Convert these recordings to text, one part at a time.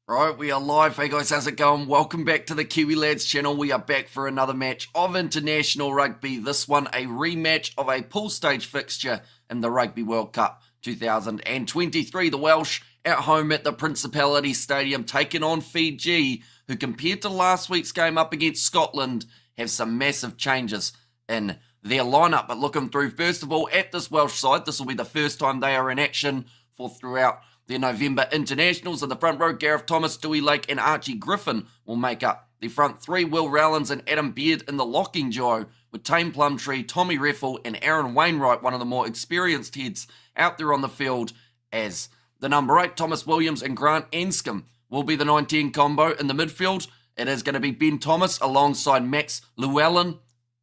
Right, we are live. Hey guys, how's it going? Welcome back to the Kiwi Lads channel. We are back for another match of international rugby. This one a rematch of a pool stage fixture in the Rugby World Cup 2023. The Welsh at home at the Principality Stadium taking on Fiji, who compared to last week's game up against Scotland have some massive changes in their lineup. But looking through, first of all, at this Welsh side, this will be the first time they are in action for throughout their November internationals. In the front row, Gareth Thomas, Dewey Lake and Archie Griffin will make up the front three. Will Rowlands and Adam Beard in the locking duo, with Tame Plumtree, Tommy Reffel and Aaron Wainwright, one of the more experienced heads out there on the field, as the number 8. Thomas Williams and Grant Anscombe will be the 9-10 combo. In the midfield, it is going to be Ben Thomas alongside Max Llewellyn,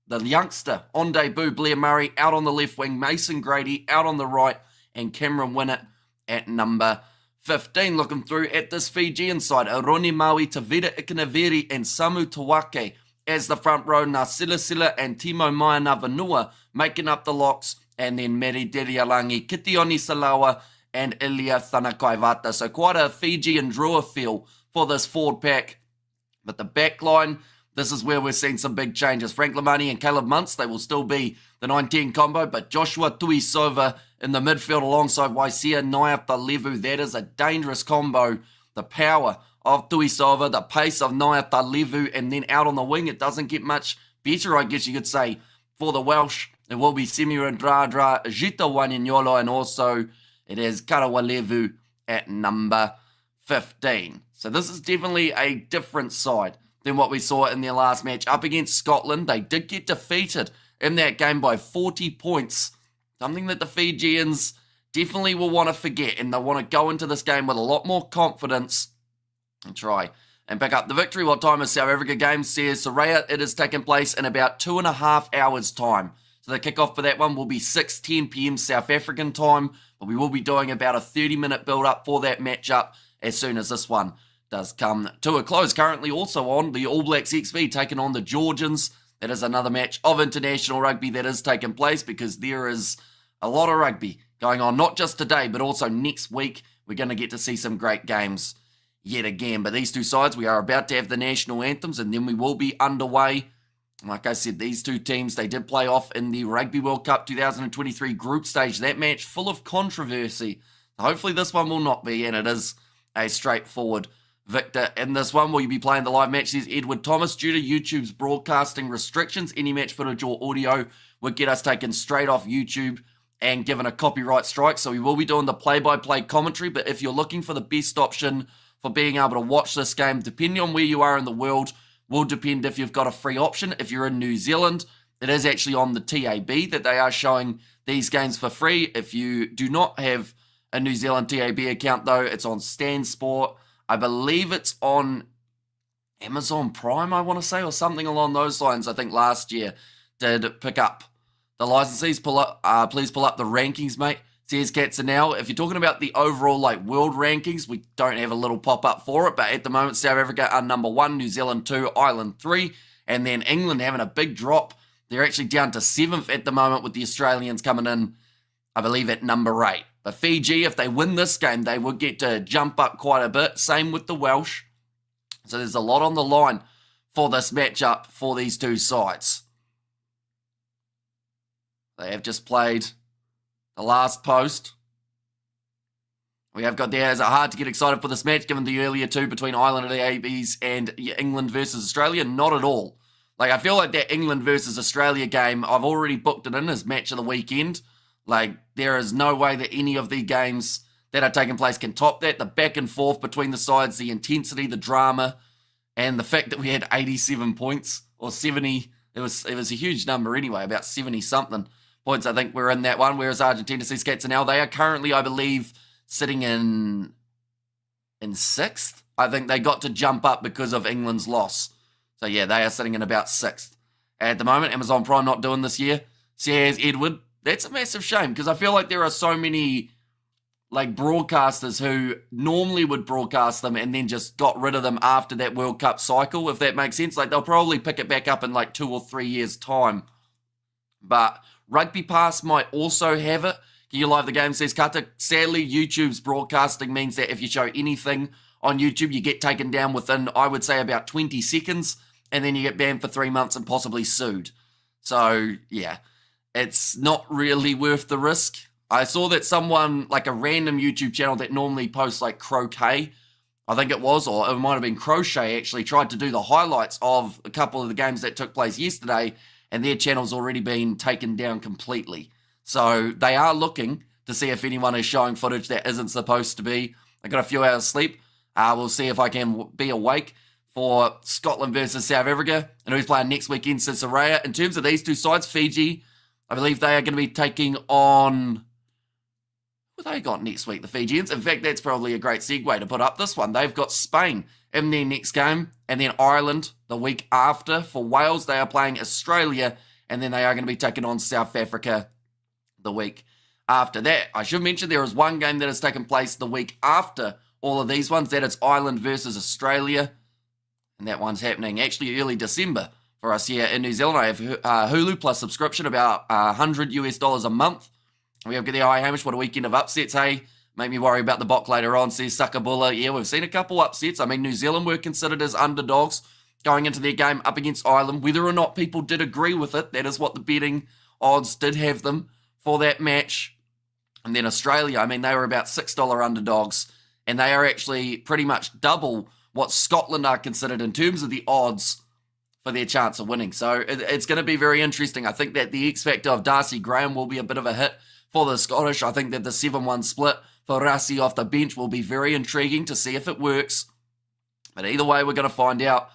the youngster on debut, Blair Murray out on the left wing, Mason Grady out on the right, and Cameron Winnett at number 15. Looking through at this Fijian side, Aroni Maui, Tavita Ikanaveri and Samu Tawake as the front row. Nasilasila and Timo Maia making up the locks, and then Meri Derialangi, Kitioni Salawa and Ilya Thanakaivata. So quite a Fijian Drua feel for this forward pack. But the back line, this is where we're seeing some big changes. Frank Lamani and Caleb Muntz, they will still be the 9-10 combo, but Joshua Tuisova in the midfield alongside Waisia Naiatalevu. That is a dangerous combo. The power of Tuisova, the pace of Naiatalevu, and then out on the wing, it doesn't get much better, I guess you could say, for the Welsh. It will be Semiran Dradra, Jita Waninyolo, and also it is Karawalevu at number 15. So this is definitely a different side than what we saw in their last match up against Scotland. They did get defeated in that game by 40 points, something that the Fijians definitely will want to forget, and they'll want to go into this game with a lot more confidence and try and pick up the victory. What time is South Africa game? Says Soraya. It is taking place in about 2.5 hours time. So the kickoff for that one will be 6:10 p.m. South African time, but we will be doing about a 30-minute build-up for that matchup as soon as this one does come to a close. Currently also on, the All Blacks XV taking on the Georgians. That is another match of international rugby that is taking place, because there is a lot of rugby going on, not just today, but also next week. We're going to get to see some great games yet again. But these two sides, we are about to have the national anthems, and then we will be underway. Like I said, these two teams, they did play off in the Rugby World Cup 2023 group stage. That match full of controversy. Hopefully this one will not be, and it is a straightforward victor in this one. Will you be playing the live match? Says Edward Thomas. Due to YouTube's broadcasting restrictions, any match footage or audio would get us taken straight off YouTube and given a copyright strike. So we will be doing the play-by-play commentary, but if you're looking for the best option for being able to watch this game, depending on where you are in the world, will depend if you've got a free option. If you're in New Zealand, it is actually on the TAB that they are showing these games for free. If you do not have a New Zealand TAB account, though, it's on Stan Sport. I believe it's on Amazon Prime, I want to say, or something along those lines. I think last year did pick up the licensees. Please pull up the rankings, mate. Says Katza. Now, if you're talking about the overall world rankings, we don't have a little pop-up for it, but at the moment, South Africa are number 1, New Zealand 2, Ireland 3, and then England having a big drop. They're actually down to 7th at the moment, with the Australians coming in, I believe, at number 8. But Fiji, if they win this game, they would get to jump up quite a bit. Same with the Welsh. So there's a lot on the line for this matchup for these two sides. They have just played the last post. We have got there. Is it hard to get excited for this match given the earlier two between Ireland and the ABs and England versus Australia? Not at all. I feel like that England versus Australia game, I've already booked it in as match of the weekend. There is no way that any of the games that are taking place can top that. The back and forth between the sides, the intensity, the drama, and the fact that we had 87 points, or 70. It was a huge number anyway, about 70-something points, I think, we're in that one. Whereas Argentina, sees Cats now, they are currently, I believe, sitting in 6th. I think they got to jump up because of England's loss. So yeah, they are sitting in about 6th. At the moment, Amazon Prime not doing this year. Says Edward. That's a massive shame, because I feel like there are so many broadcasters who normally would broadcast them and then just got rid of them after that World Cup cycle, if that makes sense. They'll probably pick it back up in 2 or 3 years' time. But Rugby Pass might also have it. Can you live the game, says Kata? Sadly, YouTube's broadcasting means that if you show anything on YouTube, you get taken down within, I would say, about 20 seconds, and then you get banned for 3 months and possibly sued. So, yeah, it's not really worth the risk. I saw that someone, like a random YouTube channel that normally posts like croquet, I think it was, or it might have been crochet, actually tried to do the highlights of a couple of the games that took place yesterday, and their channel's already been taken down completely. So they are looking to see if anyone is showing footage that isn't supposed to be. I got a few hours sleep. We'll see if I can be awake for Scotland versus South Africa, and who's playing next weekend, Cincinnati. In terms of these two sides, Fiji, I believe they are going to be taking on... What they got next week, the Fijians? In fact, that's probably a great segue to put up this one. They've got Spain in their next game, and then Ireland the week after. For Wales, they are playing Australia, and then they are going to be taking on South Africa the week after that. I should mention there is one game that has taken place the week after all of these ones. That is Ireland versus Australia. And that one's happening actually early December for us here in New Zealand. I have Hulu plus subscription, about $100 a month. We have the eye, Hamish, what a weekend of upsets, hey? Make me worry about the Bok later on, says Suckabulla. Yeah, we've seen a couple upsets. I mean, New Zealand were considered as underdogs going into their game up against Ireland. Whether or not people did agree with it, that is what the betting odds did have them for that match. And then Australia, I mean, they were about $6 underdogs, and they are actually pretty much double what Scotland are considered in terms of the odds for their chance of winning. So it's going to be very interesting. I think that the X factor of Darcy Graham will be a bit of a hit for the Scottish. I think that the 7-1 split for Rassie off the bench will be very intriguing to see if it works. But either way, we're going to find out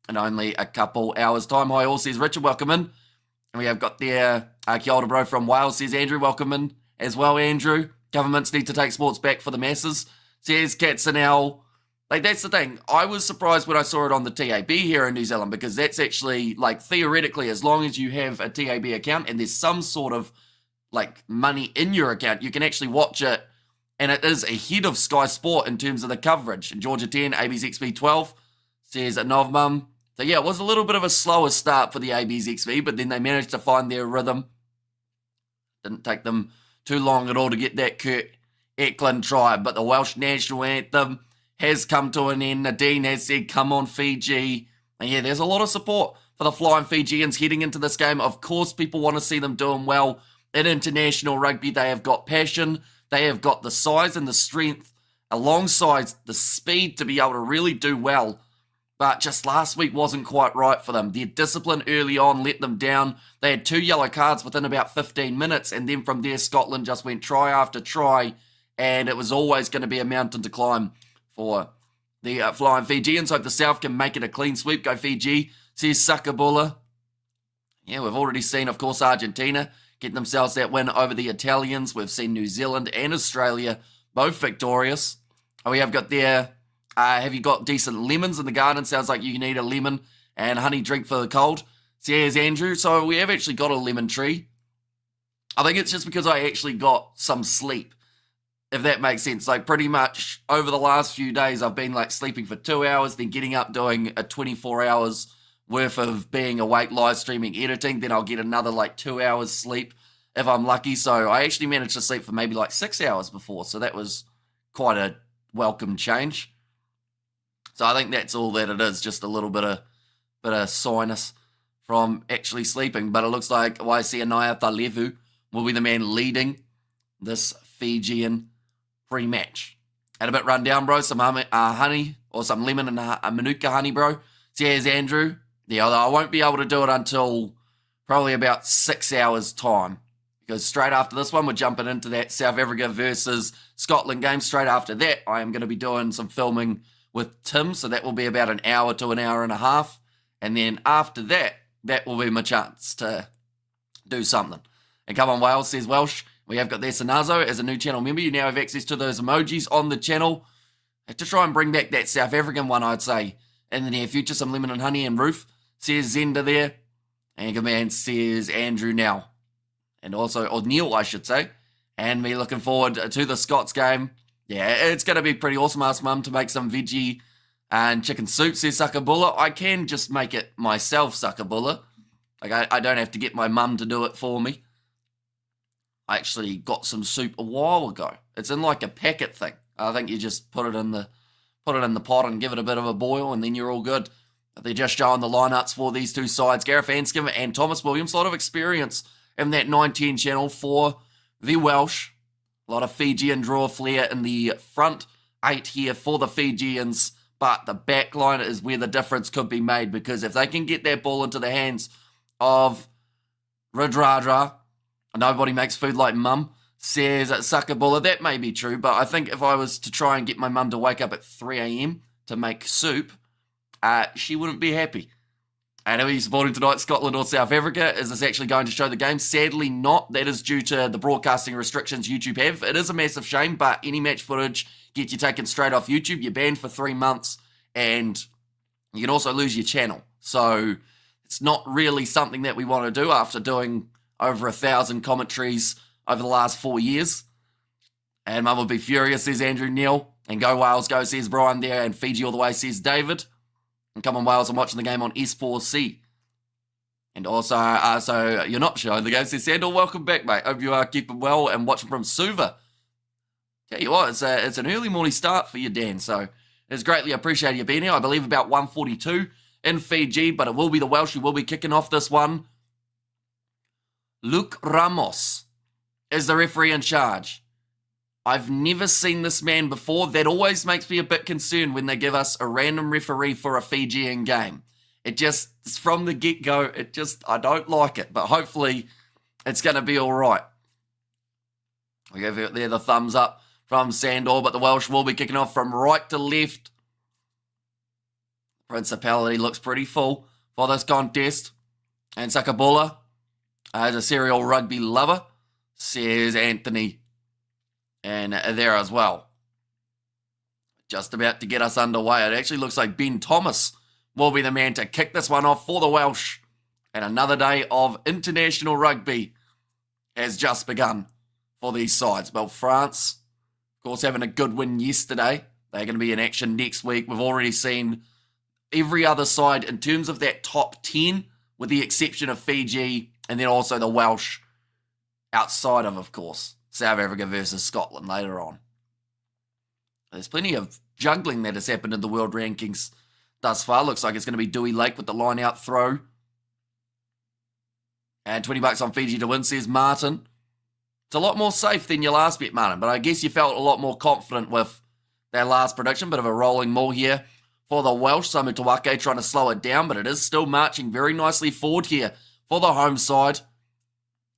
in only a couple hours' time. Hi all, says Richard, welcome in. And we have got there, kia ora bro from Wales, says Andrew, welcome in as well, Andrew. Governments need to take sports back for the masses, says Katzenell. Like, that's the thing. I was surprised when I saw it on the TAB here in New Zealand, because that's actually, like, theoretically, as long as you have a TAB account and there's some sort of, like, money in your account, you can actually watch it, and it is ahead of Sky Sport in terms of the coverage. And Georgia 10, AB's XV 12, says Novmum. So, yeah, it was a little bit of a slower start for the AB's XV, but then they managed to find their rhythm. Didn't take them too long at all to get that Kurt Eklund try, but the Welsh national anthem has come to an end. Nadine has said, come on, Fiji. And yeah, there's a lot of support for the Flying Fijians heading into this game. Of course, people want to see them doing well in international rugby. They have got passion. They have got the size and the strength alongside the speed to be able to really do well. But just last week wasn't quite right for them. Their discipline early on let them down. They had 2 yellow cards within about 15 minutes. And then from there, Scotland just went try after try. And it was always going to be a mountain to climb for the Flying Fijians. Hope the South can make it a clean sweep. Go Fiji, says Suckabulla. Yeah, we've already seen, of course, Argentina get themselves that win over the Italians. We've seen New Zealand and Australia both victorious. Oh, we have got there, have you got decent lemons in the garden? Sounds like you need a lemon and honey drink for the cold. Says Andrew. So we have actually got a lemon tree. I think it's just because I actually got some sleep, if that makes sense. Like, pretty much over the last few days, I've been like sleeping for 2 hours, then getting up doing a 24 hours worth of being awake, live streaming, editing. Then I'll get another like 2 hours sleep if I'm lucky. So I actually managed to sleep for maybe like 6 hours before. So that was quite a welcome change. So I think that's all that it is. Just a little bit of sinus from actually sleeping. But it looks like Waisia Thalevu will be the man leading this Fijian pre-match. Had a bit run down, bro. Some honey or some lemon and manuka honey, bro. Says Andrew. Yeah, although I won't be able to do it until probably about 6 hours time, because straight after this one, we're jumping into that South Africa versus Scotland game. Straight after that, I am going to be doing some filming with Tim, so that will be about an hour to an hour and a half. And then after that, that will be my chance to do something. And come on, Wales, says Welsh. We have got there Sanazo as a new channel member. You now have access to those emojis on the channel. I have to try and bring back that South African one, I'd say, in the near future. Some lemon and honey and roof, says Zenda there. And good man, says Andrew now. And also, or Neil, I should say. And me looking forward to the Scots game. Yeah, it's going to be pretty awesome. Ask Mum to make some veggie and chicken soup, says Suckabulla. I can just make it myself, Suckabulla. Like, I don't have to get my mum to do it for me. I actually got some soup a while ago. It's in like a packet thing. I think you just put it in put it in the pot and give it a bit of a boil, and then you're all good. They're just showing the lineups for these two sides. Gareth Anscombe and Thomas Williams. A lot of experience in that 9-10 channel for the Welsh. A lot of Fijian draw flair in the front 8 here for the Fijians. But the back line is where the difference could be made, because if they can get that ball into the hands of Radradra, nobody makes food like mum, says Sakabula. That may be true, but I think if I was to try and get my mum to wake up at 3 a.m. to make soup, she wouldn't be happy. And who are you supporting tonight, Scotland or South Africa? Is this actually going to show the game? Sadly not. That is due to the broadcasting restrictions YouTube have. It is a massive shame, but any match footage gets you taken straight off YouTube. You're banned for 3 months, and you can also lose your channel. So it's not really something that we want to do after doing over 1,000 commentaries over the last 4 years. And Mum would be furious, says Andrew Neal. And go Wales, go, says Brian there. And Fiji all the way, says David. And come on, Wales, I'm watching the game on S4C. And also, so you're not showing the game, says Sandal. Welcome back, mate. Hope you are keeping well and watching from Suva. Tell you what, it's an early morning start for you, Dan. So it's greatly appreciated you being here. I believe about 1:42 in Fiji, but it will be the Welsh who will be kicking off this one. Luke Ramos is the referee in charge. I've never seen this man before. That always makes me a bit concerned when they give us a random referee for a Fijian game. It just, from the get-go, I don't like it. But hopefully, it's going to be all right. We give it there the thumbs up from Sandor, but the Welsh will be kicking off from right to left. Principality looks pretty full for this contest. And Sakabula is a serial rugby lover, says Anthony. And there as well. Just about to get us underway. It actually looks like Ben Thomas will be the man to kick this one off for the Welsh. And another day of international rugby has just begun for these sides. Well, France, of course, having a good win yesterday. They're going to be in action next week. We've already seen every other side in terms of that top 10, with the exception of Fiji, and then also the Welsh outside of course, South Africa versus Scotland later on. There's plenty of juggling that has happened in the world rankings thus far. Looks like it's going to be Dewey Lake with the line out throw. And $20 on Fiji to win, says Martin. It's a lot more safe than your last bet, Martin, but I guess you felt a lot more confident with that last prediction. Bit of a rolling maul here for the Welsh. Samu Tawake trying to slow it down, but it is still marching very nicely forward here for the home side.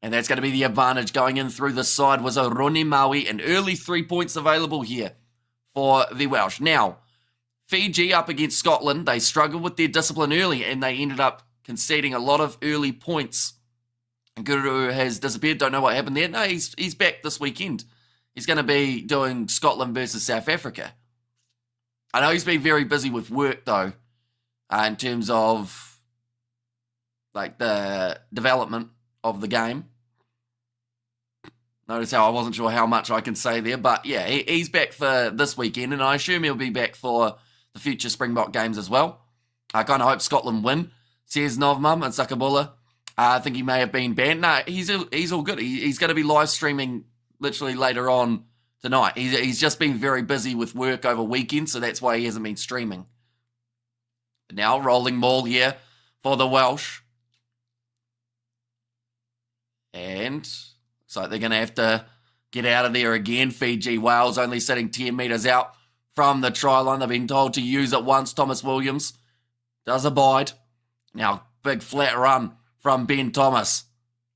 And that's going to be the advantage going in through the side was a Roni Maui, and early 3 points available here for the Welsh. Now, Fiji up against Scotland, they struggled with their discipline early and they ended up conceding a lot of early points. And Guru has disappeared, don't know what happened there. No, he's back this weekend. He's going to be doing Scotland versus South Africa. I know he's been very busy with work though, in terms of like the development of the game. Notice how I wasn't sure how much I can say there, but yeah, he's back for this weekend, and I assume he'll be back for the future Springbok games as well. I kind of hope Scotland win, says Novmum and Sakabula. I think he may have been banned. No, he's all good. He's going to be live streaming literally later on tonight. He's just been very busy with work over weekend, so that's why he hasn't been streaming. Now, rolling ball here for the Welsh. And looks like they're going to have to get out of there again. Fiji, Wales only sitting 10 metres out from the try line. They've been told to use it once. Thomas Williams does abide. Now, big flat run from Ben Thomas.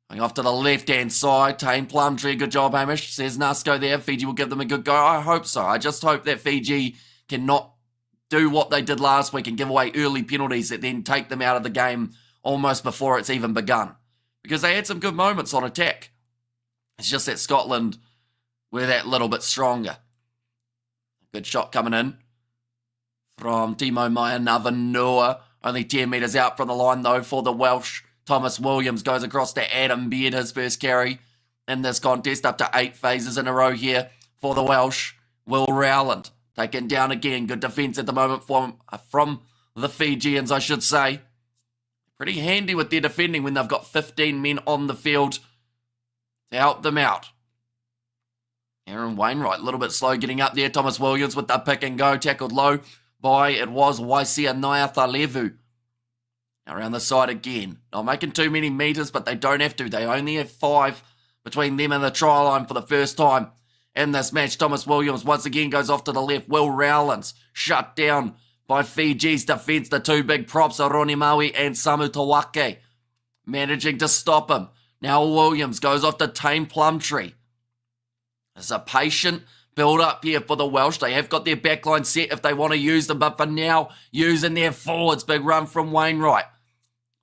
Going off to the left-hand side. Tane Plumtree, good job, Hamish, says Nasco there. Fiji will give them a good go. I hope so. I just hope that Fiji cannot do what they did last week and give away early penalties that then take them out of the game almost before it's even begun. Because they had some good moments on attack. It's just that Scotland were that little bit stronger. Good shot coming in from Timo Mayanava. Only 10 metres out from the line, though, for the Welsh. Thomas Williams goes across to Adam Beard, his first carry in this contest. Up to 8 phases in a row here for the Welsh. Will Rowland taken down again. Good defence at the moment from the Fijians, I should say. Pretty handy with their defending when they've got 15 men on the field to help them out. Aaron Wainwright, a little bit slow getting up there. Thomas Williams with the pick and go, tackled low by, it was Waisia Nyatalevu. Around the side again. Not making too many meters, but they don't have to. They only have 5 between them and the try line for the first time in this match. Thomas Williams once again goes off to the left. Will Rowlands shut down by Fiji's defence. The 2 big props are Roni Maui and Samu Tawake managing to stop him. Now Williams goes off to Tame Plumtree. There's a patient build-up here for the Welsh. They have got their backline set if they want to use them, but for now, using their forwards. Big run from Wainwright.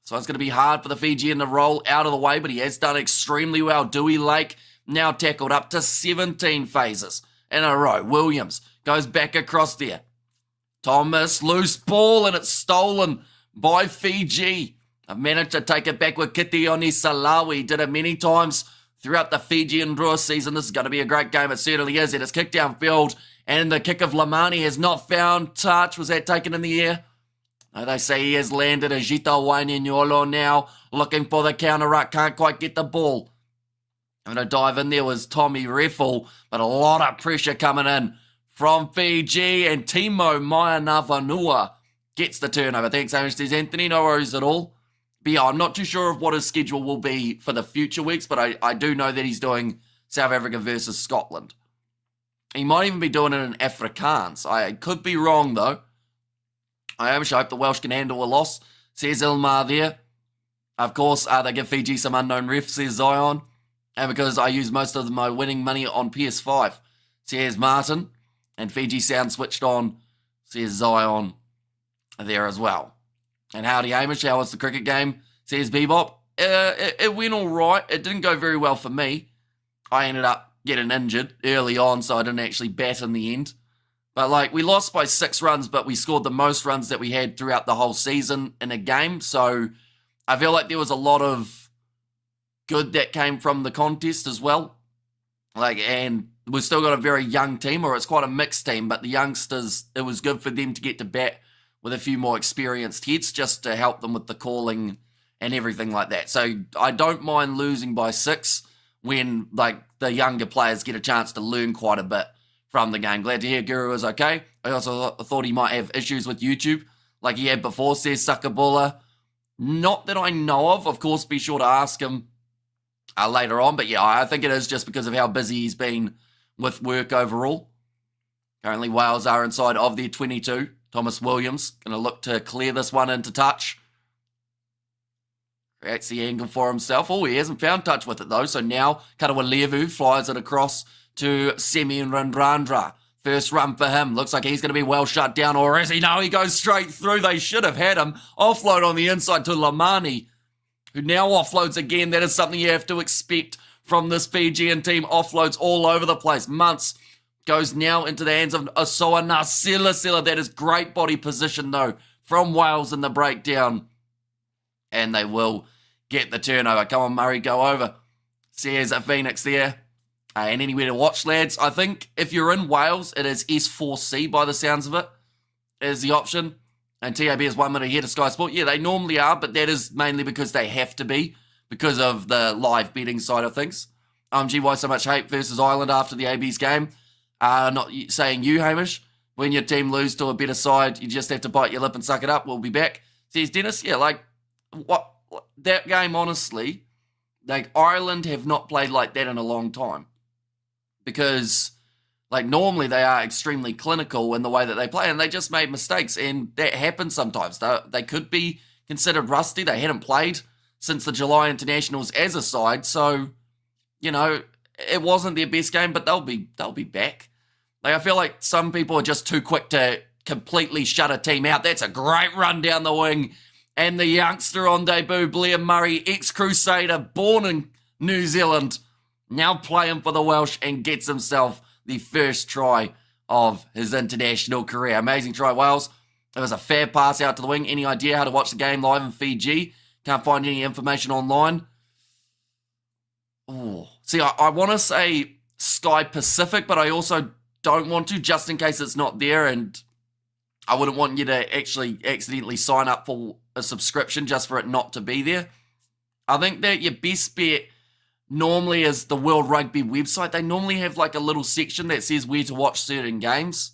So it's going to be hard for the Fijian to roll out of the way, but he has done extremely well. Dewey Lake now tackled up to 17 phases in a row. Williams goes back across there. Thomas, loose ball, and it's stolen by Fiji. I've managed to take it back with Kitioni Salawi. Did it many times throughout the Fijian draw season. This is going to be a great game. It certainly is. It is kicked downfield, and the kick of Lamani has not found touch. Was that taken in the air? No, they say he has landed. Ajita Waininyolo now looking for the counter-ruck. Can't quite get the ball. I'm going to dive in there was Tommy Reffel, but a lot of pressure coming in from Fiji, and Timo Mainavanua gets the turnover. Thanks, Amos Anthony. No worries at all. But yeah, I'm not too sure of what his schedule will be for the future weeks, but I do know that he's doing South Africa versus Scotland. He might even be doing it in Afrikaans. I could be wrong, though. I hope the Welsh can handle a loss, says Ilmar there. Of course, they give Fiji some unknown refs, says Zion. And because I use most of my winning money on PS5, says Martin. And Fiji sound switched on, says Zion there as well. And howdy Hamish, how was the cricket game, says Bebop. It went all right. It didn't go very well for me. I ended up getting injured early on, so I didn't actually bat in the end. But, we lost by 6 runs, but we scored the most runs that we had throughout the whole season in a game. So, I feel like there was a lot of good that came from the contest as well. And we've still got a very young team, or it's quite a mixed team, but the youngsters, it was good for them to get to bat with a few more experienced heads just to help them with the calling and everything like that. So, I don't mind losing by 6 when, the younger players get a chance to learn quite a bit from the game. Glad to hear Guru is okay. I also thought he might have issues with YouTube, like he had before, says Sakabula. Not that I know of. Of course, be sure to ask him later on. But yeah, I think it is just because of how busy he's been with work overall. Currently, Wales are inside of their 22. Thomas Williams going to look to clear this one into touch. Creates the angle for himself. Oh, he hasn't found touch with it though. So now Karawalevu flies it across to Semyon Randrandra. First run for him. Looks like he's going to be well shut down, or is he? No, he goes straight through. They should have had him. Offload on the inside to Lamani, who now offloads again. That is something you have to expect from this Fijian team. Offloads all over the place. Muntz goes now into the hands of Osoa Nasila. That is great body position, though, from Wales in the breakdown. And they will get the turnover. Come on, Murray, go over. Says a Phoenix there. And anywhere to watch, lads. I think if you're in Wales, it is S4C by the sounds of it, is the option. And TAB is 1 minute ahead of Sky Sport. Yeah, they normally are, but that is mainly because they have to be, because of the live betting side of things. Gee, why so much hate versus Ireland after the AB's game? Not saying you, Hamish. When your team lose to a better side, you just have to bite your lip and suck it up. We'll be back. Says Dennis, yeah, what that game, honestly, Ireland have not played like that in a long time. Because, normally they are extremely clinical in the way that they play, and they just made mistakes, and that happens sometimes. They could be considered rusty. They hadn't played since the July internationals as a side, so, it wasn't their best game, but they'll be back. I feel like some people are just too quick to completely shut a team out. That's a great run down the wing, and the youngster on debut, Blair Murray, ex-Crusader, born in New Zealand, now playing for the Welsh and gets himself the first try of his international career. Amazing try, Wales. It was a fair pass out to the wing. Any idea how to watch the game live in Fiji? Can't find any information online. Oh, see, I want to say Sky Pacific, but I also don't want to, just in case it's not there, and I wouldn't want you to actually accidentally sign up for a subscription just for it not to be there. I think that your best bet normally is the World Rugby website. They normally have like a little section that says where to watch certain games.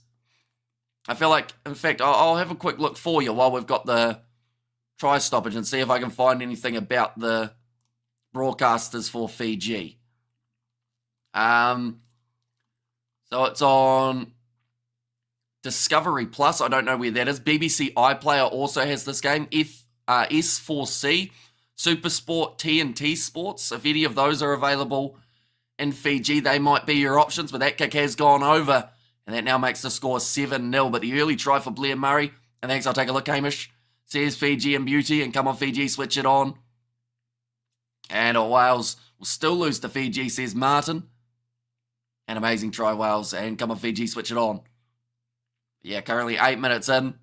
I feel like, in fact, I'll have a quick look for you while we've got the try stoppage and see if I can find anything about the broadcasters for Fiji. So it's on Discovery Plus. I don't know where that is. BBC iPlayer also has this game. S4C, Supersport, TNT Sports. If any of those are available in Fiji, they might be your options. But that kick has gone over, and that now makes the score 7-0. But the early try for Blair Murray. And thanks, I'll take a look, Hamish. Says Fiji and beauty, and come on Fiji, switch it on. And Wales will still lose to Fiji, says Martin. An amazing try, Wales, and come on Fiji, switch it on. Yeah, currently 8 minutes in.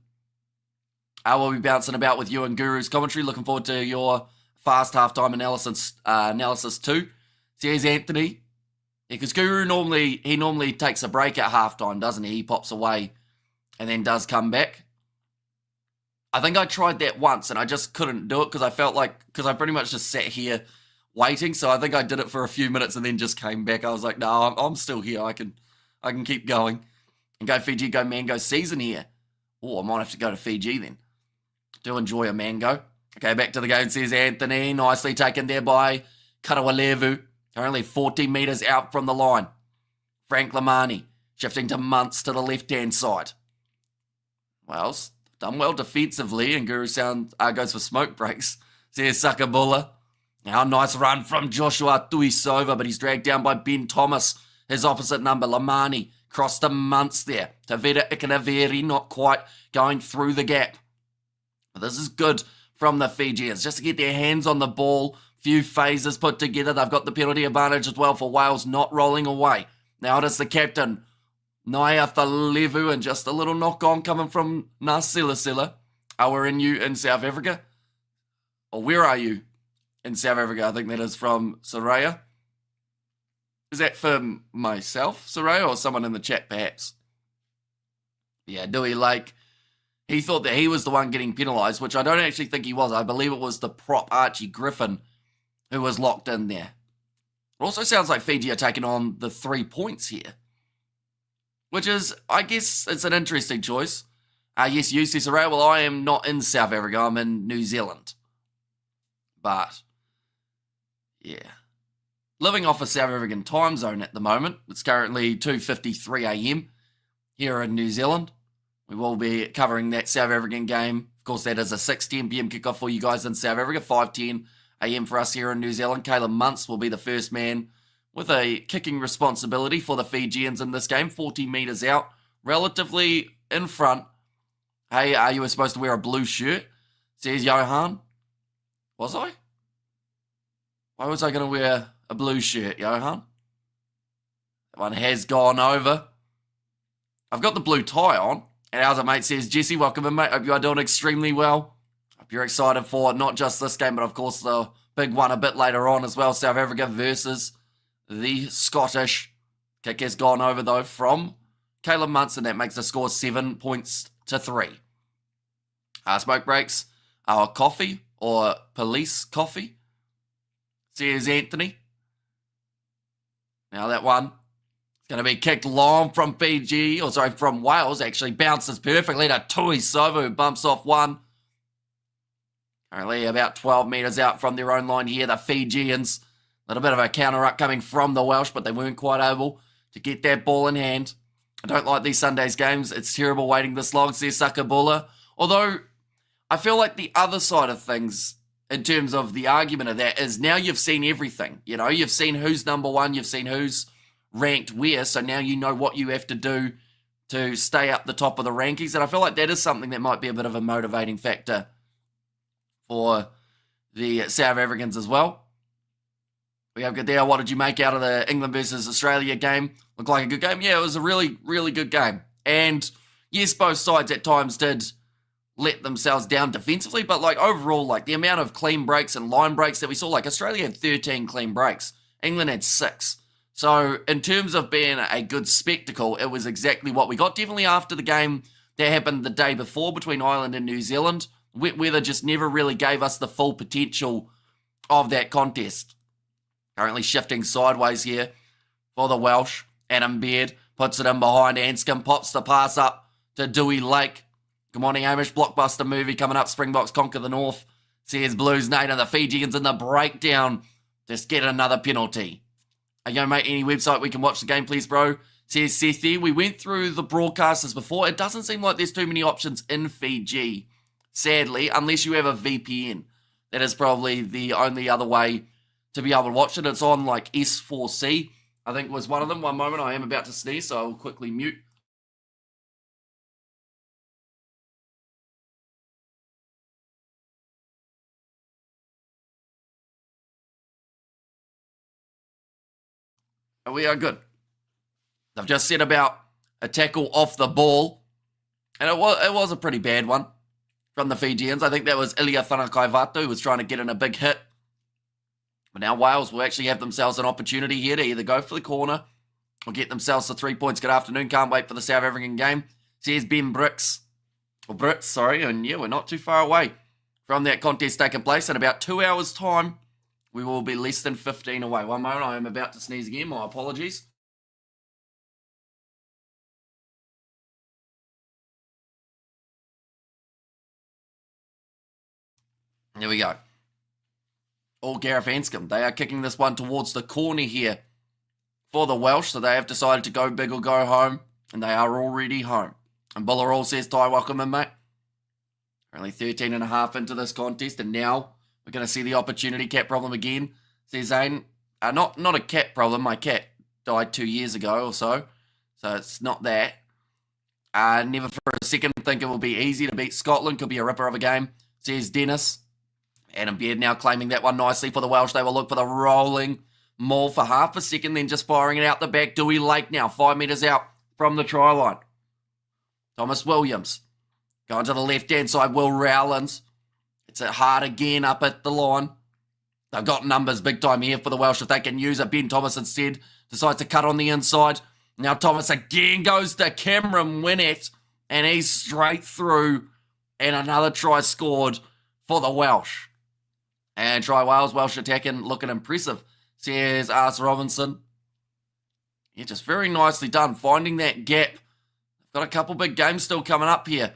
I will be bouncing about with you and Guru's commentary. Looking forward to your fast halftime analysis too. Says Anthony. Yeah, because Guru normally takes a break at halftime, doesn't he? He pops away and then does come back. I think I tried that once and I just couldn't do it because I pretty much just sat here waiting. So I think I did it for a few minutes and then just came back. I was like, no, I'm still here. I can keep going. And go Fiji, go mango season here. Oh, I might have to go to Fiji then. Do enjoy a mango. Okay, back to the game, says Anthony. Nicely taken there by Karawalevu. Only 14 metres out from the line. Frank Lamani shifting to Muntz to the left-hand side. Well, done well defensively, and Guru Sound goes for smoke breaks. Says Sakabula. Now, nice run from Joshua Tuisova, but he's dragged down by Ben Thomas. His opposite number, Lamani, crossed to Muntz there. Tavera Ikanaveri not quite going through the gap. But this is good from the Fijians, just to get their hands on the ball. Few phases put together. They've got the penalty advantage as well for Wales not rolling away. Now it is the captain, Naiathalevu, and just a little knock-on coming from Nasilasila. Where are you in South Africa? Or where are you in South Africa? I think that is from Soraya. Is that for myself, Soraya, or someone in the chat perhaps? Yeah, Dewey Lake. He thought that he was the one getting penalised, which I don't actually think he was. I believe it was the prop Archie Griffin who was locked in there. It also sounds like Fiji are taking on the 3 points here, which is, I guess, it's an interesting choice. Yes, you see, Soraya. Well, I am not in South Africa. I'm in New Zealand. But, yeah. Living off a South African time zone at the moment. It's currently 2:53 a.m. here in New Zealand. We will be covering that South African game. Of course, that is a 6:10 p.m. kickoff for you guys in South Africa. 5:10 a.m. for us here in New Zealand. Caleb Muntz will be the first man with a kicking responsibility for the Fijians in this game. 40 metres out, relatively in front. Hey, you were supposed to wear a blue shirt, says Johan. Was I? Why was I going to wear a blue shirt, Johan? That one has gone over. I've got the blue tie on. And our mate says, Jesse, welcome in, mate. Hope you are doing extremely well. Hope you're excited for not just this game, but of course the big one a bit later on as well. South Africa versus the Scottish. Kick has gone over, though, from Caleb Muntz, and that makes the score 7 points to 3. Smoke breaks. Coffee or police coffee, says Anthony. Now that one. Going to be kicked long from from Wales, actually. Bounces perfectly to Tuisova, who bumps off one. Currently about 12 metres out from their own line here, the Fijians. A little bit of a counter-up coming from the Welsh, but they weren't quite able to get that ball in hand. I don't like these Sundays games. It's terrible waiting this long, says Sakabula. Although, I feel like the other side of things, in terms of the argument of that, is now you've seen everything. You know, you've seen who's number one, you've seen who's ranked where, so now you know what you have to do to stay up the top of the rankings, and I feel like that is something that might be a bit of a motivating factor for the South Africans as well. We have Gadea. What did you make out of the England versus Australia game? Looked like a good game. Yeah, it was a really, really good game. And yes, both sides at times did let themselves down defensively, but like overall, like the amount of clean breaks and line breaks that we saw, like Australia had 13 clean breaks, England had 6. So in terms of being a good spectacle, it was exactly what we got. Definitely after the game that happened the day before between Ireland and New Zealand, wet weather just never really gave us the full potential of that contest. Currently shifting sideways here for the Welsh. Adam Baird puts it in behind. Anscombe pops the pass up to Dewey Lake. Good morning, Hamish. Blockbuster movie coming up. Springboks conquer the North. Says Blues Nate and the Fijians in the breakdown. Just get another penalty. Yo, mate, any website we can watch the game, please, bro? Says Sethi. We went through the broadcasters before. It doesn't seem like there's too many options in Fiji, sadly, unless you have a VPN. That is probably the only other way to be able to watch it. It's on like S4C, I think was one of them. One moment, I am about to sneeze, so I'll quickly mute. And we are good. They've just said about a tackle off the ball, and it was a pretty bad one from the Fijians. I think that was Ilya Thanakaivatu who was trying to get in a big hit. But now Wales will actually have themselves an opportunity here to either go for the corner or get themselves the 3 points. Good afternoon. Can't wait for the South African game. Says Ben Brits. And yeah, we're not too far away from that contest taking place. In about 2 hours' time, we will be less than 15 away. One moment, I am about to sneeze again. My apologies. There we go. All Gareth Anscombe. They are kicking this one towards the corner here for the Welsh. So they have decided to go big or go home. And they are already home. And Bullerall says, Ty, welcome in, mate. Only 13 and a half into this contest. And now we're going to see the opportunity cap problem again. Says Zane. Not a cat problem. My cat died 2 years ago or so. So it's not that. Never for a second think it will be easy to beat Scotland. Could be a ripper of a game. Says Dennis. Adam Baird now claiming that one nicely for the Welsh. They will look for the rolling maul for half a second, then just firing it out the back. Dewey Lake now, 5 metres out from the try line. Thomas Williams going to the left-hand side. Will Rowlands. It's hard again up at the line. They've got numbers big time here for the Welsh if they can use it. Ben Thomas instead decides to cut on the inside. Now Thomas again goes to Cameron Winnett, and he's straight through, and another try scored for the Welsh. And try Wales. Welsh attacking, looking impressive, says Ars Robinson. Yeah, just very nicely done, finding that gap. They've got a couple big games still coming up here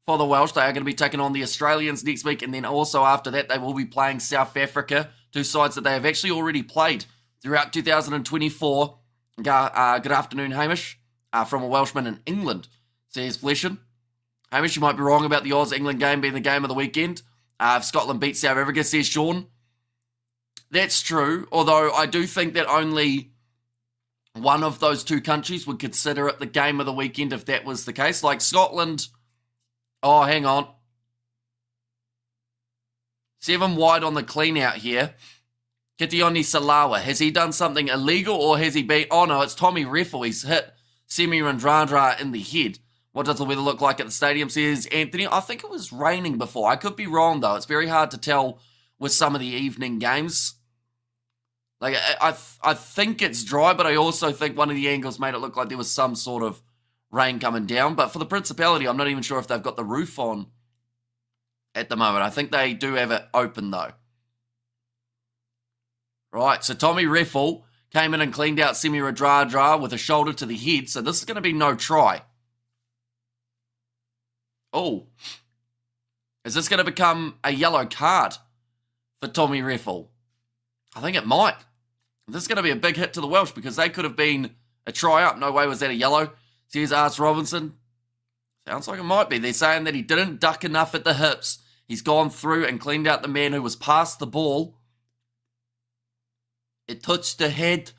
for the Welsh. They are going to be taking on the Australians next week, and then also after that, they will be playing South Africa, two sides that they have actually already played throughout 2024. Good afternoon, Hamish, from a Welshman in England, says Fleshen. Hamish, you might be wrong about the Oz-England game being the game of the weekend. If Scotland beats South Africa, says Sean. That's true, although I do think that only one of those two countries would consider it the game of the weekend if that was the case. Like Scotland, oh, hang on. 7 wide on the clean out here. Kitioni Salawa, has he done something illegal or has he been... Oh no, it's Tommy Reffel. He's hit Semi Radradra in the head. What does the weather look like at the stadium, says Anthony? I think it was raining before. I could be wrong, though. It's very hard to tell with some of the evening games. Like, I think it's dry, but I also think one of the angles made it look like there was some sort of rain coming down. But for the Principality, I'm not even sure if they've got the roof on at the moment. I think they do have it open, though. Right, so Tommy Reffel came in and cleaned out Semi Radradra with a shoulder to the head, so this is going to be no try. Oh, is this going to become a yellow card for Tommy Reffel? I think it might. This is going to be a big hit to the Welsh because they could have been a try up. No way was that a yellow, says Ars Robinson. Sounds like it might be. They're saying that he didn't duck enough at the hips. He's gone through and cleaned out the man who was past the ball. It touched the head,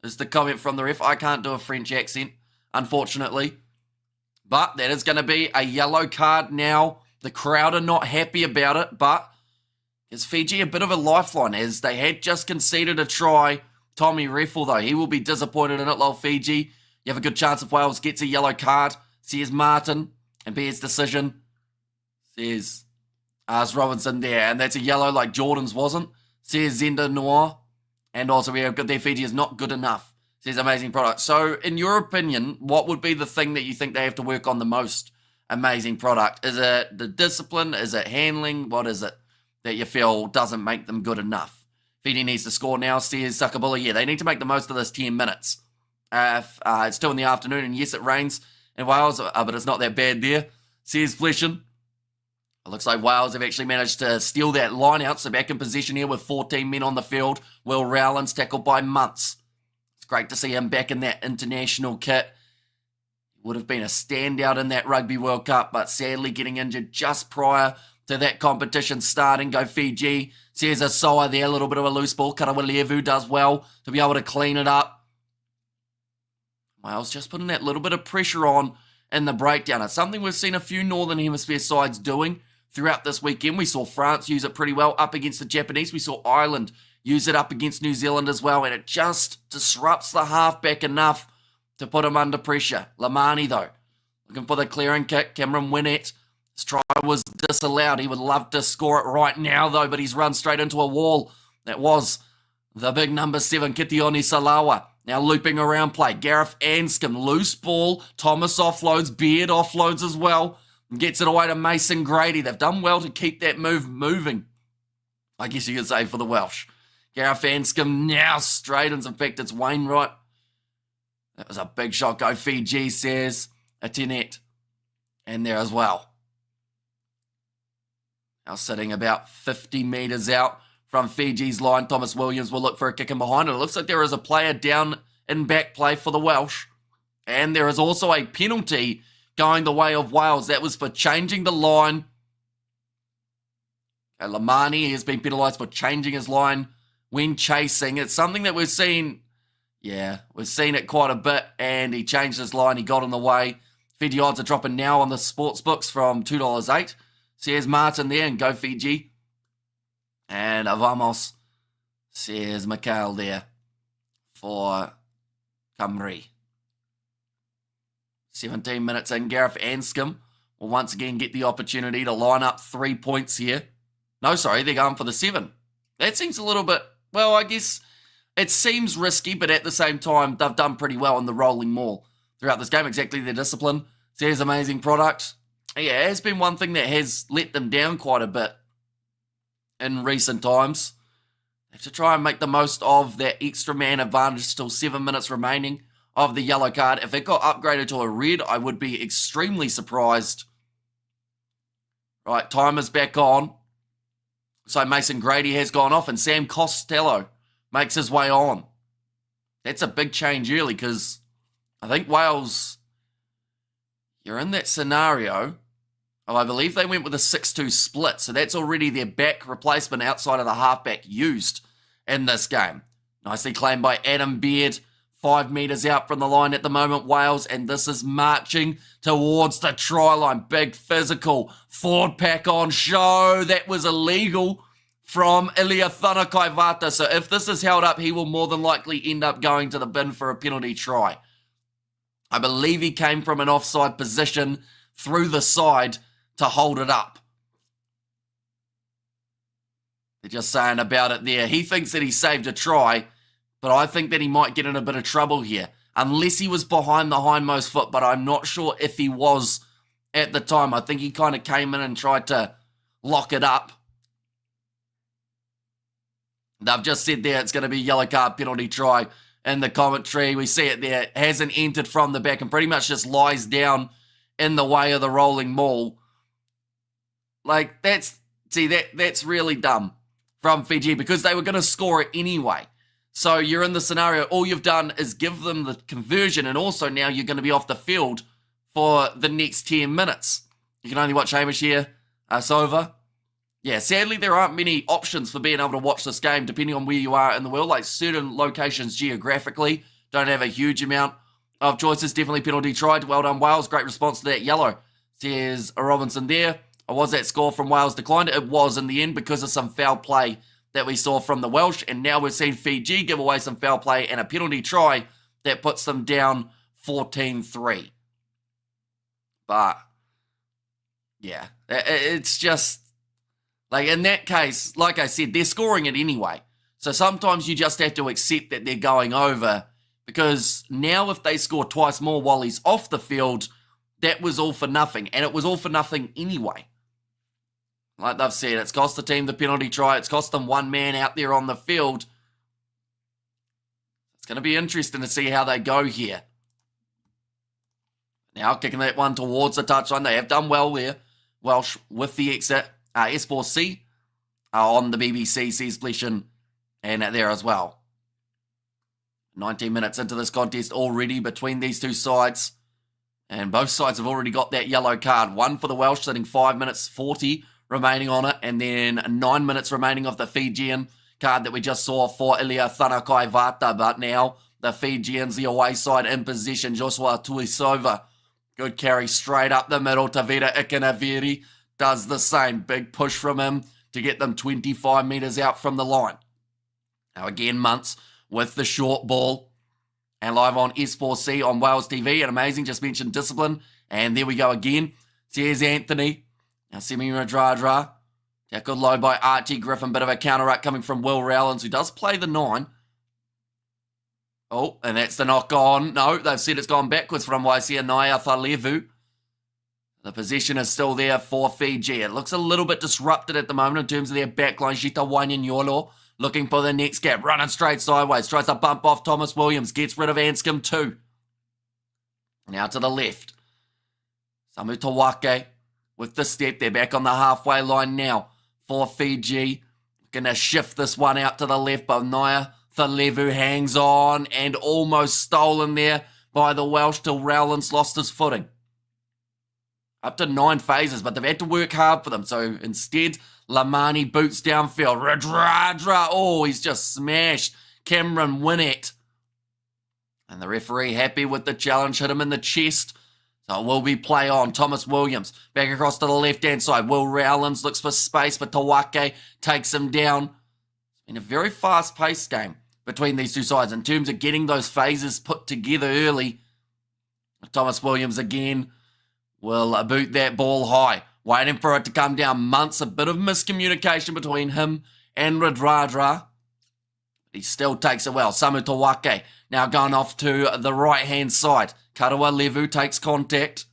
is the comment from the ref. I can't do a French accent, unfortunately. But that is going to be a yellow card now. The crowd are not happy about it, but gives Fiji a bit of a lifeline as they had just conceded a try. Tommy Reffel, though, he will be disappointed in it, lol Fiji. You have a good chance if Wales gets a yellow card, says Martin. And Bear's decision, says Ars Robinson there. And that's a yellow like Jordan's wasn't, says Zenda Noir. And also we have got their Fiji is not good enough, says Amazing Product. So in your opinion, what would be the thing that you think they have to work on the most, Amazing Product? Is it the discipline? Is it handling? What is it that you feel doesn't make them good enough? Fiji needs to score now, says Sakabula. Yeah, they need to make the most of this 10 minutes. It's 2 in the afternoon, and yes, it rains in Wales, but it's not that bad there, says Fleshen. It looks like Wales have actually managed to steal that line out, so back in possession here with 14 men on the field. Will Rowlands tackled by Muntz. It's great to see him back in that international kit. Would have been a standout in that Rugby World Cup, but sadly getting injured just prior to that competition starting. Go Fiji. Says Asoa there, a little bit of a loose ball. Karawalevu does well to be able to clean it up. Wales just putting that little bit of pressure on in the breakdown. It's something we've seen a few Northern Hemisphere sides doing throughout this weekend. We saw France use it pretty well up against the Japanese. We saw Ireland use it up against New Zealand as well, and it just disrupts the halfback enough to put him under pressure. Lamani, though, looking for the clearing kick. Cameron Winnett. His try was disallowed. He would love to score it right now, though, but he's run straight into a wall. That was the big number 7, Kitioni Salawa. Now looping around play. Gareth Anscombe, loose ball. Thomas offloads. Beard offloads as well. And gets it away to Mason Grady. They've done well to keep that move moving, I guess you could say, for the Welsh. Gareth Anscombe now straightens. In fact, it's Wainwright. That was a big shot. Go Fiji, says Atinet. And there as well. Now sitting about 50 metres out from Fiji's line. Thomas Williams will look for a kick in behind it. It looks like there is a player down in back play for the Welsh. And there is also a penalty going the way of Wales. That was for changing the line. Lamani has been penalised for changing his line when chasing. It's something that we've seen. Yeah, we've seen it quite a bit. And he changed his line. He got in the way. Fiji odds are dropping now on the sports books from $2.08. Says Martin there, and go Fiji. And Vamos, says Mikhail there for Cymru. 17 minutes in. Gareth Anscombe will once again get the opportunity to line up 3 points here. No, sorry, they're going for the 7. That seems a little bit, well, I guess it seems risky, but at the same time, they've done pretty well in the rolling maul throughout this game. Exactly their discipline. Says amazing product. Yeah, it has been one thing that has let them down quite a bit in recent times. They have to try and make the most of that extra man advantage, still 7 minutes remaining of the yellow card. If it got upgraded to a red, I would be extremely surprised. Right, timer's back on. So Mason Grady has gone off and Sam Costello makes his way on. That's a big change early because I think Wales, you're in that scenario. Oh, I believe they went with a 6-2 split, so that's already their back replacement outside of the halfback used in this game. Nicely claimed by Adam Beard, 5 metres out from the line at the moment, Wales, and this is marching towards the try line. Big physical, forward pack on show. That was illegal from Ilya Thunakaivata, so if this is held up, he will more than likely end up going to the bin for a penalty try. I believe he came from an offside position through the side to hold it up. They're just saying about it there. He thinks that he saved a try, but I think that he might get in a bit of trouble here, unless he was behind the hindmost foot, but I'm not sure if he was at the time. I think he kind of came in and tried to lock it up. They've just said there it's going to be yellow card penalty try in the commentary. We see it there. It hasn't entered from the back and pretty much just lies down in the way of the rolling maul. Like, that's really dumb from Fiji because they were going to score it anyway. So you're in the scenario, all you've done is give them the conversion, and also now you're going to be off the field for the next 10 minutes. You can only watch Hamish here. It's over. Yeah, sadly, there aren't many options for being able to watch this game, depending on where you are in the world. Like, certain locations geographically don't have a huge amount of choices. Definitely penalty tried. Well done, Wales. Great response to that yellow, says Robinson there. Or was that score from Wales declined? It was in the end because of some foul play that we saw from the Welsh. And now we've seen Fiji give away some foul play and a penalty try that puts them down 14-3. But, yeah, it's just, like, in that case, like I said, they're scoring it anyway. So sometimes you just have to accept that they're going over, because now if they score twice more while he's off the field, that was all for nothing. And it was all for nothing anyway. Like they've said, it's cost the team the penalty try. It's cost them one man out there on the field. It's going to be interesting to see how they go here. Now kicking that one towards the touchline. They have done well there. Welsh with the exit. S4C on the BBC, says Bleshin, and there as well. 19 minutes into this contest already between these two sides. And both sides have already got that yellow card. One for the Welsh, sitting 5 minutes 40 remaining on it. And then 9 minutes remaining of the Fijian card that we just saw for Ilia Thanakai-Vata. But now the Fijians, the away side in possession. Joshua Tuisova. Good carry straight up the middle. Tavita Ikanaviri does the same. Big push from him to get them 25 metres out from the line. Now again, Muntz with the short ball. And live on S4C on Wales TV. And amazing, just mentioned discipline. And there we go again. There's Anthony. Now Semi Radradra. Tackled low by Archie Griffin. Bit of a counter-up coming from Will Rowlands, who does play the 9. Oh, and that's the knock-on. No, they've said it's gone backwards from Waisia Naya Thalevu. The possession is still there for Fiji. It looks a little bit disrupted at the moment in terms of their backline. Jita Wanyanyolo looking for the next gap. Running straight sideways. Tries to bump off Thomas Williams. Gets rid of Anscombe too. Now to the left. Samu Tawake with the step. They're back on the halfway line now for Fiji. Going to shift this one out to the left, but Naya Thalevu hangs on and almost stolen there by the Welsh till Rowlands lost his footing. Up to 9 phases, but they've had to work hard for them. So instead, Lamani boots downfield. Radradra, oh, he's just smashed Cameron Winnett. And the referee happy with the challenge, hit him in the chest. So it will be play on. Thomas Williams back across to the left-hand side. Will Rowlands looks for space, but Tawake takes him down. It's been a very fast-paced game between these two sides in terms of getting those phases put together early. Thomas Williams again will boot that ball high, waiting for it to come down. Months, a bit of miscommunication between him and Radradra. He still takes it well. Samu Tawake now going off to the right-hand side. Karawa Levu takes contact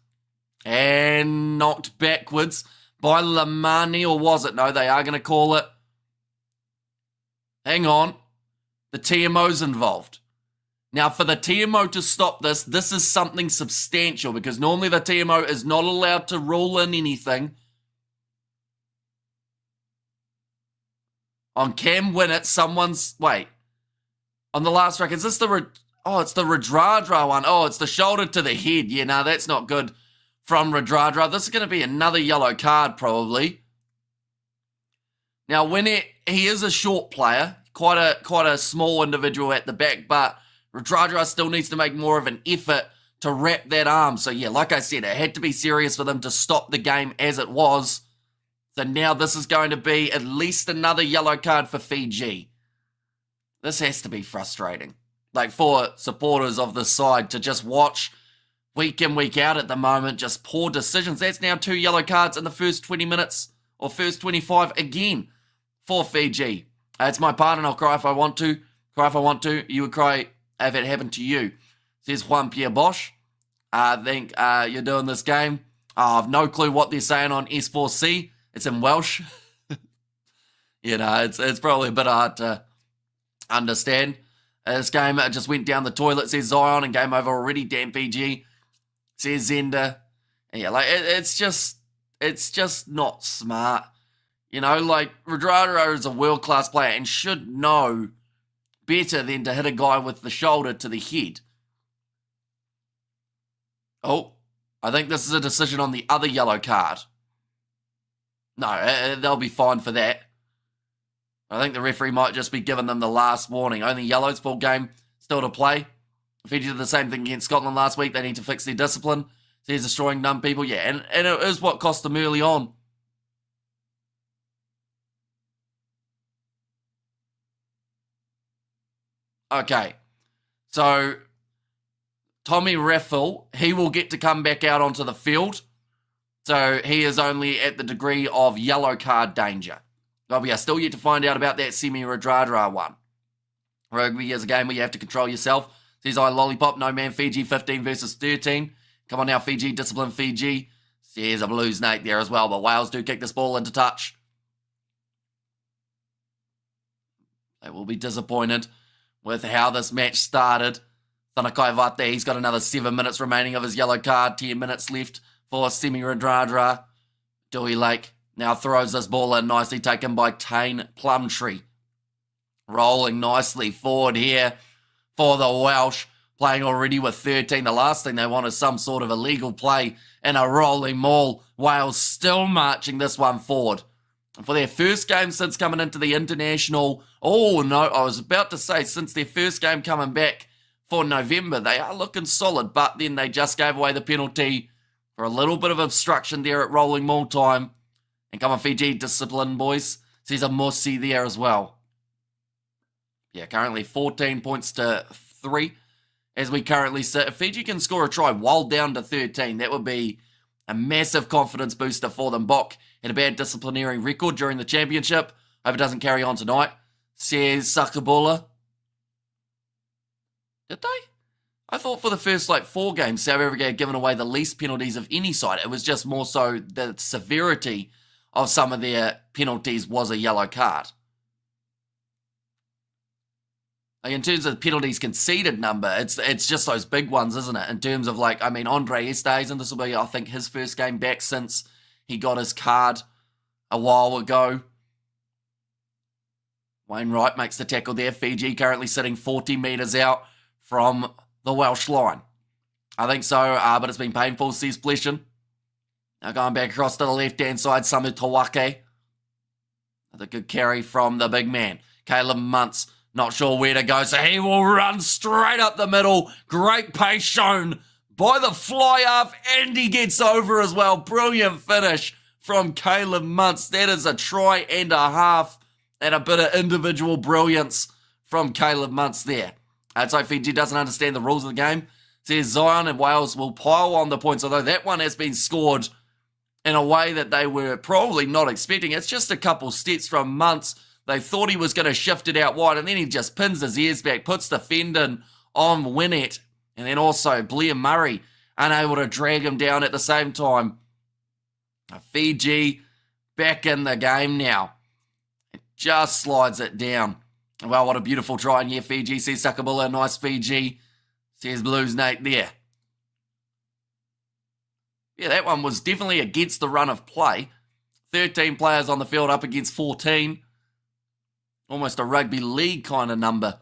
and knocked backwards by Lamani, or was it? No, they are going to call it. Hang on. The TMO's involved. Now, for the TMO to stop this, this is something substantial because normally the TMO is not allowed to rule in anything. On Cam Winnett, someone's... Wait. On the last track, is this the... it's the Radradra one. Oh, it's the shoulder to the head. Yeah, no, that's not good from Radradra. This is going to be another yellow card, probably. Now, Winnett, he is a short player. Quite a small individual at the back, but Radradra still needs to make more of an effort to wrap that arm. So yeah, like I said, it had to be serious for them to stop the game as it was. So now this is going to be at least another yellow card for Fiji. This has to be frustrating. Like for supporters of the side to just watch week in, week out at the moment, just poor decisions. That's now 2 yellow cards in the first 20 minutes or first 25 again for Fiji. It's my part and I'll cry if I want to. Cry if I want to. You would cry if it happened to you. Says Juan Pierre Bosch. I think you're doing this game. I've no clue what they're saying on S4C. It's in Welsh. You know, it's probably a bit hard to understand. This game just went down the toilet, says Zion, and game over already. Damn Fiji, says Zender. And yeah, like it's just not smart. You know, like, Radradra is a world-class player and should know better than to hit a guy with the shoulder to the head. Oh, I think this is a decision on the other yellow card. No, they'll be fine for that. I think the referee might just be giving them the last warning. Only yellows, full game, still to play. Fiji did the same thing against Scotland last week. They need to fix their discipline. So he's destroying dumb people. Yeah, and it is what cost them early on. Okay, so Tommy Raffle, he will get to come back out onto the field. So he is only at the degree of yellow card danger. But we are still yet to find out about that Semi Radradra one. Rugby is a game where you have to control yourself. Says I Lollipop, no man, Fiji 15 versus 13. Come on now, Fiji, discipline Fiji. There's a Blues Nate there as well, but Wales do kick this ball into touch. They will be disappointed with how this match started. Thanakai Vate, he's got another 7 minutes remaining of his yellow card, 10 minutes left for Semi Radradra. Dewey Lake now throws this ball in, nicely taken by Tane Plumtree. Rolling nicely forward here for the Welsh, playing already with 13. The last thing they want is some sort of illegal play in a rolling maul. Wales still marching this one forward. For their first game since coming into the international, I was about to say since their first game coming back for November, they are looking solid, but then they just gave away the penalty for a little bit of obstruction there at rolling maul time. And come on, Fiji, discipline, boys. There's a Mosi there as well. Yeah, currently 14 points to 3 as we currently sit. If Fiji can score a try while down to 13, that would be a massive confidence booster for them. Bok had a bad disciplinary record during the championship. Hope it doesn't carry on tonight, says Sakabula. Did they? I thought for the first 4 games, South Africa had given away the least penalties of any side. It was just more so the severity of some of their penalties was a yellow card. In terms of the penalties conceded number, it's just those big ones, isn't it? In terms of Andre Estes, and this will be, I think, his first game back since he got his card a while ago. Wainwright makes the tackle there. Fiji currently sitting 40 metres out from the Welsh line. I think so, but it's been painful, says Bleshen. Now going back across to the left-hand side, Samu Tawake. Another good carry from the big man. Caleb Muntz. Not sure where to go, so he will run straight up the middle. Great pace shown by the fly-half, and he gets over as well. Brilliant finish from Caleb Muntz. That is a try and a half, and a bit of individual brilliance from Caleb Muntz there. So Fiji doesn't understand the rules of the game. Says Zion and Wales will pile on the points, although that one has been scored in a way that they were probably not expecting. It's just a couple steps from Muntz. They thought he was going to shift it out wide, and then he just pins his ears back, puts the fendon on Winnett, and then also Blair Murray unable to drag him down at the same time. Fiji back in the game now. It just slides it down. Well, what a beautiful try, and yeah, Fiji, says Sakabula. Nice Fiji, says Blues Nate there. Yeah, that one was definitely against the run of play. 13 players on the field up against 14. Almost a rugby league kind of number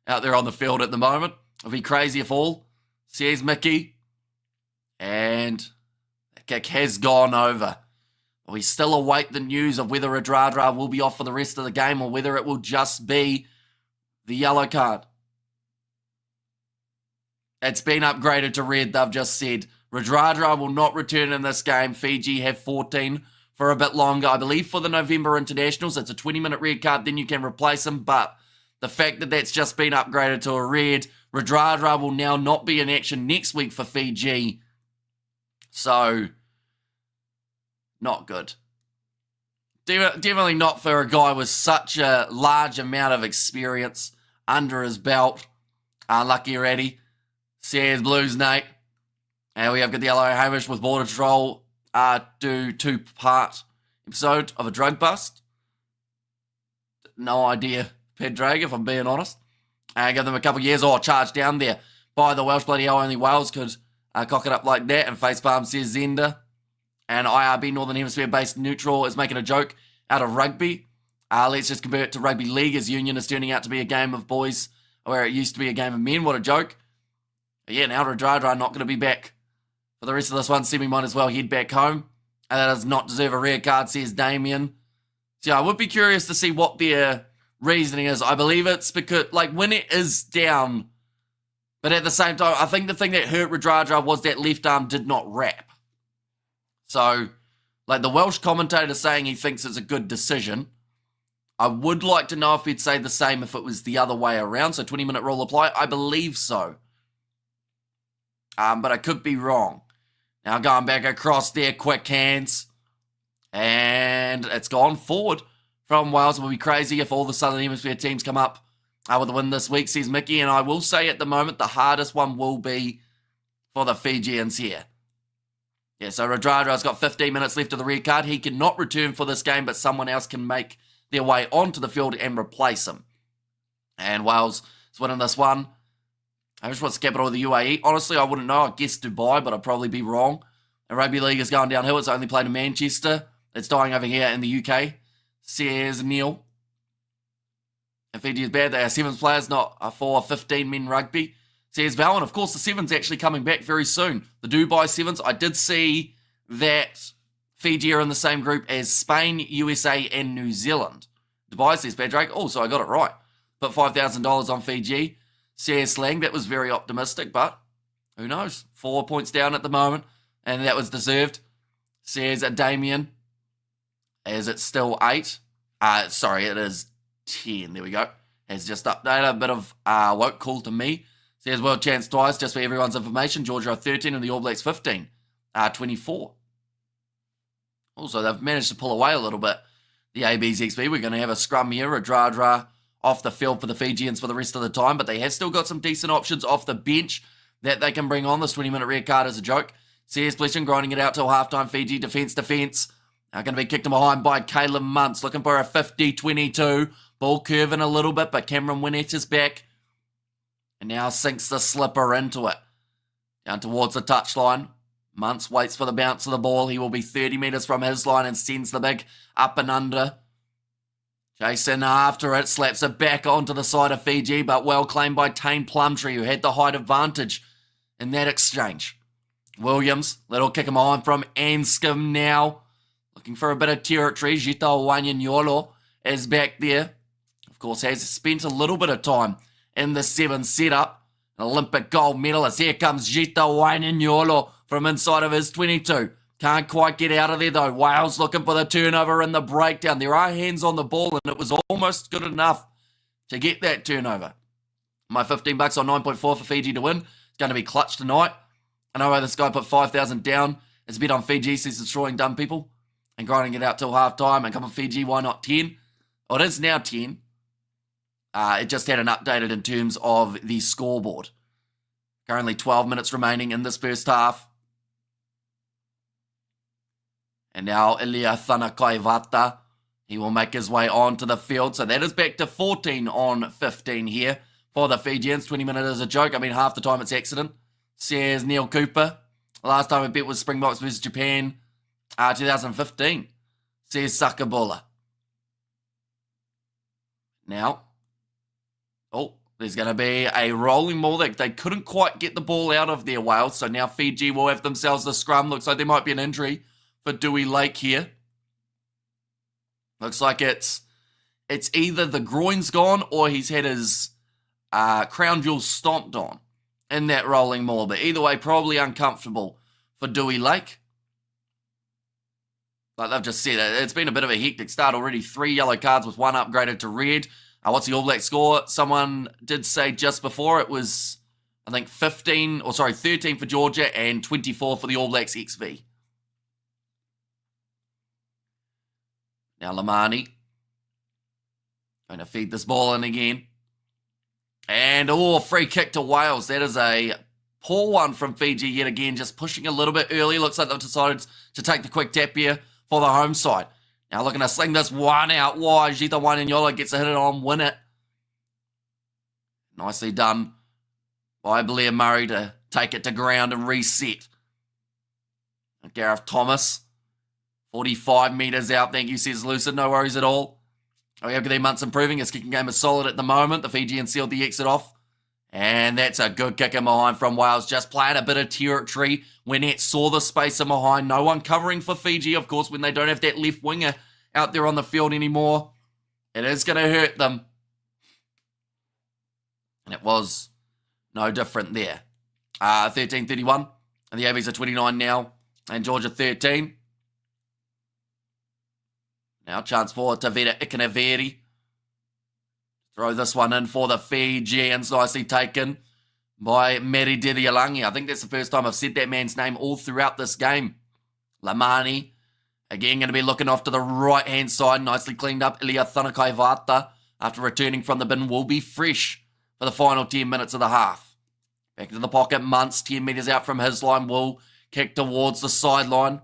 out there on the field at the moment. It'll be crazy if all, says Mickey. And the kick has gone over. We still await the news of whether Radradra will be off for the rest of the game or whether it will just be the yellow card. It's been upgraded to red, they've just said. Radradra will not return in this game. Fiji have 14 for a bit longer. I believe for the November internationals, it's a 20-minute red card, then you can replace him. But the fact that that's just been upgraded to a red, Radradra will now not be in action next week for Fiji. So, not good. Definitely not for a guy with such a large amount of experience under his belt. Lucky Ratty, says Blues Nate. And we have got the yellow Hamish with border control. Do 2-part episode of a drug bust. No idea, Pedrag, if I'm being honest. And give them a couple of years. Charged down there by the Welsh. Bloody hell, only Wales could cock it up like that. And facepalm, says Zender. And IRB, Northern Hemisphere based neutral, is making a joke out of rugby. Let's just convert to rugby league, as union is turning out to be a game of boys where it used to be a game of men. What a joke. But yeah, now Radradra not going to be back for the rest of this one. Semi might as well head back home. And that does not deserve a red card, says Damien. So yeah, I would be curious to see what their reasoning is. I believe it's because, when it is down, but at the same time, I think the thing that hurt Radradra was that left arm did not wrap. So, the Welsh commentator saying he thinks it's a good decision. I would like to know if he'd say the same if it was the other way around. So 20-minute rule apply? I believe so. But I could be wrong. Now going back across there, quick hands. And it's gone forward from Wales. It would be crazy if all the Southern Hemisphere teams come up with a win this week, says Mickey. And I will say at the moment, the hardest one will be for the Fijians here. Yeah, so Radradra's got 15 minutes left of the red card. He cannot return for this game, but someone else can make their way onto the field and replace him. And Wales is winning this one. I wish what's the capital of the UAE. Honestly, I wouldn't know. I guess Dubai, but I'd probably be wrong. And rugby league is going downhill. It's only played in Manchester. It's dying over here in the UK. Says Neil. And Fiji is bad. They are sevens players, not for 15 men rugby. Says Val. And of course, the sevens actually coming back very soon. The Dubai sevens. I did see that Fiji are in the same group as Spain, USA, and New Zealand. Dubai, says Padraig. Oh, so I got it right. Put $5,000 on Fiji. Says Slang. That was very optimistic, but who knows? 4 points down at the moment, and that was deserved. Says Damien. Is it still 8? Sorry, it is 10. There we go. Has just updated. A bit of woke call to me. Says world chance twice, just for everyone's information. Georgia are 13 and the All Blacks 15. 24. Also, they've managed to pull away a little bit. The AB's XB. We're going to have a scrum here. Radradra off the field for the Fijians for the rest of the time, but they have still got some decent options off the bench that they can bring on. This 20-minute red card is a joke. CS Blession grinding it out till halftime. Fiji defense. Now going to be kicked in behind by Caleb Muntz, looking for a 50-22. Ball curving a little bit, but Cameron Winnett is back. And now sinks the slipper into it. Down towards the touchline. Muntz waits for the bounce of the ball. He will be 30 metres from his line and sends the big up and under. Jason after it, slaps it back onto the side of Fiji, but well claimed by Tane Plumtree, who had the height advantage in that exchange. Williams, little kick him on from Anscombe now. Looking for a bit of territory. Jita Wanyanyolo is back there. Of course, has spent a little bit of time in the 7 setup. An Olympic gold medalist. Here comes Jita Wanyanyolo from inside of his 22. Can't quite get out of there though. Wales looking for the turnover in the breakdown. There are hands on the ball and it was almost good enough to get that turnover. My $15 on 9.4 for Fiji to win. It's going to be clutch tonight. I know why this guy put 5,000 down. It's a bit on Fiji, says destroying dumb people and grinding it out till half time. And come on Fiji, why not 10? Oh, it is now 10. It just hadn't updated in terms of the scoreboard. Currently 12 minutes remaining in this first half. And now Ilia Thanakaivata, he will make his way onto the field. So that is back to 14 on 15 here for the Fijians. 20 minutes is a joke. I mean, half the time it's accident. Says Neil Cooper. Last time I bet was Springboks versus Japan, 2015. Says Sakabola. Now, there's going to be a rolling ball that they couldn't quite get the ball out of their Wales. So now Fiji will have themselves the scrum. Looks like there might be an injury for Dewey Lake here. Looks like it's either the groin's gone or he's had his crown jewels stomped on in that rolling maul. But either way, probably uncomfortable for Dewey Lake. Like they've just said, it's been a bit of a hectic start already. 3 yellow cards with 1 upgraded to red. What's the All Black score? Someone did say just before it was, I think, 13 for Georgia and 24 for the All Blacks XV. Now Lamani going to feed this ball in again. And, free kick to Wales. That is a poor one from Fiji yet again, just pushing a little bit early. Looks like they've decided to take the quick tap here for the home side. Now looking to sling this one out wide. Jita Wanyanyolo gets a hit on, win it. Nicely done by Blair Murray to take it to ground and reset. And Gareth Thomas, 45 metres out. Thank you, says Lucid. No worries at all. We have their months improving. His kicking game is solid at the moment. The Fijians sealed the exit off. And that's a good kick in behind from Wales. Just playing a bit of territory. Winnett saw the space in behind. No one covering for Fiji, of course, when they don't have that left winger out there on the field anymore. It is going to hurt them. And it was no different there. 13-31. And the ABs are 29 now. And Georgia 13. Now chance for Tavita Ikanaveri. Throw this one in for the Fijians. Nicely taken by Meri Dedialangi. I think that's the first time I've said that man's name all throughout this game. Lamani. Again, going to be looking off to the right-hand side. Nicely cleaned up. Ilia Thanakaivata, after returning from the bin, will be fresh for the final 10 minutes of the half. Back into the pocket. Muntz, 10 metres out from his line, will Kick towards the sideline.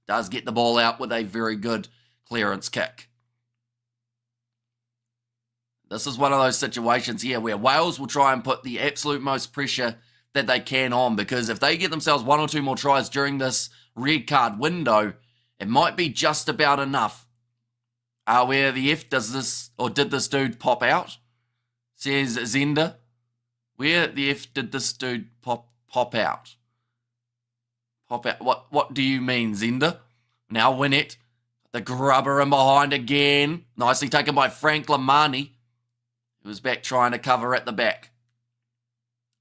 Does get the ball out with a very good clearance kick. This is one of those situations here where Wales will try and put the absolute most pressure that they can on, because if they get themselves 1 or 2 more tries during this red card window, it might be just about enough. Where the F does this, or did this dude pop out? Says Zender. Where the F did this dude pop out? Pop out. What do you mean, Zender? Now win it. The grubber in behind again. Nicely taken by Frank Lamani, who was back trying to cover at the back.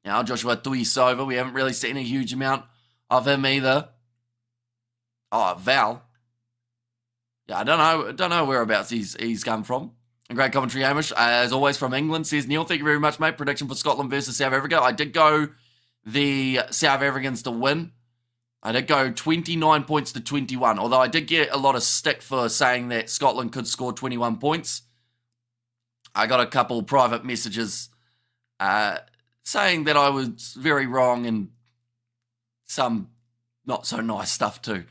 Now Joshua Tuisova, we haven't really seen a huge amount of him either. Oh, Val. Yeah, I don't know whereabouts he's come from. And great commentary, Hamish. As always from England, says Neil, thank you very much, mate. Prediction for Scotland versus South Africa. I did go the South Africans to win. I did go 29 points to 21, although I did get a lot of stick for saying that Scotland could score 21 points. I got a couple private messages saying that I was very wrong, and some not so nice stuff too.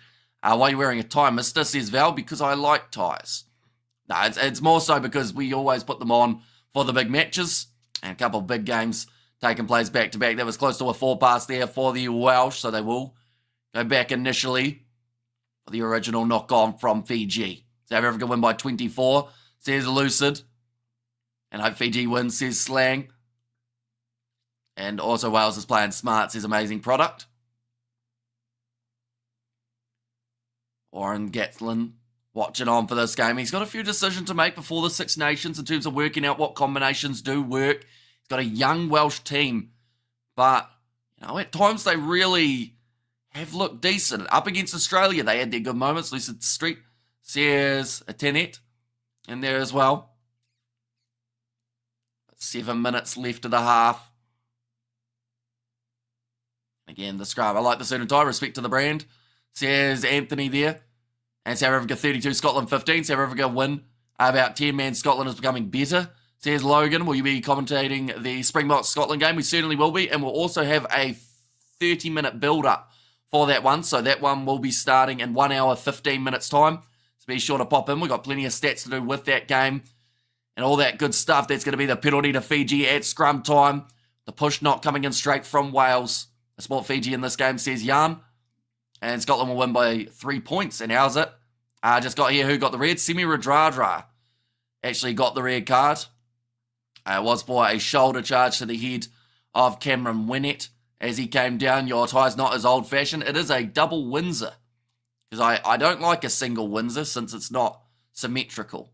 Why are you wearing a tie, mister? Says Val. Because I like ties. No, it's more so because we always put them on for the big matches, and a couple of big games taking place back to back. That was close to a 4-pass there for the Welsh, so they will go back initially for the original knock-on from Fiji. South Africa win by 24, says Lucid. And hope Fiji wins, says Slang. And also Wales is playing smart, says Amazing Product. Warren Gatlin watching on for this game. He's got a few decisions to make before the Six Nations in terms of working out what combinations do work. He's got a young Welsh team, but at times they really have looked decent. Up against Australia, they had their good moments. Lucid Street says a Tenet in there as well. 7 minutes left of the half. Again, the scrum. I like the suit and tie. Respect to the brand. Says Anthony there. And South Africa 32, Scotland 15. South Africa win about 10 man. Scotland is becoming better. Says Logan, will you be commentating the Springboks Scotland game? We certainly will be. And we'll also have a 30-minute build-up for that one. So that one will be starting in 1 hour, 15 minutes time. So be sure to pop in. We've got plenty of stats to do with that game and all that good stuff. That's going to be the penalty to Fiji at scrum time. The push not coming in straight from Wales. I support Fiji in this game, says Jan. And Scotland will win by 3 points. And how's it? Just got here who got the red. Semi Radradra actually got the red card. It was for a shoulder charge to the head of Cameron Winnett as he came down. Your tie's not as old-fashioned. It is a double Windsor. Because I don't like a single Windsor since it's not symmetrical.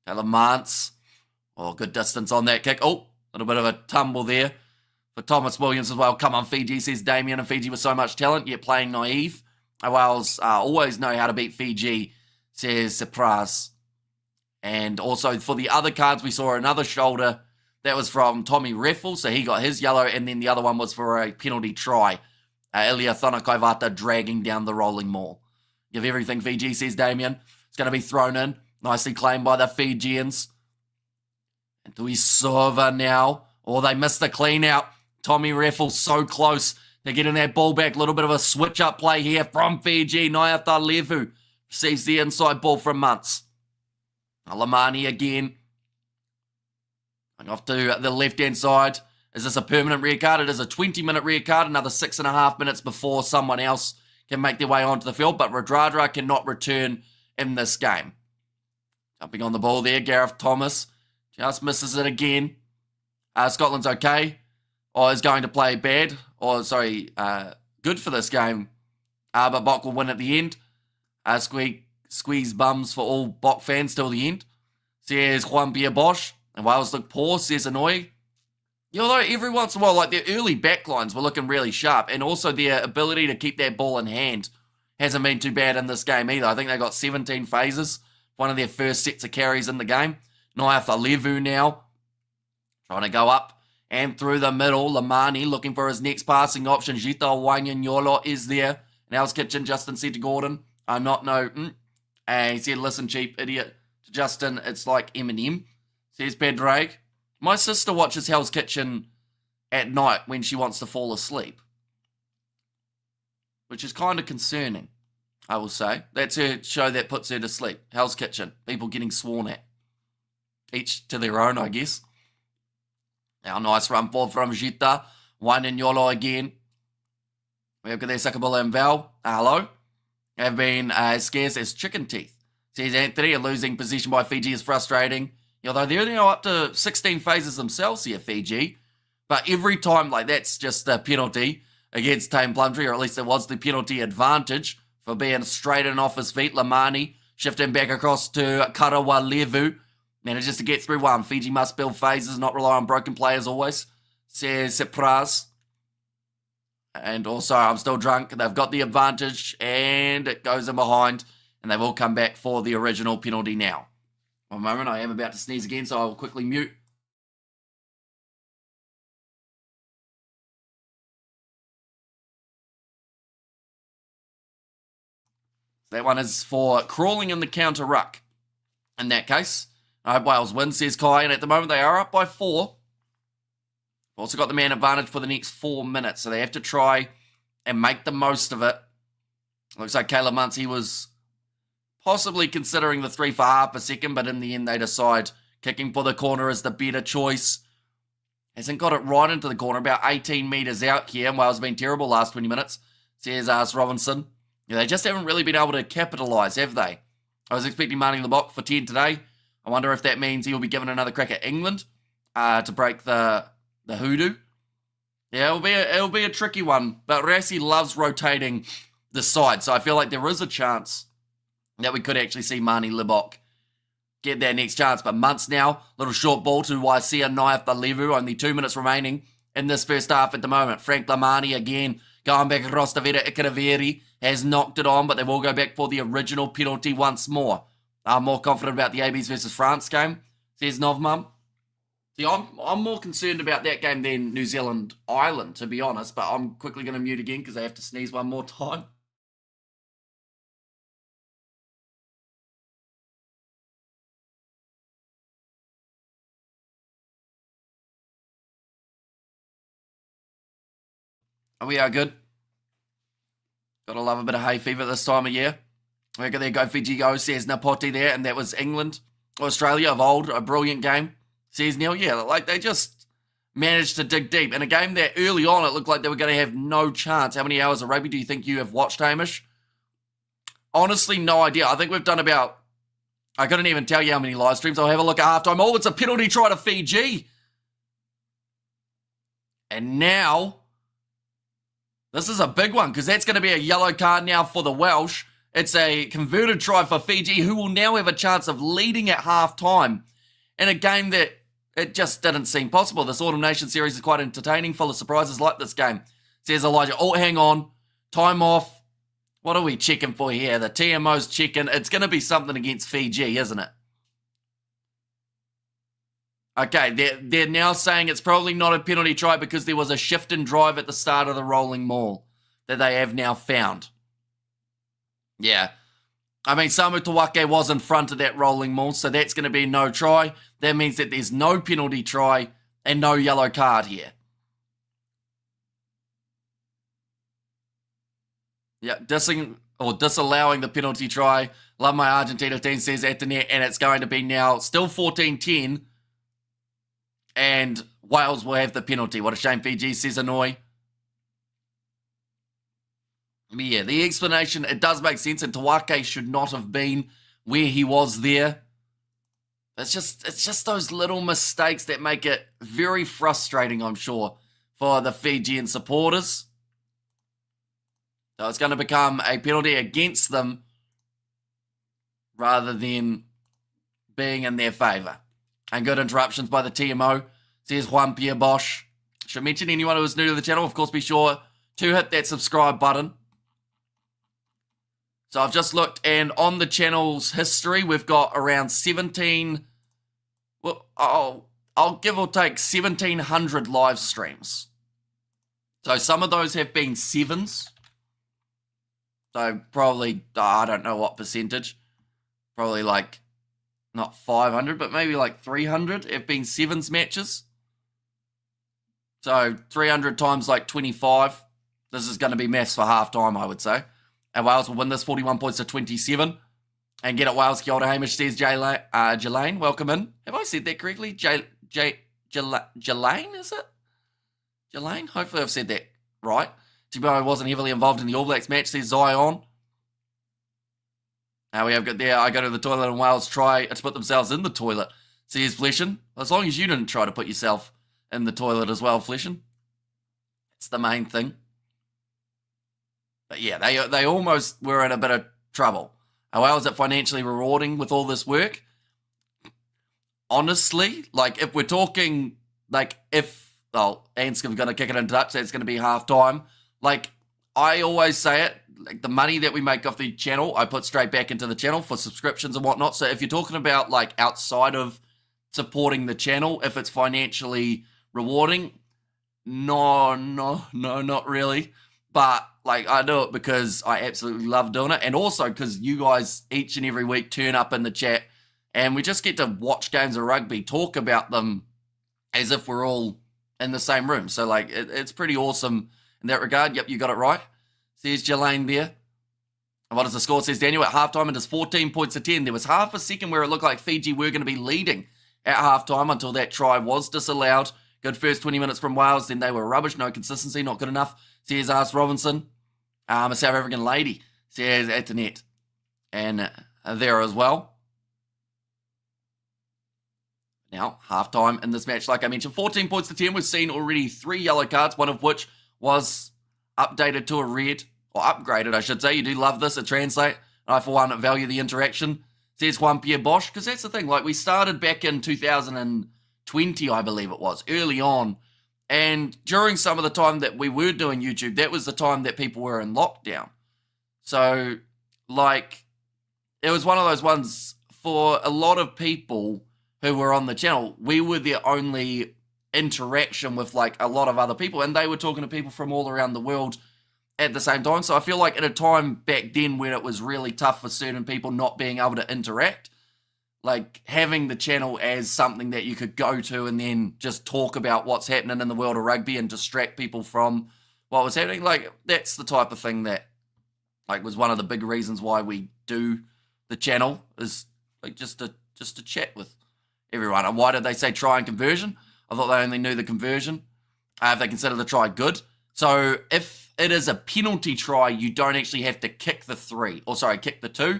Taylor Mance. Oh, good distance on that kick. Oh, a little bit of a tumble there for Thomas Williams as well. Come on, Fiji, says Damien. And Fiji with so much talent, yet playing naive. Wales always know how to beat Fiji, says Surprise. And also for the other cards, we saw another shoulder. That was from Tommy Reffel, so he got his yellow. And then the other one was for a penalty try. Ilya Thonakaivata dragging down the rolling maul. Give everything Fiji, says Damien. It's going to be thrown in. Nicely claimed by the Fijians. And Tuisova now. Oh, they missed the clean out. Tommy Reffel so close. They're getting that ball back. A little bit of a switch-up play here from Fiji. Nyatha Levu receives the inside ball from Muntz. Lamani again. Going off to the left-hand side. Is this a permanent red card? It is a 20-minute red card. Another 6.5 minutes before someone else can make their way onto the field. But Radradra cannot return in this game. Jumping on the ball there. Gareth Thomas just misses it again. Scotland's okay. Or is going to play bad. Good for this game. But Bok will win at the end. Squeeze bums for all Bok fans till the end. Says Juan Pierre Bosch. And Wales look poor, says Annoy. Although every once in a while, like their early backlines were looking really sharp. And also their ability to keep that ball in hand hasn't been too bad in this game either. I think they got 17 phases. One of their first sets of carries in the game. Nyatha Levu now. Trying to go up and through the middle. Lamani looking for his next passing option. Jita Wanyanyolo is there. And Al's Kitchen, Justin said to Gordon, I'm not no. And he said, listen, cheap idiot. To Justin, it's like Eminem. Says Pedrake. My sister watches Hell's Kitchen at night when she wants to fall asleep. which is kind of concerning, I will say. That's her show that puts her to sleep. Hell's Kitchen. People getting sworn at. Each to their own, I guess. Now, nice run forward from Jita. One in Yolo again. We have got there Sakabula and Val. Hello. Have been as scarce as chicken teeth. Says Anthony, a losing position by Fiji is frustrating. Although they're now up to 16 phases themselves here, Fiji. But every time, like, that's just a penalty against Tame Plumtree, or at least it was the penalty advantage for being straight in off his feet. Lamani shifting back across to Karawalevu. Manages to get through one. Fiji must build phases, not rely on broken players always, says Sepraz. And also, I'm still drunk. They've got the advantage, and it goes in behind, and they've all come back for the original penalty now. One moment, I am about to sneeze again, so I will quickly mute. That one is for crawling in the counter ruck. In that case, I hope Wales win, says Kai, and at the moment they are up by 4. Also got the man advantage for the next 4 minutes, so they have to try and make the most of it. Looks like Caleb Munsey was possibly considering the 3 for half a second, but in the end they decide kicking for the corner is the better choice. Hasn't got it right into the corner, about 18 metres out here, and Wales have been terrible last 20 minutes, says Robinson. Yeah, they just haven't really been able to capitalise, have they? I was expecting Marnie Lebok for 10 today. I wonder if that means he'll be given another crack at England to break the hoodoo. Yeah, it'll be a tricky one, but Rassi loves rotating the side, so I feel like there is a chance that we could actually see Marnie Lebok get that next chance. But Muntz now, little short ball to Waisia Naif Balevu, only 2 minutes remaining in this first half at the moment. Frank Lamani again going back across to Vera Ikaraveri, has knocked it on, but they will go back for the original penalty once more. I'm more confident about the ABs versus France game, says Novmum. See, I'm more concerned about that game than New Zealand-Ireland, to be honest, but I'm quickly going to mute again because I have to sneeze one more time. We are good. Gotta love a bit of hay fever this time of year. There go Fiji go, says Napoti there, and that was England. Australia of old, a brilliant game, says Neil. Yeah, like they just managed to dig deep. In a game that early on it looked like they were going to have no chance. How many hours of rugby do you think you have watched, Hamish? Honestly, no idea. I think we've done about, I couldn't even tell you how many live streams. I'll have a look at halftime. Oh, it's a penalty try to Fiji. And now, this is a big one because that's going to be a yellow card now for the Welsh. It's a converted try for Fiji, who will now have a chance of leading at half-time in a game that it just didn't seem possible. This Autumn Nation series is quite entertaining, full of surprises like this game, says Elijah. Oh, hang on. Time off. What are we checking for here? The TMO's checking. It's going to be something against Fiji, isn't it? Okay, they're now saying it's probably not a penalty try because there was a shift and drive at the start of the rolling maul that they have now found. Yeah. I mean, Samu Tawake was in front of that rolling maul, so that's going to be no try. That means that there's no penalty try and no yellow card here. Yeah, disallowing the penalty try. Love my Argentina team, says at the net, and it's going to be now still 14-10. And Wales will have the penalty. What a shame, Fiji, says Annoy. But yeah, the explanation, it does make sense, and Tawake should not have been where he was there. It's just those little mistakes that make it very frustrating, I'm sure, for the Fijian supporters. So it's going to become a penalty against them rather than being in their favour. And good interruptions by the TMO, says Juan Pierre Bosch. Should mention anyone who is new to the channel, of course, be sure to hit that subscribe button. So I've just looked, and on the channel's history, we've got around 17, well, I'll give or take 1,700 live streams. So some of those have been 7s. So probably, I don't know what percentage. Probably like, not 500, but maybe like 300 have been 7s matches. So 300 times like 25 This is going to be maths for half-time, I would say. And Wales will win this 41 points to 27. And get it, Wales. Kia ora, Hamish, says Jelaine. Welcome in. Have I said that correctly? Jelaine, is it? Jelaine? Hopefully I've said that right. Tibo wasn't heavily involved in the All Blacks match, says Zion. Now we have got there, I go to the toilet and Wales try to put themselves in the toilet, says Fleshin. As long as you didn't try to put yourself in the toilet as well, Fleshin. It's the main thing. But yeah, they almost were in a bit of trouble. How is it financially rewarding with all this work? Honestly, like if we're talking, like Anscom's going to kick it in Dutch, that's going to be half time. Like I always say it, like the money that we make off the channel, I put straight back into the channel for subscriptions and whatnot. So if you're talking about like outside of supporting the channel, if it's financially rewarding, no, not really. But like I do it because I absolutely love doing it. And also because you guys each and every week turn up in the chat and we just get to watch games of rugby, talk about them as if we're all in the same room. So like it's pretty awesome in that regard. Yep, you got it right. Says Jelaine there. And what is the score? Says Daniel at halftime. It is 14 points to 10. There was half a second where it looked like Fiji were going to be leading at halftime until that try was disallowed. Good first 20 minutes from Wales. Then they were rubbish. No consistency. Not good enough. Says Ars Robinson. A South African lady. Says at the net. And there as well. Now, halftime in this match, like I mentioned, 14 points to 10. We've seen already 3 yellow cards, one of which was updated to a red, or upgraded, I should say. You do love this, it translates. I, for one, value the interaction. Says Juan Pierre Bosch, because that's the thing. Like, we started back in 2020, I believe it was, early on. And during some of the time that we were doing YouTube, that was the time that people were in lockdown. So, like, it was one of those ones for a lot of people who were on the channel. We were the only interaction with, like, a lot of other people. And they were talking to people from all around the world at the same time. So I feel like at a time back then when it was really tough for certain people not being able to interact, like having the channel as something that you could go to and then just talk about what's happening in the world of rugby and distract people from what was happening, like that's the type of thing that like was one of the big reasons why we do the channel, is like just to chat with everyone. And why did they say try and conversion? I thought they only knew the conversion. If they consider the try good. So if it is a penalty try, you don't actually have to kick the 3, or sorry, kick the 2.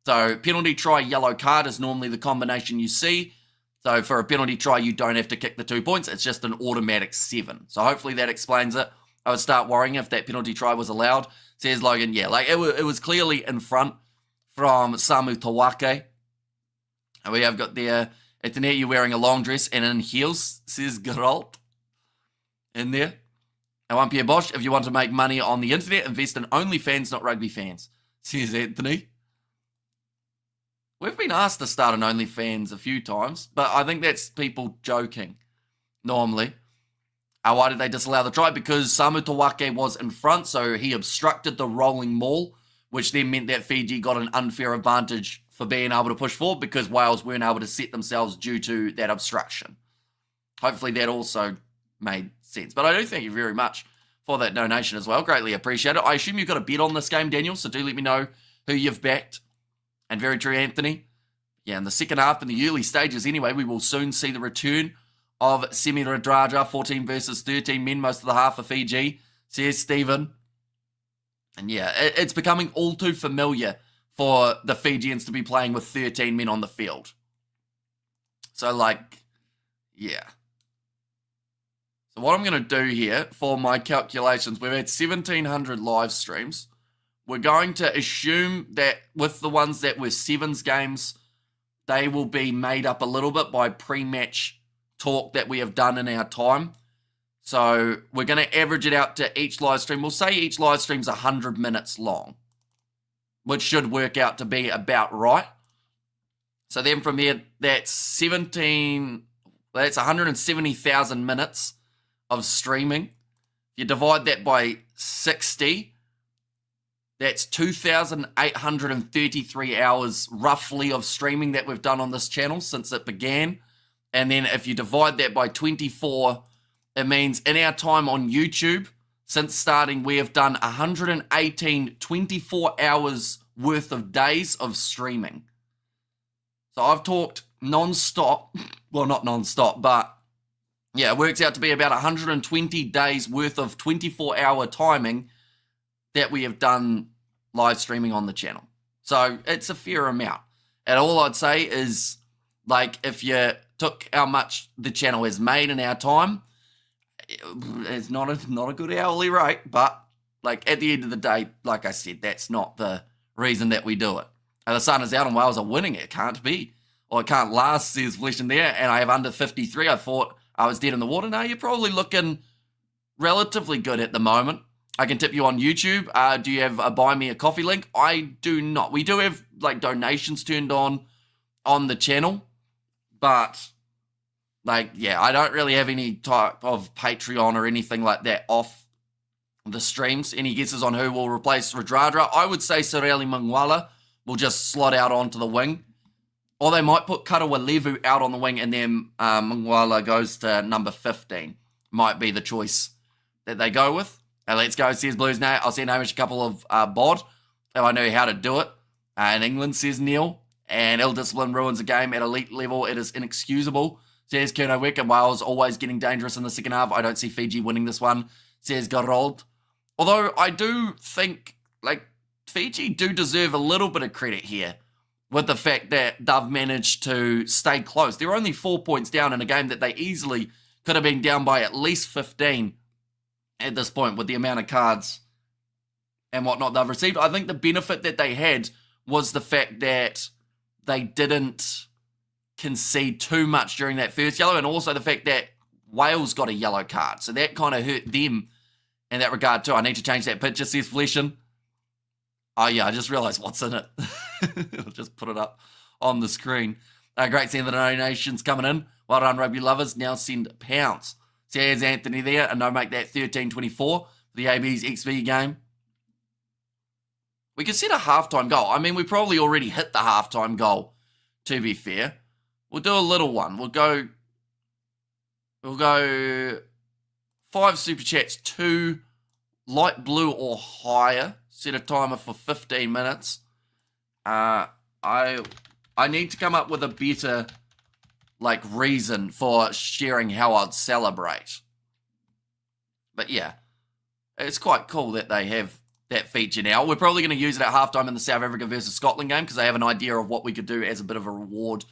So penalty try, yellow card is normally the combination you see. So for a penalty try, you don't have to kick the 2 points. It's just an automatic 7. So hopefully that explains it. I would start worrying if that penalty try was allowed. Says Logan, yeah, like it was clearly in front from Samu Tawake. And we have got there, at the net, you're wearing a long dress and in heels, says Geralt in there. And one Pierre Bosch, if you want to make money on the internet, invest in OnlyFans, not rugby fans, says Anthony. We've been asked to start an OnlyFans a few times, but I think that's people joking, normally. Why did they disallow the try? Because Samu Tawake was in front, so he obstructed the rolling maul, which then meant that Fiji got an unfair advantage for being able to push forward because Wales weren't able to set themselves due to that obstruction. Hopefully that also made sense. But I do thank you very much for that donation as well. Greatly appreciate it. I assume you've got a bet on this game, Daniel, so do let me know who you've backed. And very true, Anthony. Yeah, in the second half, in the early stages anyway, we will soon see the return of Semi Radraja, 14 versus 13 men, most of the half for Fiji, says Stephen. And yeah, it's becoming all too familiar for the Fijians to be playing with 13 men on the field. So, like, yeah. So what I'm going to do here for my calculations, we've had 1,700 live streams. We're going to assume that with the ones that were sevens games, they will be made up a little bit by pre-match talk that we have done in our time. So we're going to average it out to each live stream. We'll say each live stream's 100 minutes long, which should work out to be about right. So then from there, that's 170,000 minutes of streaming. You divide that by 60, that's 2,833 hours roughly of streaming that we've done on this channel since it began. And then if you divide that by 24, it means in our time on YouTube, since starting, we have done 118 24 hours worth of days of streaming. So I've talked non-stop, well, not non-stop, but yeah, it works out to be about 120 days worth of 24-hour timing that we have done live streaming on the channel. So it's a fair amount. And all I'd say is, like, if you took how much the channel has made in our time, it's not a good hourly rate, but like at the end of the day, like I said, that's not the reason that we do it. And the sun is out and Wales are winning. It can't be, or it can't last, says Flesh in there. And I have under 53. I thought I was dead in the water. Now you're probably looking relatively good at the moment. I can tip you on YouTube. Do you have a buy me a coffee link? I do not. We do have like donations turned on the channel, but like, yeah, I don't really have any type of Patreon or anything like that off the streams. Any guesses on who will replace Radradra? I would say Sireli Mangwala will just slot out onto the wing. Or they might put Karawalevu out on the wing and then Mangwala goes to number 15. Might be the choice that they go with. Let's go, says Blues. Now, I'll send Hamish a couple of bod if I know how to do it. In England, says Neil. And ill discipline ruins a game at elite level. It is inexcusable. Says Kerno Wick, and Wales always getting dangerous in the second half. I don't see Fiji winning this one, says Garold. Although I do think, like, Fiji do deserve a little bit of credit here with the fact that they've managed to stay close. They're only 4 points down in a game that they easily could have been down by at least 15 at this point with the amount of cards and whatnot they've received. I think the benefit that they had was the fact that they didn't concede too much during that first yellow, and also the fact that Wales got a yellow card. So that kind of hurt them in that regard too. I need to change that picture, says Fleshin. Oh yeah, I just realised what's in it. I'll just put it up on the screen. Great seeing the donations coming in. Well done, rugby lovers. Now send pounds. So here's Anthony there, and they'll make that 13-24 for the AB's XV game. We could set a halftime goal. I mean, we probably already hit the halftime goal, to be fair. We'll do a little one. We'll go 5 super chats, 2 light blue or higher. Set a timer for 15 minutes. I need to come up with a better like reason for sharing how I'd celebrate. But yeah, it's quite cool that they have that feature now. We're probably going to use it at halftime in the South Africa versus Scotland game because they have an idea of what we could do as a bit of a reward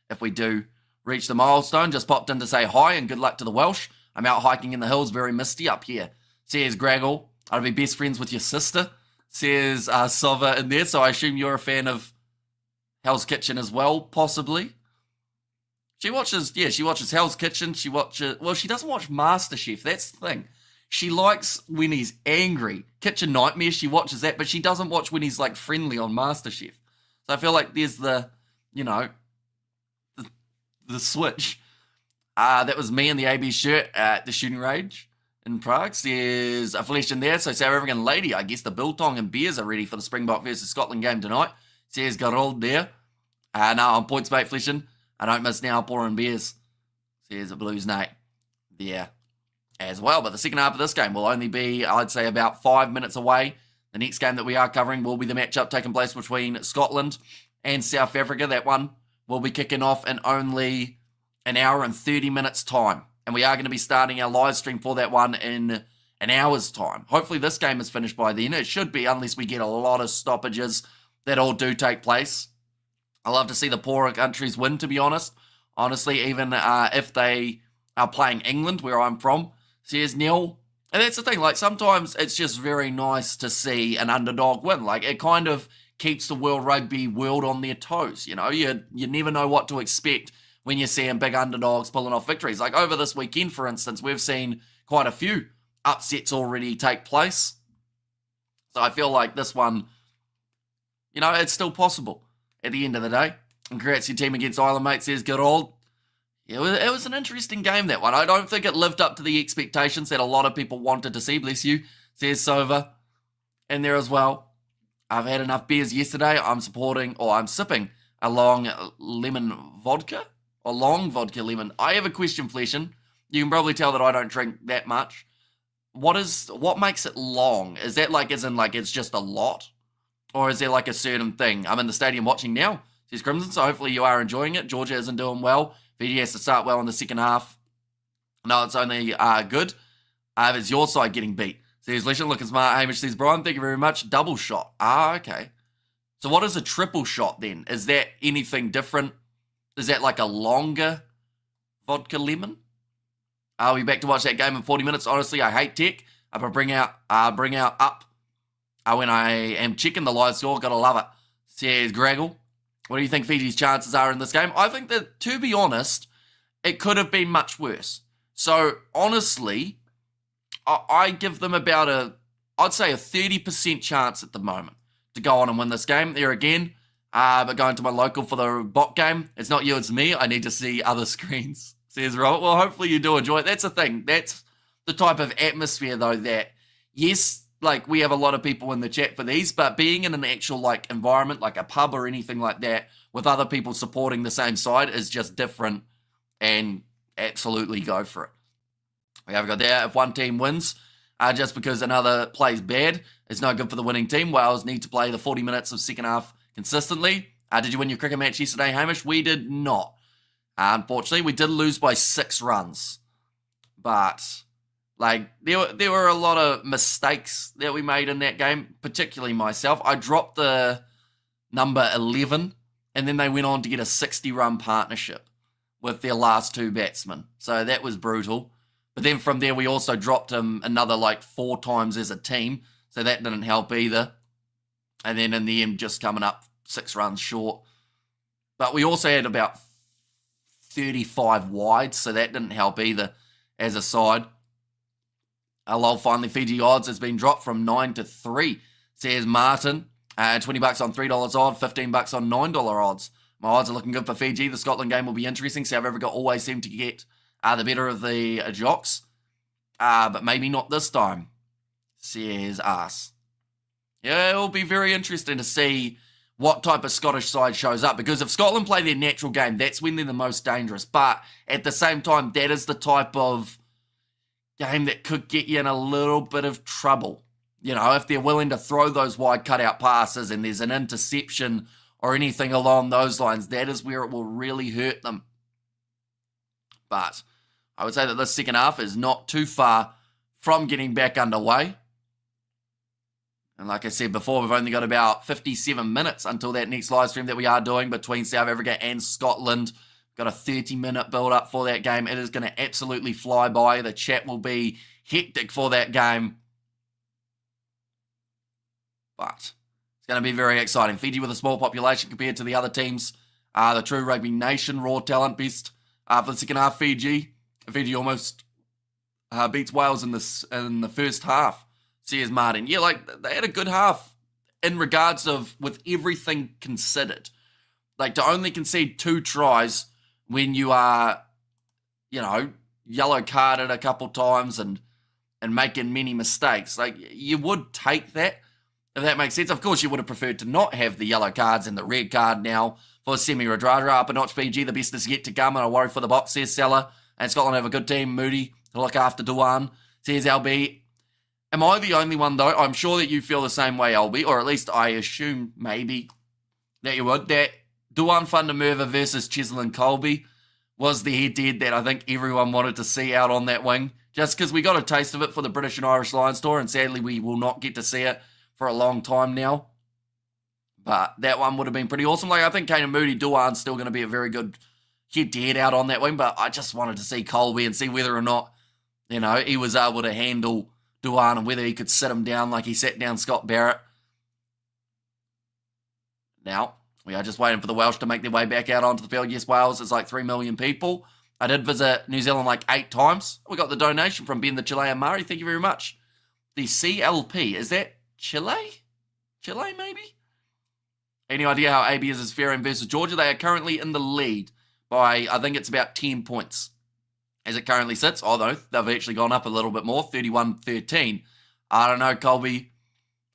if we do reach the milestone. Just popped in to say hi and good luck to the Welsh. I'm out hiking in the hills, very misty up here. Says Graggle, I'd be best friends with your sister. Says Sova in there, so I assume you're a fan of Hell's Kitchen as well, possibly. She watches Hell's Kitchen. She doesn't watch MasterChef, that's the thing. She likes when he's angry. Kitchen Nightmare, she watches that, but she doesn't watch when he's like friendly on MasterChef. So I feel like there's the switch. That was me in the AB shirt at the shooting range in Prague. There's a flesh in there. So South African lady, I guess the biltong and beers are ready for the Springbok versus Scotland game tonight. Says Garold there. Now on points mate fleshing. I don't miss now pouring beers. Says a Blues Nate there as well. But the second half of this game will only be, I'd say, about 5 minutes away. The next game that we are covering will be the matchup taking place between Scotland and South Africa. That one will be kicking off in only an hour and 30 minutes time. And we are going to be starting our live stream for that one in an hour's time. Hopefully this game is finished by then. It should be, unless we get a lot of stoppages that all do take place. I love to see the poorer countries win, to be honest. Honestly, even if they are playing England, where I'm from, says Neil. And that's the thing, like sometimes it's just very nice to see an underdog win. Like it kind of keeps the world rugby world on their toes. You know, you never know what to expect when you're seeing big underdogs pulling off victories. Like over this weekend, for instance, we've seen quite a few upsets already take place. So I feel like this one, you know, it's still possible at the end of the day. And congrats your team against Ireland, mate, says Gerald. Yeah, it was an interesting game, that one. I don't think it lived up to the expectations that a lot of people wanted to see, bless you, says Sova in there as well. I've had enough beers yesterday. I'm sipping a long lemon vodka. Or long vodka lemon. I have a question, Fleshin. You can probably tell that I don't drink that much what makes it long? Is that like, as in like, it's just a lot? Or is there like a certain thing? I'm in the stadium watching now, says Crimson, so hopefully you are enjoying it. Georgia isn't doing well. Fiji has to start well in the second half. No, it's only good. It's your side getting beat. Says Leshan, looking smart. Hamish says, Brian, thank you very much. Double shot. Okay. So what is a triple shot then? Is that anything different? Is that like a longer vodka lemon? Are we back to watch that game in 40 minutes? Honestly, I hate tech. But bring out up when I am checking the live score. Gotta love it. Says Graggle. What do you think Fiji's chances are in this game? I think that, to be honest, it could have been much worse. So, honestly, I give them about I'd say a 30% chance at the moment to go on and win this game. There again, but going to my local for the bot game. It's not you, it's me. I need to see other screens. Says Robert. Well, hopefully you do enjoy it. That's the thing. That's the type of atmosphere, though, that, yes, like, we have a lot of people in the chat for these, but being in an actual, like, environment, like a pub or anything like that, with other people supporting the same side is just different, and absolutely go for it. We have got there. If one team wins, just because another plays bad, it's no good for the winning team. Wales need to play the 40 minutes of second half consistently. Did you win your cricket match yesterday, Hamish? We did not. Unfortunately, we did lose by 6 runs. But, like, there were a lot of mistakes that we made in that game, particularly myself. I dropped the number 11, and then they went on to get a 60-run partnership with their last 2 batsmen. So that was brutal. But then from there, we also dropped him another, like, 4 times as a team. So that didn't help either. And then in the end, just coming up 6 runs short. But we also had about 35 wide, so that didn't help either as a side. Lol, finally, Fiji odds has been dropped from 9 to 3, says Martin. $20 on $3 odd, $15 on $9 odds. My odds are looking good for Fiji. The Scotland game will be interesting. South Africa always seem to get the better of the jocks. But maybe not this time, says us. Yeah, it'll be very interesting to see what type of Scottish side shows up. Because if Scotland play their natural game, that's when they're the most dangerous. But at the same time, that is the type of game that could get you in a little bit of trouble. You know, if they're willing to throw those wide cutout passes and there's an interception or anything along those lines, that is where it will really hurt them. But I would say that this second half is not too far from getting back underway. And like I said before, we've only got about 57 minutes until that next live stream that we are doing between South Africa and Scotland. Got a 30-minute build-up for that game. It is going to absolutely fly by. The chat will be hectic for that game. But it's going to be very exciting. Fiji with a small population compared to the other teams. The true rugby nation, raw talent, best for the second half, Fiji. Fiji almost beats Wales in the first half, says Martin. Yeah, like, they had a good half in regards of, with everything considered. Like, to only concede 2 tries when you are, you know, yellow carded a couple times and making many mistakes. Like, you would take that, if that makes sense. Of course, you would have preferred to not have the yellow cards and the red card now for Semi Radradra. Up a notch, Fiji, the best is yet to come, and I worry for the box, says Salah. And Scotland have a good team, Moody, to look after Duan, says LB. Am I the only one, though? I'm sure that you feel the same way, LB, or at least I assume maybe that you would, that Duan Fundamerva versus Cheslin Colby was the head-to-head that I think everyone wanted to see out on that wing, just because we got a taste of it for the British and Irish Lions tour, and sadly we will not get to see it for a long time now. But that one would have been pretty awesome. Like, I think Kane and Moody, Duan's still going to be a very good head-to-head out on that wing, but I just wanted to see Colby and see whether or not, you know, he was able to handle Duan and whether he could sit him down like he sat down Scott Barrett. Now, we are just waiting for the Welsh to make their way back out onto the field. Yes, Wales is like 3 million people. I did visit New Zealand like 8 times. We got the donation from Ben the Chilean Murray. Thank you very much. The CLP, is that Chile? Chile, maybe? Any idea how AB is faring versus Georgia? They are currently in the lead by, I think it's about 10 points as it currently sits. Although they've actually gone up a little bit more, 31-13. I don't know, Colby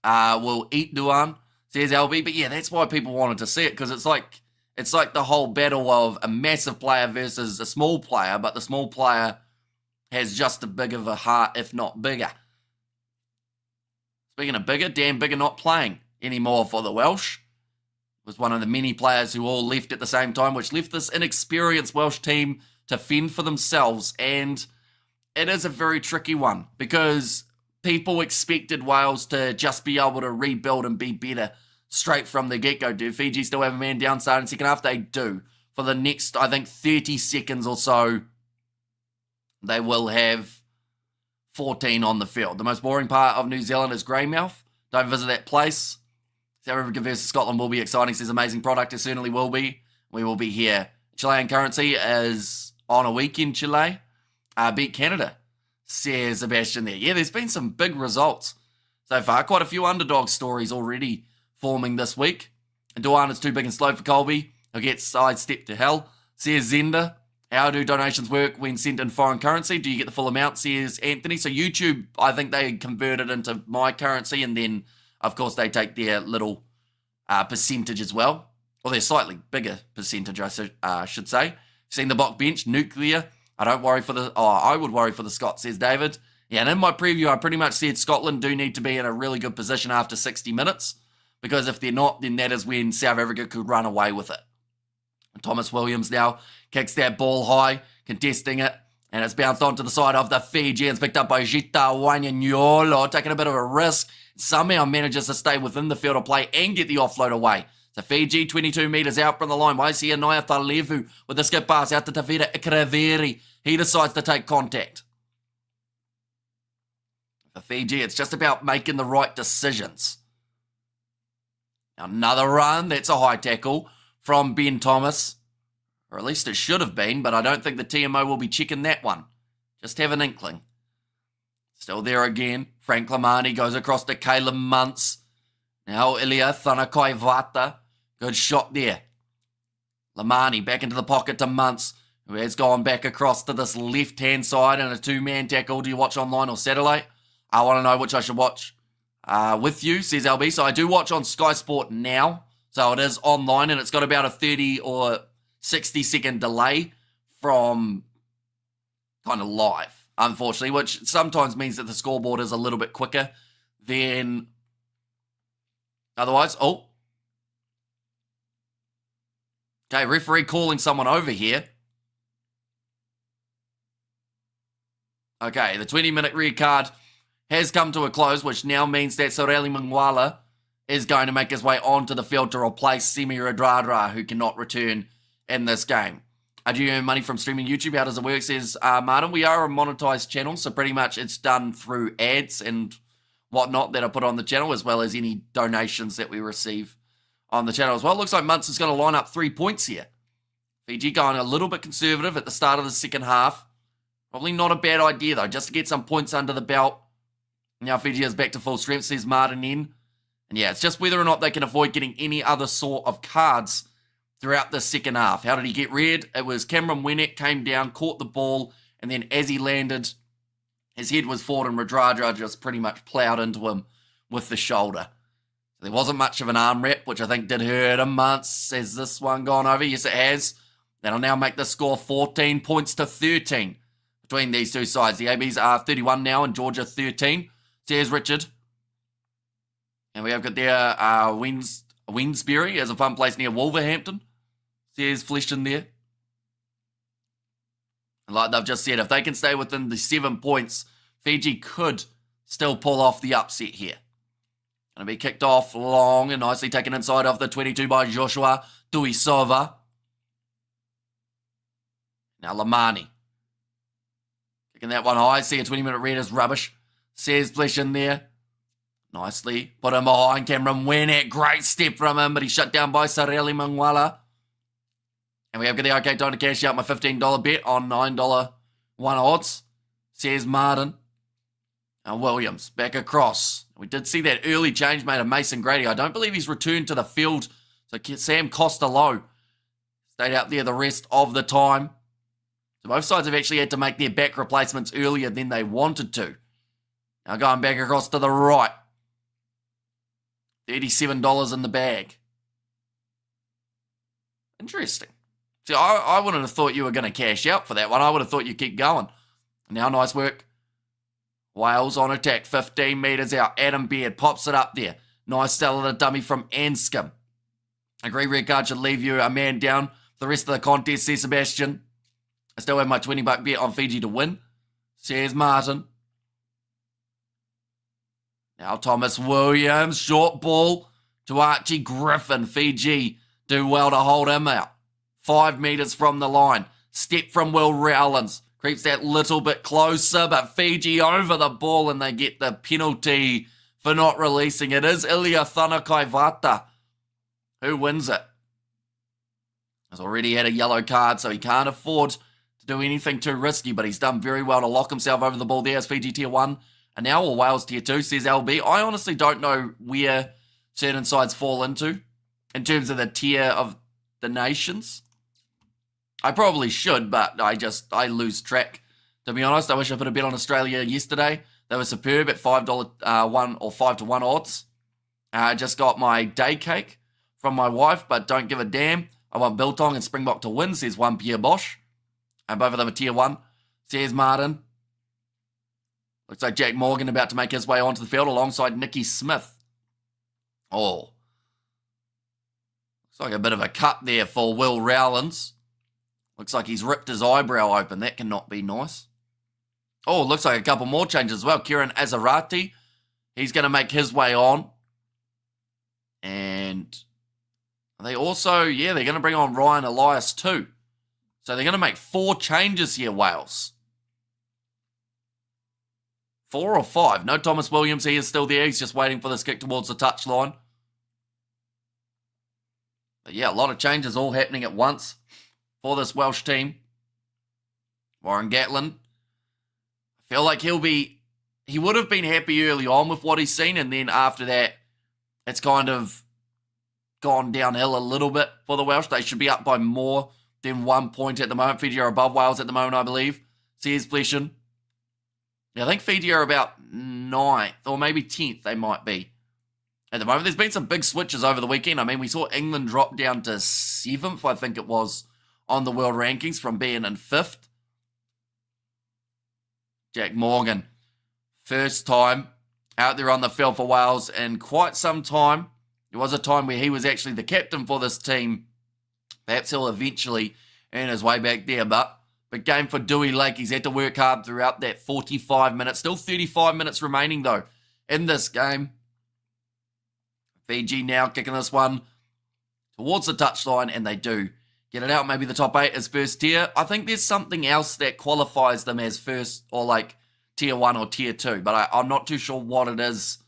will eat Duan, says LB. But yeah, that's why people wanted to see it, because it's like the whole battle of a massive player versus a small player, but the small player has just as big of a heart, if not bigger. Speaking of Bigger, Dan Bigger not playing anymore for the Welsh. Was one of the many players who all left at the same time, which left this inexperienced Welsh team to fend for themselves. And it is a very tricky one because people expected Wales to just be able to rebuild and be better straight from the get-go. Do Fiji still have a man down starting second half? They do. For the next, I think, 30 seconds or so, they will have 14 on the field. The most boring part of New Zealand is Greymouth. Don't visit that place. South Africa versus Scotland will be exciting. Says amazing product. It certainly will be. We will be here. Chilean currency is on a weekend, Chile. Beat Canada, says Sebastian there. Yeah, there's been some big results so far. Quite a few underdog stories already forming this week. And Duan is too big and slow for Colby. He'll get sidestepped to hell, says Zenda. How do donations work when sent in foreign currency? Do you get the full amount, says Anthony? So YouTube, I think they convert it into my currency, and then, of course, they take their little percentage as well. Or their slightly bigger percentage, I should say. Seen the Bok bench, nuclear. I would worry for the Scots, says David. Yeah, and in my preview, I pretty much said Scotland do need to be in a really good position after 60 minutes, because if they're not, then that is when South Africa could run away with it. Thomas Williams now kicks that ball high, contesting it, and it's bounced onto the side of the Fijians, picked up by Gita Wanyanyolo, taking a bit of a risk. Somehow manages to stay within the field of play and get the offload away. So Fiji, 22 metres out from the line. Why is here Naya Talevu with the skip pass out to Tavira Ikraveri. He decides to take contact. For Fiji, it's just about making the right decisions. Another run. That's a high tackle from Ben Thomas. Or at least it should have been, but I don't think the TMO will be checking that one. Just have an inkling. Still there again. Frank Lamani goes across to Caleb Muntz. Now Ilya Thanakai-Vata. Good shot there. Lamani back into the pocket to Muntz, who has gone back across to this left-hand side in a two-man tackle. Do you watch online or satellite? I want to know which I should watch with you, says LB. So I do watch on Sky Sport now. So it is online, and it's got about a 30 or 60-second delay from kind of live, unfortunately, which sometimes means that the scoreboard is a little bit quicker than otherwise. Oh. Okay, referee calling someone over here. Okay, the 20-minute red card has come to a close, which now means that Soreli Mangwala is going to make his way onto the field to replace Semi Radradra, who cannot return in this game. Do you earn money from streaming YouTube? How does it work? Says Martin. We are a monetized channel, so pretty much it's done through ads and whatnot that are put on the channel, as well as any donations that we receive on the channel as well. Looks like Muntz is going to line up 3 points here. Fiji going a little bit conservative at the start of the second half. Probably not a bad idea, though, just to get some points under the belt. Now Fiji is back to full strength, says Martin in. And yeah, it's just whether or not they can avoid getting any other sort of cards throughout the second half. How did he get red? It was Cameron Winnick came down, caught the ball, and then as he landed, his head was forward and Radradra just pretty much ploughed into him with the shoulder. There wasn't much of an arm wrap, which I think did hurt him. Muntz, has this one gone over? Yes, it has. That'll now make the score 14 points to 13 between these two sides. The ABs are 31 now and Georgia 13. Says Richard. And we have got there Winsbury as a fun place near Wolverhampton. Says Fleshton there. And like they've just said, if they can stay within the 7 points, Fiji could still pull off the upset here. Going to be kicked off long and nicely taken inside of the 22 by Joshua Tuisova. Now Lamani. Kicking that one high. See a 20-minute red is rubbish. Says Fleshton there. Nicely put him behind Cameron Winnick. Great step from him, but he's shut down by Sareli Mangwala. And we have got the okay time to cash out my $15 bet on $9 one odds. Says Martin. And Williams back across. We did see that early change made of Mason Grady. I don't believe he's returned to the field. So Sam Costello stayed out there the rest of the time. So both sides have actually had to make their back replacements earlier than they wanted to. Now going back across to the right. $37 in the bag. Interesting. See, I wouldn't have thought you were going to cash out for that one. I would have thought you'd keep going. Now nice work Wales on attack, 15 metres out. Adam Baird pops it up there. Nice cellular dummy from Anscombe. A green red card should leave you a man down for the rest of the contest, says Sebastian. I still have my $20 bet on Fiji to win, says Martin. Now Thomas Williams, short ball to Archie Griffin. Fiji do well to hold him out. 5 metres from the line. Step from Will Rowlands. Creeps that little bit closer, but Fiji over the ball and they get the penalty for not releasing. It is Ilya Thanakaivata who wins it. He's already had a yellow card, so he can't afford to do anything too risky, but he's done very well to lock himself over the ball there as Fiji Tier 1. And now all Wales Tier 2, says LB. I honestly don't know where certain sides fall into in terms of the tier of the nations. I probably should, but I lose track. To be honest, I wish I put a bet on Australia yesterday. They were superb at $5 or 5-1 odds. I just got my day cake from my wife, but don't give a damn. I want Biltong and Springbok to win, says one Pierre Bosch. And both of them are Tier 1, says Martin. Looks like Jack Morgan about to make his way onto the field alongside Nicky Smith. Oh. Looks like a bit of a cut there for Will Rowlands. Looks like he's ripped his eyebrow open. That cannot be nice. Oh, looks like a couple more changes as well. Kieran Azarati, he's going to make his way on. And they also, they're going to bring on Ryan Elias too. So they're going to make 4 changes here, Wales. 4 or 5. No Thomas Williams, he is still there. He's just waiting for this kick towards the touchline. But yeah, a lot of changes all happening at once for this Welsh team. Warren Gatland, I feel like he would have been happy early on with what he's seen, and then after that, it's kind of gone downhill a little bit for the Welsh. They should be up by more than 1 point at the moment. Fiji are above Wales at the moment, I believe. Says Fleshen. Yeah, I think Fiji are about 9th or maybe 10th they might be. At the moment, there's been some big switches over the weekend. I mean, we saw England drop down to 7th, I think it was, on the world rankings from being in 5th. Jack Morgan, first time out there on the field for Wales in quite some time. There was a time where he was actually the captain for this team. Perhaps he'll eventually earn his way back there, but big game for Dewey Lake. He's had to work hard throughout that 45 minutes. Still 35 minutes remaining, though, in this game. Fiji now kicking this one towards the touchline, and they do get it out. Maybe the top 8 is first tier. I think there's something else that qualifies them as first or like tier 1 or tier 2, but I'm not too sure what it is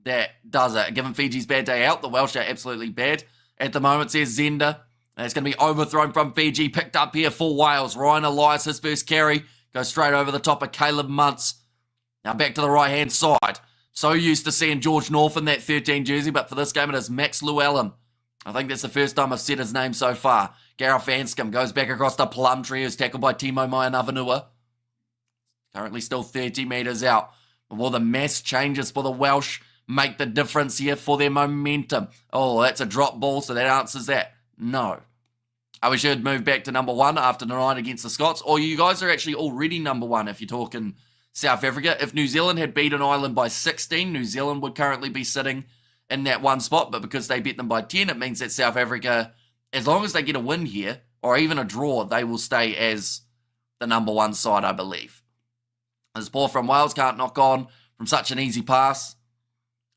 that does it. Given Fiji's bad day out, the Welsh are absolutely bad at the moment, says Zender. And it's going to be overthrown from Fiji. Picked up here for Wales. Ryan Elias, his first carry. Goes straight over the top of Caleb Muntz. Now back to the right-hand side. So used to seeing George North in that 13 jersey, but for this game it is Max Llewellyn. I think that's the first time I've said his name so far. Gareth Anscombe goes back across the Plumtree, who's tackled by Timo Mainavanua. Currently still 30 metres out. But will the mass changes for the Welsh make the difference here for their momentum? Oh, that's a drop ball, so that answers that. No. We should move back to number 1 after the night against the Scots. Or you guys are actually already number 1 if you're talking South Africa. If New Zealand had beaten Ireland by 16, New Zealand would currently be sitting in that 1 spot. But because they beat them by 10, it means that South Africa, as long as they get a win here, or even a draw, they will stay as the number 1 side, I believe. This ball from Wales can't knock on from such an easy pass.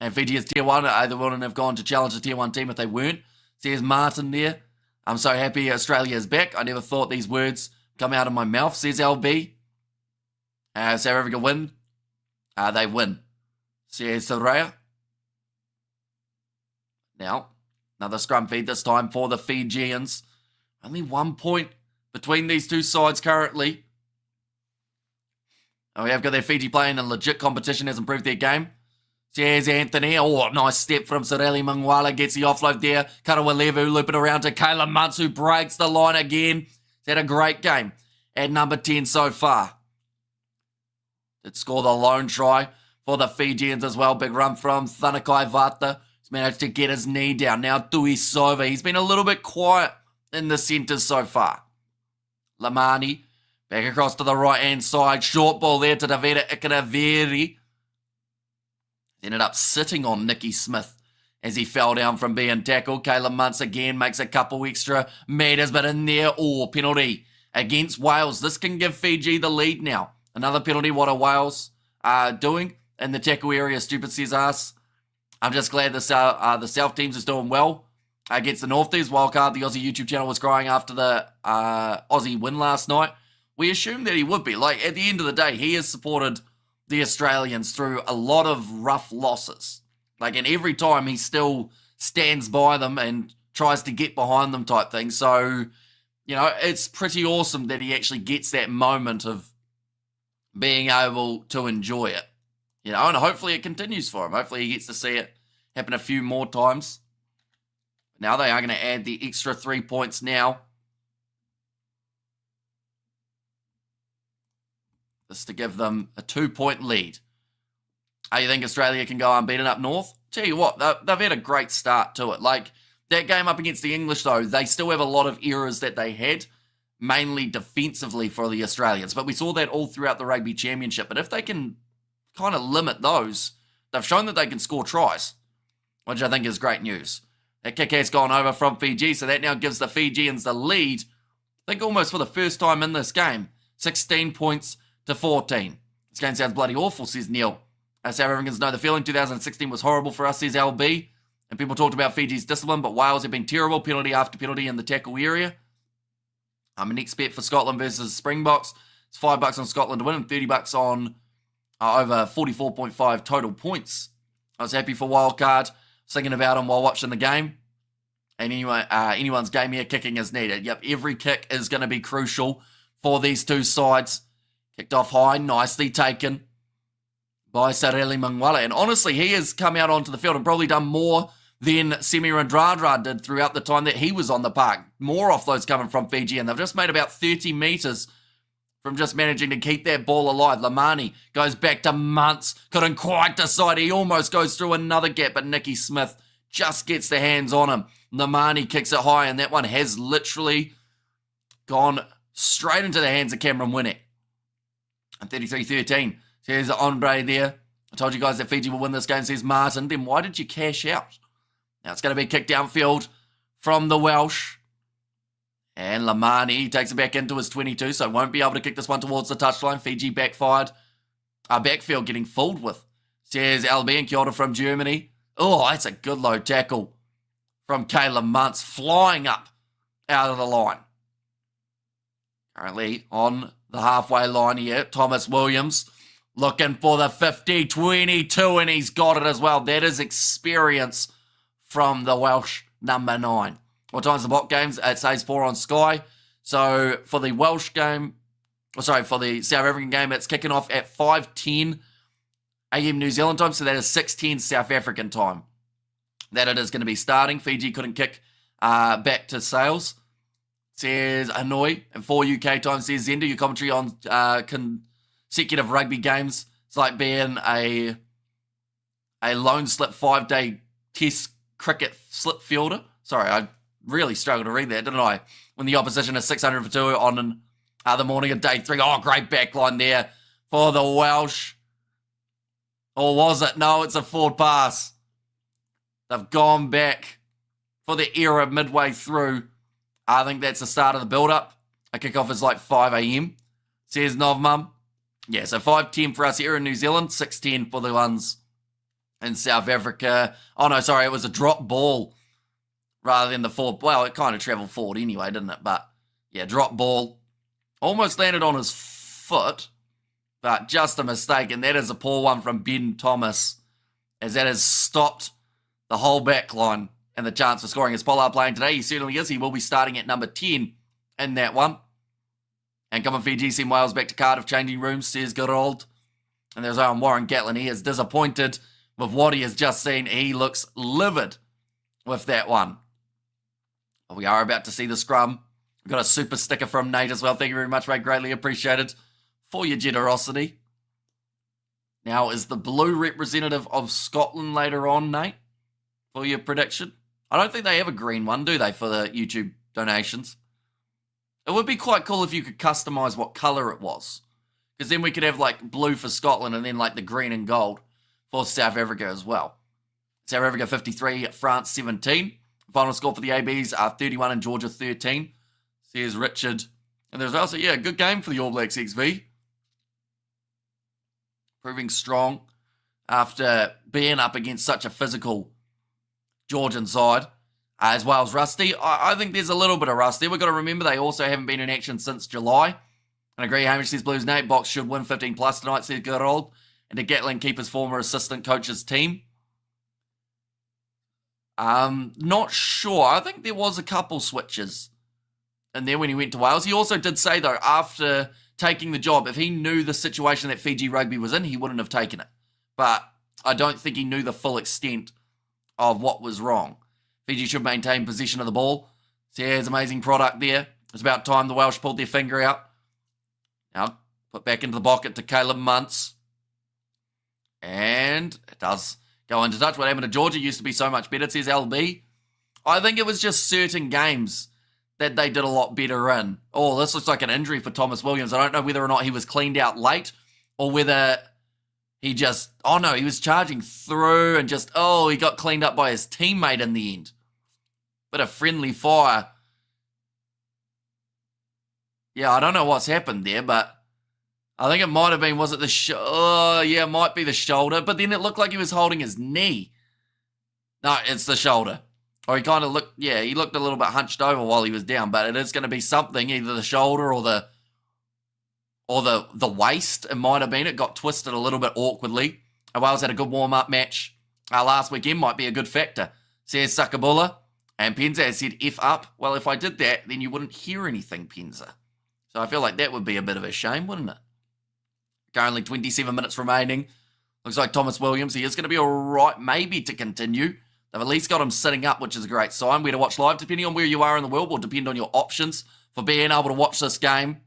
And Fiji is tier 1. They wouldn't have gone to challenge the tier 1 team if they weren't. Says Martin there. I'm so happy Australia is back. I never thought these words come out of my mouth, says LB. South Africa win. They win, says Soraya. Now, another scrum feed this time for the Fijians. Only 1 point between these two sides currently. We have got their Fiji playing in legit competition, has improved their game. Says Anthony. Oh, nice step from Sireli Mangwala. Gets the offload there. Karawalevu looping around to Caleb Muntz, who breaks the line again. He's had a great game at number 10 so far. Did score the lone try for the Fijians as well. Big run from Thanakai Vata. He's managed to get his knee down. Now Tuisova. He's been a little bit quiet in the centres so far. Lamani Back across to the right-hand side. Short ball there to Davida Ikanaveri. Ended up sitting on Nicky Smith as he fell down from being tackled. Caleb Muntz again makes a couple extra meters, but in there, penalty against Wales. This can give Fiji the lead now. Another penalty. What are Wales doing in the tackle area? Stupid says us. I'm just glad the South teams is doing well against the Northies. Wildcard, the Aussie YouTube channel, was crying after the Aussie win last night. We assumed that he would be. Like, at the end of the day, he has supported the Australians through a lot of rough losses. Like, and every time he still stands by them and tries to get behind them type thing. So, you know, it's pretty awesome that he actually gets that moment of being able to enjoy it. You know, and hopefully it continues for him. Hopefully he gets to see it happen a few more times. Now they are going to add the extra 3 points now. This to give them a 2-point lead. You think Australia can go unbeaten up north? Tell you what, they've had a great start to it. Like, that game up against the English, though, they still have a lot of errors that they had, mainly defensively for the Australians. But we saw that all throughout the Rugby Championship. But if they can kind of limit those, they've shown that they can score tries, which I think is great news. That kick has gone over from Fiji, so that now gives the Fijians the lead, I think almost for the first time in this game. 16 points to 14. This game sounds bloody awful, says Neil. South Africans know the feeling. 2016 was horrible for us, says LB. And people talked about Fiji's discipline, but Wales have been terrible, penalty after penalty in the tackle area. I'm an expert for Scotland versus Springboks. It's $5 on Scotland to win and $30 on over 44.5 total points. I was happy for Wildcard. Thinking about him while watching the game. And anyway, anyone's game here, kicking is needed. Yep, every kick is going to be crucial for these two sides. Kicked off high, nicely taken by Sareli Mangwala. And honestly, he has come out onto the field and probably done more than Semi Radradra did throughout the time that he was on the park. More offloads coming from Fiji, and they've just made about 30 metres from just managing to keep that ball alive. Lamani goes back to Muntz. Couldn't quite decide. He almost goes through another gap, but Nicky Smith just gets the hands on him. Lamani kicks it high, and that one has literally gone straight into the hands of Cameron Winnick. And 33-13. Here's Andre there. I told you guys that Fiji will win this game, says Martin. Then why did you cash out? Now it's going to be kicked downfield from the Welsh. And Lamani takes it back into his 22, so won't be able to kick this one towards the touchline. Fiji backfield getting fooled with. Says LB and Kyoto from Germany. Oh, that's a good low tackle from Caleb Muntz, flying up out of the line. Currently on the halfway line here, Thomas Williams looking for the 50-22, and he's got it as well. That is experience from the Welsh number 9. What time's the Bot games? It says 4 on Sky. So for the Welsh game, for the South African game, it's kicking off at 5:10 a.m. New Zealand time. So that is 6:10 South African time. That it is going to be starting. Fiji couldn't kick back to sales. Says Hanoi. And 4 UK time, says Zenda. Your commentary on consecutive rugby games. It's like being a lone slip 5-day test cricket slip fielder. Sorry, I really struggled to read that, didn't I? When the opposition is 600 for 2 on the morning of day 3. Oh, great backline there for the Welsh. Or was it? No, it's a forward pass. They've gone back for the error midway through. I think that's the start of the build-up. A kickoff is like 5 a.m. Says Novmum. Yeah, so 5:10 for us here in New Zealand. 6:10 for the ones in South Africa. Oh, no, sorry, it was a drop ball rather than the forward. Well, it kind of traveled forward anyway, didn't it? But, yeah, drop ball. Almost landed on his foot, but just a mistake. And that is a poor one from Ben Thomas, as that has stopped the whole back line and the chance for scoring. Is Pollard playing today? He certainly is. He will be starting at number 10 in that one. And coming Fiji, send Wales back to Cardiff changing rooms, says Gerald. And there's Warren Gatlin. He is disappointed with what he has just seen. He looks livid with that one. But we are about to see the scrum. We've got a super sticker from Nate as well. Thank you very much, mate. Greatly appreciated for your generosity. Now, is the blue representative of Scotland later on, Nate, for your prediction? I don't think they have a green one, do they, for the YouTube donations? It would be quite cool if you could customize what colour it was. Because then we could have like blue for Scotland and then like the green and gold for South Africa as well. South Africa 53, France 17. Final score for the ABs are 31 and Georgia 13. Here's Richard. And there's also, yeah, good game for the All Blacks XV. Proving strong after being up against such a physical Georgian side. As well as rusty. I think there's a little bit of rust there. We've got to remember they also haven't been in action since July. And agree, Hamish says Blues Nate Box should win 15 plus tonight, says Gerald. And the Gatling keepers former assistant coach's team. Not sure. I think there was a couple switches. And then when he went to Wales, he also did say though, after taking the job, if he knew the situation that Fiji Rugby was in, he wouldn't have taken it. But I don't think he knew the full extent of what was wrong. Fiji should maintain possession of the ball. So yeah, there's amazing product there. It's about time the Welsh pulled their finger out. Now, put back into the pocket to Caleb Muntz. And it does go into touch. What happened to Georgia used to be so much better, says LB. I think it was just certain games that they did a lot better in. Oh, this looks like an injury for Thomas Williams. I don't know whether or not he was cleaned out late or whether he just, oh no, he was charging through and just, oh, he got cleaned up by his teammate in the end. Bit of friendly fire. Yeah, I don't know what's happened there, but I think it might have been, was it the oh, yeah, it might be the shoulder, but then it looked like he was holding his knee. No, it's the shoulder. Or he kind of looked, yeah, he looked a little bit hunched over while he was down, but it is going to be something, either the shoulder or the waist. It might have been. It got twisted a little bit awkwardly. Wales had a good warm-up match last weekend, might be a good factor, says Sakabula. And Penza has said F up. Well, if I did that, then you wouldn't hear anything, Penza. So I feel like that would be a bit of a shame, wouldn't it? Currently 27 minutes remaining. Looks like Thomas Williams, he is going to be all right, maybe to continue. They've at least got him sitting up, which is a great sign. Where to watch live, depending on where you are in the world, will depend on your options for being able to watch this game.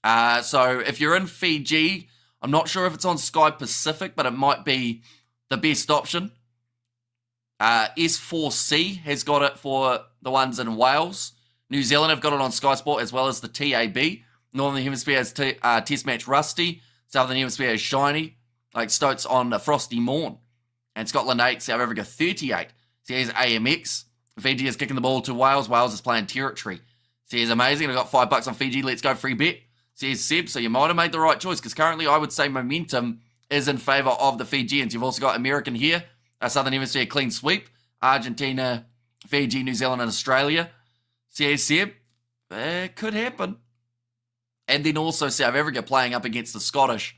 So if you're in Fiji, I'm not sure if it's on Sky Pacific, but it might be the best option. S4C has got it for the ones in Wales. New Zealand have got it on Sky Sport as well as the TAB. Northern Hemisphere has Test Match Rusty. Southern Hemisphere has Shiny, like Stokes on a Frosty Morn. And Scotland 8, South Africa 38. So here's AMX. Fiji is kicking the ball to Wales. Wales is playing territory. So here's amazing. I've got $5 on Fiji. Let's go free bet. Says Seb. So you might have made the right choice because currently I would say momentum is in favour of the Fijians. You've also got American here. Southern Hemisphere clean sweep. Argentina, Fiji, New Zealand and Australia. Says Seb. It could happen. And then also South Africa playing up against the Scottish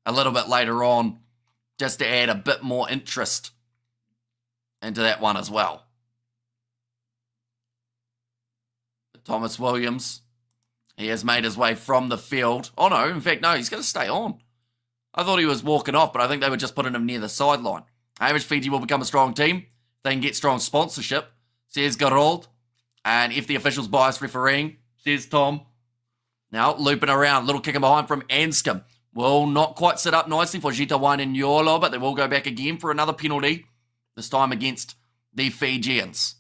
a little bit later on just to add a bit more interest into that one as well. Thomas Williams, he has made his way from the field. Oh no, in fact, no, he's going to stay on. I thought he was walking off, but I think they were just putting him near the sideline. Hamish, Fiji will become a strong team. They can get strong sponsorship, says Gerald. And if the officials bias refereeing, says Tom. Now, looping around, little kick behind from Anscombe. Will not quite sit up nicely for Jita Wine and Yolo, but they will go back again for another penalty, this time against the Fijians.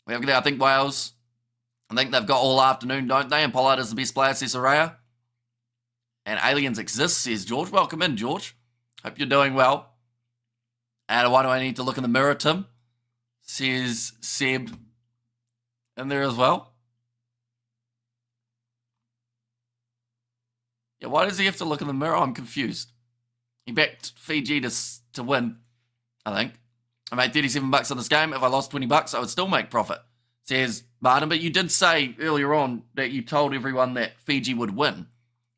We have, I think, Wales. I think they've got all afternoon, don't they? And Pollard is the best player, says Soraya. And Aliens exist, says George. Welcome in, George. Hope you're doing well. And why do I need to look in the mirror, Tim? Says Seb in there as well. Yeah, why does he have to look in the mirror? I'm confused. He backed Fiji to win, I think. I made $37 on this game. If I lost $20, I would still make profit, says Martin. But you did say earlier on that you told everyone that Fiji would win.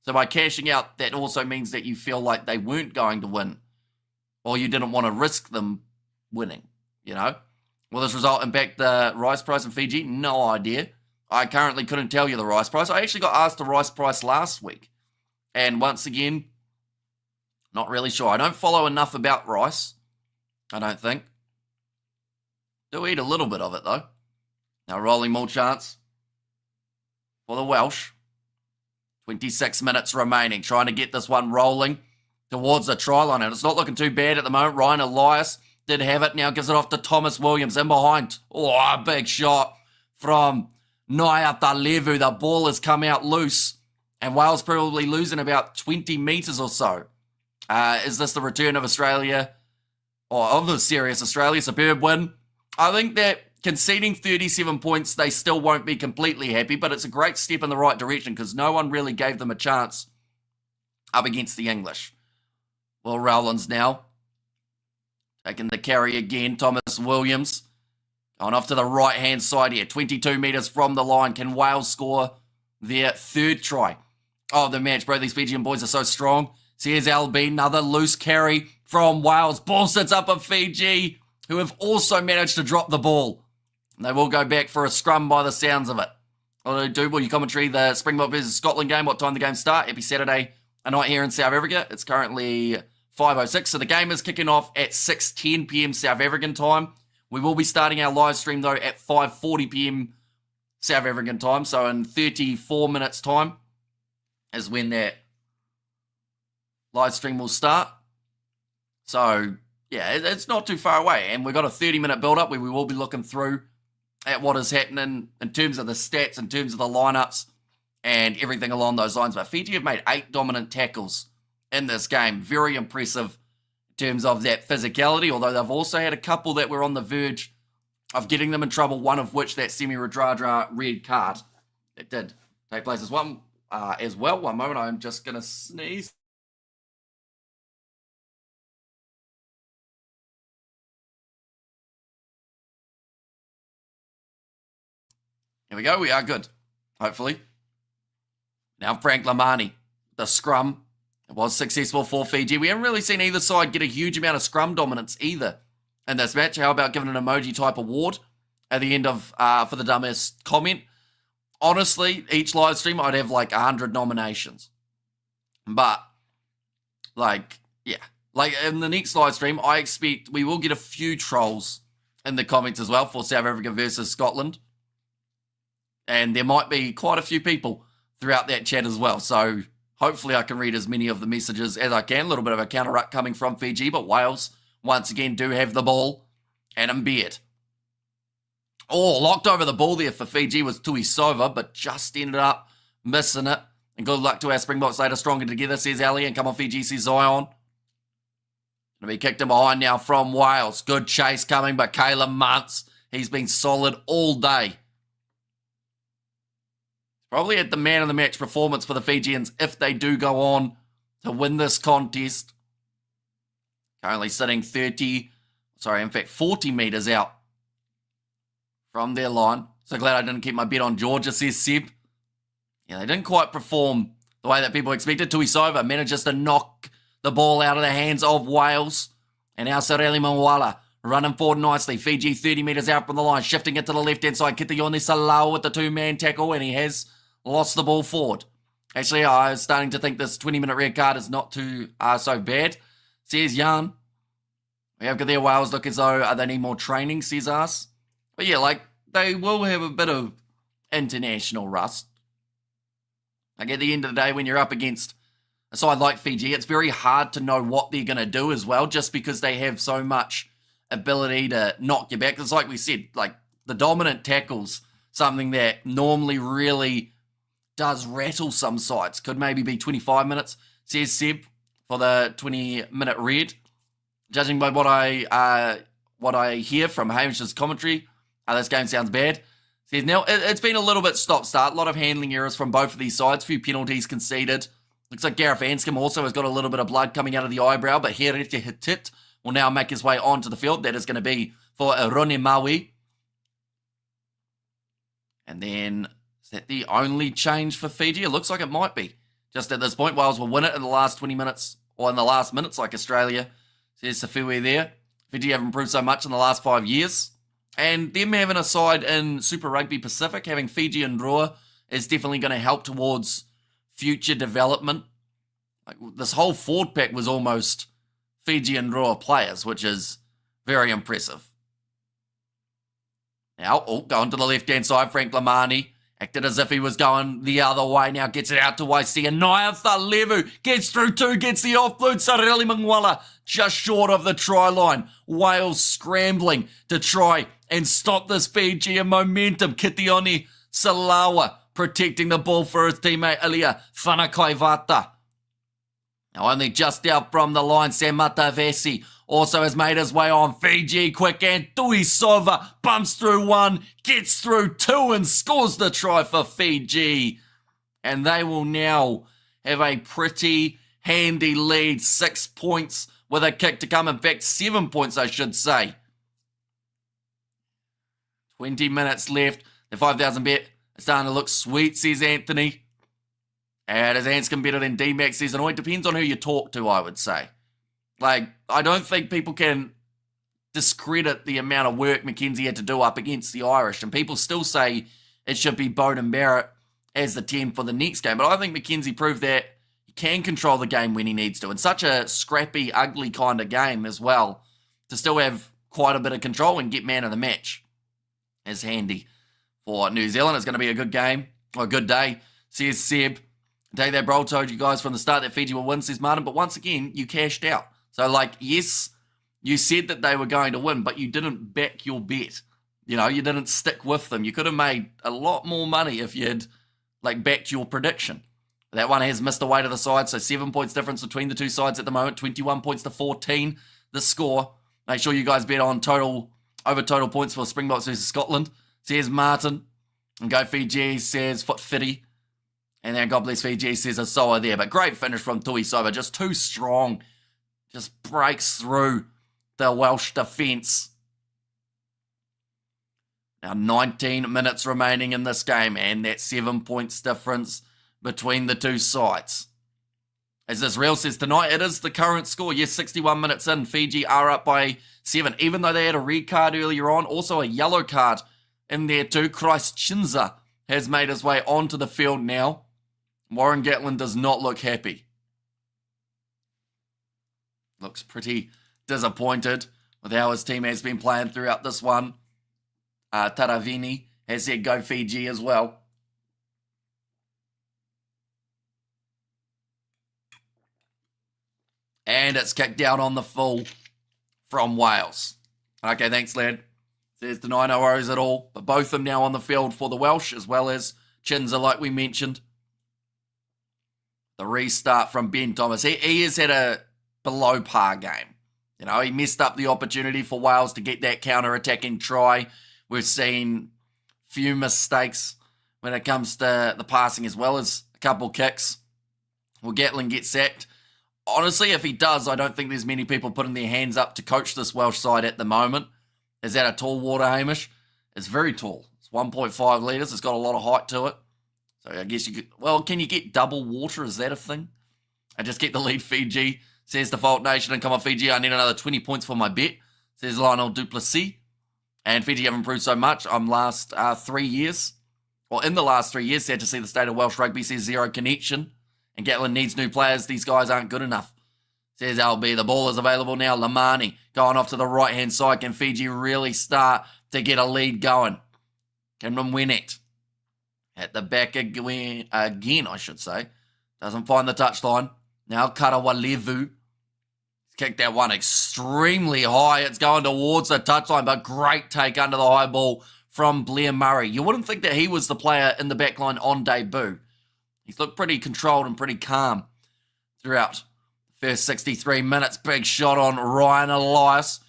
So by cashing out, that also means that you feel like they weren't going to win. Or you didn't want to risk them winning, you know? Will this result impact the rice price in Fiji? No idea. I currently couldn't tell you the rice price. I actually got asked the rice price last week. And once again, not really sure. I don't follow enough about rice, I don't think. Do eat a little bit of it, though. Now, rolling more chance for the Welsh. 26 minutes remaining. Trying to get this one rolling towards the try line. And it's not looking too bad at the moment. Ryan Elias did have it. Now gives it off to Thomas Williams in behind. Oh, a big shot from Levu, the ball has come out loose, and Wales probably losing about 20 metres or so. Is this the return of Australia, or of the serious Australia? Superb win. I think that conceding 37 points, they still won't be completely happy, but it's a great step in the right direction because no one really gave them a chance up against the English. Will Rowlands now taking the carry again. Thomas Williams going off to the right-hand side here. 22 metres from the line. Can Wales score their third try of the match? Bro, these Fijian boys are so strong. So here's LB, another loose carry from Wales. Ball sits up of Fiji, who have also managed to drop the ball. And they will go back for a scrum by the sounds of it. Well, will you commentary the Springbok versus Scotland game? What time the game start? It'll be Saturday night here in South Africa. It's currently 5:06. So the game is kicking off at 6:10 p.m. South African time. We will be starting our live stream, though, at 5:40 p.m. South African time. So in 34 minutes' time is when that live stream will start. So, yeah, it's not too far away. And we've got a 30-minute build-up where we will be looking through at what is happening in terms of the stats, in terms of the lineups, and everything along those lines. But Fiji have made 8 dominant tackles in this game. Very impressive in terms of that physicality, although they've also had a couple that were on the verge of getting them in trouble, one of which that Semi Radradra red card that did take place as well. One moment, I'm just going to sneeze. Here we go. We are good, hopefully. Now Frank Lamani, the scrum. It was successful for Fiji. We haven't really seen either side get a huge amount of scrum dominance either in this match. How about giving an emoji type award at the end of for the dumbest comment? Honestly, each live stream I'd have like 100 nominations. But, like, yeah. Like, in the next live stream, I expect we will get a few trolls in the comments as well for South Africa versus Scotland. And there might be quite a few people throughout that chat as well. So hopefully I can read as many of the messages as I can. A little bit of a counter-ruck coming from Fiji, but Wales, once again, do have the ball. And Mbeard. Oh, locked over the ball there for Fiji was Tuisova, but just ended up missing it. And good luck to our Springboks later. Stronger together, says Ali. And come on, Fiji, says Zion. Going to be kicked in behind now from Wales. Good chase coming, but Caleb Muntz, he's been solid all day. Probably at the man of the match performance for the Fijians if they do go on to win this contest. Currently sitting 40 metres out from their line. So glad I didn't keep my bet on Georgia, says Seb. Yeah, they didn't quite perform the way that people expected. Tuisova manages to knock the ball out of the hands of Wales. And now Sareli Mawala running forward nicely. Fiji 30 metres out from the line, shifting it to the left-hand side. Kitione Salau with the 2-man tackle, and he has lost the ball forward. Actually, I was starting to think this 20-minute red card is not too so bad. Says Jan. We have got their Wales look as though they need more training, says us. But yeah, like, they will have a bit of international rust. Like, at the end of the day, when you're up against a side like Fiji, it's very hard to know what they're going to do as well, just because they have so much ability to knock you back. It's like we said, like, the dominant tackles, something that normally really does rattle some sides. Could maybe be 25 minutes, says Seb, for the 20-minute red. Judging by what I hear from Hamish's commentary, this game sounds bad. Says now it's been a little bit stop-start. A lot of handling errors from both of these sides. A few penalties conceded. Looks like Gareth Anscombe also has got a little bit of blood coming out of the eyebrow, but Herete Hitit will now make his way onto the field. That is going to be for Rone Maui. And then, is that the only change for Fiji? It looks like it might be. Just at this point, Wales will win it in the last 20 minutes, or in the last minutes, like Australia. Says Safui there. Fiji have improved so much in the last 5 years. And them having a side in Super Rugby Pacific, having Fiji and Roa, is definitely going to help towards future development. Like, this whole forward pack was almost Fiji and Roa players, which is very impressive. Now, going to the left-hand side, Frank Lamani acted as if he was going the other way. Now gets it out to YC. And Levu gets through two, gets the offload. Sareli Mangwala just short of the try line. Wales scrambling to try and stop this Fijian momentum. Kitione Salawa protecting the ball for his teammate Ilya Whanakaivata. Now only just out from the line, Sam Matavesi also has made his way on. Fiji quick and Tuisova bumps through one, gets through two and scores the try for Fiji. And they will now have a pretty handy lead, 6 points with a kick to come. In fact, 7 points I should say. 20 minutes left. The 5,000 bet is starting to look sweet, says Anthony. And his hands can better than D-Max says, it depends on who you talk to, I would say. Like, I don't think people can discredit the amount of work Mackenzie had to do up against the Irish. And people still say it should be Bowden Barrett as the 10 for the next game. But I think Mackenzie proved that he can control the game when he needs to. In such a scrappy, ugly kind of game as well, to still have quite a bit of control and get man of the match is handy for New Zealand. It's going to be a good game, or a good day, says Seb. Day that bro told you guys from the start that Fiji will win, says Martin, but once again, you cashed out. So, like, yes, you said that they were going to win, but you didn't back your bet. You know, you didn't stick with them. You could have made a lot more money if you had, like, backed your prediction. That one has missed away to the side, so 7 points difference between the two sides at the moment, 21 points to 14, the score. Make sure you guys bet on over total points for Springboks versus Scotland, says Martin. And Go Fiji says Foot Fitty. And then God Bless Fiji says Asoa there. But great finish from Tuisova. Just too strong. Just breaks through the Welsh defence. Now 19 minutes remaining in this game. And that 7 points difference between the two sides. As this reel says tonight, it is the current score. Yes, 61 minutes in. Fiji are up by 7. Even though they had a red card earlier on. Also a yellow card in there too. Christ Chinza has made his way onto the field now. Warren Gatland does not look happy. Looks pretty disappointed with how his team has been playing throughout this one. Taravini has said Go Fiji as well. And it's kicked out on the full from Wales. Okay, thanks, lad. Says deny no worries at all. But both of them now on the field for the Welsh, as well as Chinza, like we mentioned. The restart from Ben Thomas. He has had a below par game. You know, he messed up the opportunity for Wales to get that counter-attacking try. We've seen few mistakes when it comes to the passing, as well as a couple kicks. Will Gatland get sacked? Honestly, if he does, I don't think there's many people putting their hands up to coach this Welsh side at the moment. Is that a tall water, Hamish? It's very tall. It's 1.5 litres. It's got a lot of height to it. So I guess you could... Well, can you get double water? Is that a thing? I just get the lead, Fiji. Says Default Nation and come on, Fiji. I need another 20 points for my bet. Says Lionel Duplessis. And Fiji have improved so much. I'm last 3 years. Well, in the last 3 years, sad to see the state of Welsh rugby. Says Zero Connection. And Gatland needs new players. These guys aren't good enough. Says LB. The ball is available now. Lamani going off to the right-hand side. Can Fiji really start to get a lead going? Can them win it? At the back again, I should say. Doesn't find the touchline. Now Karawalevu. Kicked that one extremely high. It's going towards the touchline, but great take under the high ball from Blair Murray. You wouldn't think that he was the player in the back line on debut. He's looked pretty controlled and pretty calm throughout the first 63 minutes. Big shot on Ryan Elias.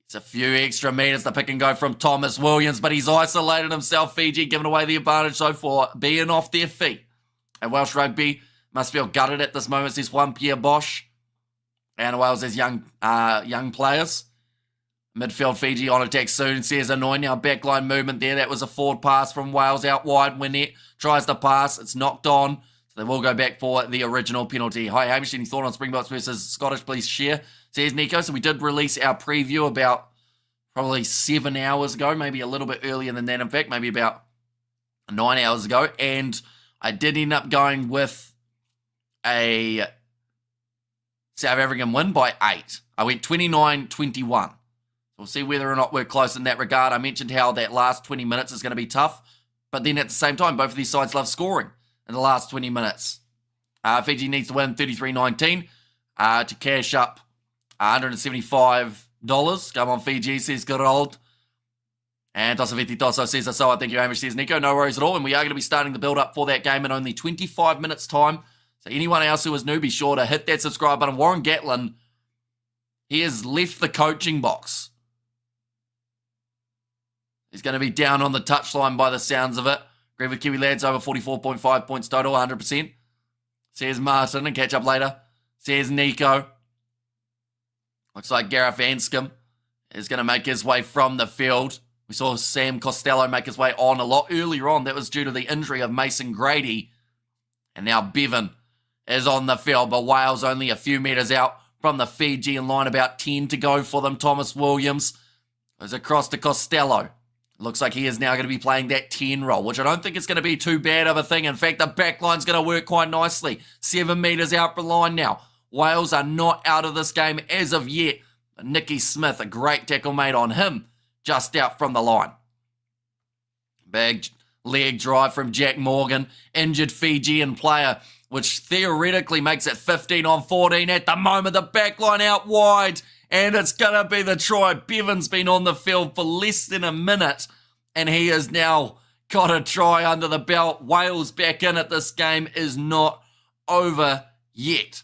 It's a few extra meters. The pick and go from Thomas Williams, but he's isolated himself. Fiji giving away the advantage so far, being off their feet. And Welsh rugby must feel gutted at this moment. There's one Pierre Bosch. And Wales has young players. Midfield Fiji on attack soon, says Anoy. Now backline movement there. That was a forward pass from Wales out wide. Winnett tries to pass. It's knocked on. So they will go back for the original penalty. Hi, Hamish, any thought on Springboks versus Scottish? Please share. Says Nico. So we did release our preview about probably 7 hours ago, maybe a little bit earlier than that, in fact, maybe about 9 hours ago. And I did end up going with a South African win by 8. I went 29-21. We'll see whether or not we're close in that regard. I mentioned how that last 20 minutes is going to be tough. But then at the same time, both of these sides love scoring in the last 20 minutes. Fiji needs to win 33-19 to cash up $175. Come on, Fiji, says good old. And Tosaviti Tosso says so. Thank you, Hamish, says Nico. No worries at all. And we are going to be starting the build-up for that game in only 25 minutes' time. So anyone else who is new, be sure to hit that subscribe button. Warren Gatlin, he has left the coaching box. He's going to be down on the touchline by the sounds of it. Agree with Kiwi lads, over 44.5 points total, 100%. Says Martin, and catch up later. Says Nico. Looks like Gareth Anscombe is going to make his way from the field. We saw Sam Costello make his way on a lot earlier on. That was due to the injury of Mason Grady. And now Bevan is on the field, but Wales only a few metres out from the Fijian line, about 10 to go for them. Thomas Williams goes across to Costello. Looks like he is now going to be playing that 10 role, which I don't think is going to be too bad of a thing. In fact, the back line's going to work quite nicely. 7 metres out from line now. Wales are not out of this game as of yet. Nicky Smith, a great tackle made on him, just out from the line. Big leg drive from Jack Morgan, injured Fijian player, which theoretically makes it 15 on 14 at the moment. The back line out wide, and it's going to be the try. Bevan's been on the field for less than a minute, and he has now got a try under the belt. Wales back in at this game is not over yet.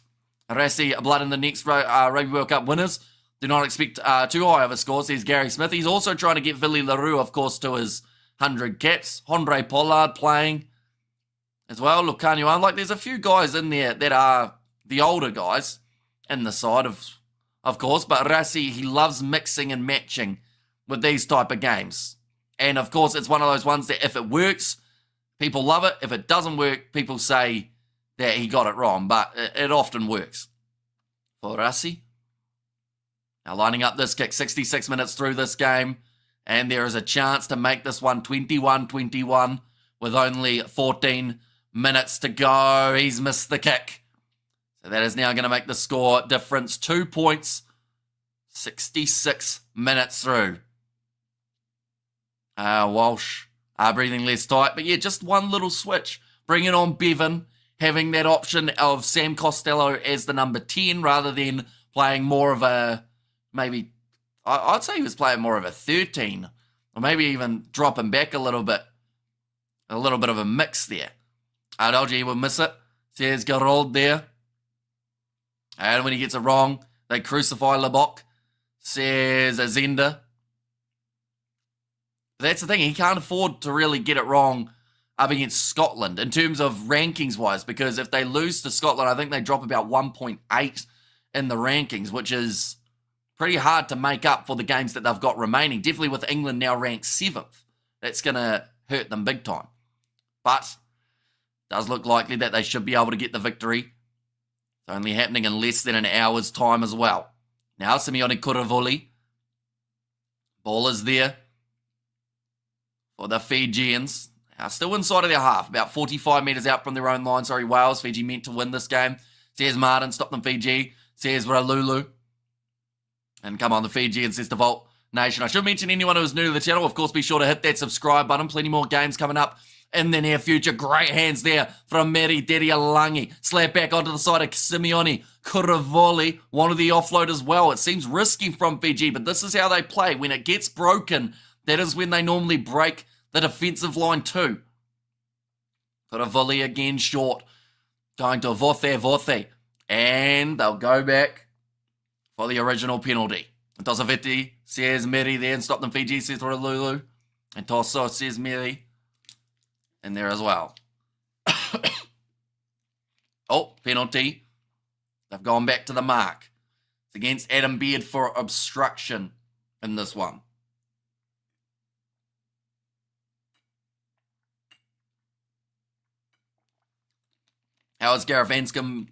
Rassi blood in the next Rugby World Cup winners. Do not expect too high of a score, says Gary Smith. He's also trying to get Vili LaRue, of course, to his 100 caps. Andre Pollard playing as well. Look, Kanyuan, there's a few guys in there that are the older guys in the side, of course. But Rassi, he loves mixing and matching with these type of games. And, of course, it's one of those ones that if it works, people love it. If it doesn't work, people say that he got it wrong. But it often works for Rassi. Now lining up this kick, 66 minutes through this game, and there is a chance to make this one 21-21 with only 14 minutes to go. He's missed the kick. So that is now going to make the score difference 2 points, 66 minutes through. Walsh breathing less tight, but yeah, just one little switch. Bringing on Bevan, having that option of Sam Costello as the number 10 rather than playing more of a maybe, I'd say he was playing more of a 13, or maybe even dropping back a little bit of a mix there. Adalji will miss it, says Garold there. And when he gets it wrong, they crucify Lebok, says Azenda. That's the thing, he can't afford to really get it wrong up against Scotland in terms of rankings-wise, because if they lose to Scotland, I think they drop about 1.8 in the rankings, which is pretty hard to make up for the games that they've got remaining. Definitely with England now ranked 7th. That's going to hurt them big time. But it does look likely that they should be able to get the victory. It's only happening in less than an hour's time as well. Now Simeone Kuravuli. Ball is there for the Fijians. Still inside of their half, about 45 metres out from their own line. Sorry, Wales. Fiji meant to win this game. Says Martin, stop them Fiji. Says Ralulu. And come on, the Fijians, says the Volt Nation. I should mention anyone who is new to the channel, of course, be sure to hit that subscribe button. Plenty more games coming up in the near future. Great hands there from Mary Dedialangi. Slap back onto the side of Simeone Kuravoli. Wanted the offload as well. It seems risky from Fiji, but this is how they play. When it gets broken, that is when they normally break the defensive line too. Kuravoli again short. Going to Vothe. And they'll go back for the original penalty. Tosaviti says Meri there, and stop them Fiji, says Lulu. And Tosso says Meri in there as well. Oh, penalty. They've gone back to the mark. It's against Adam Beard for obstruction in this one. How has Gareth Anscombe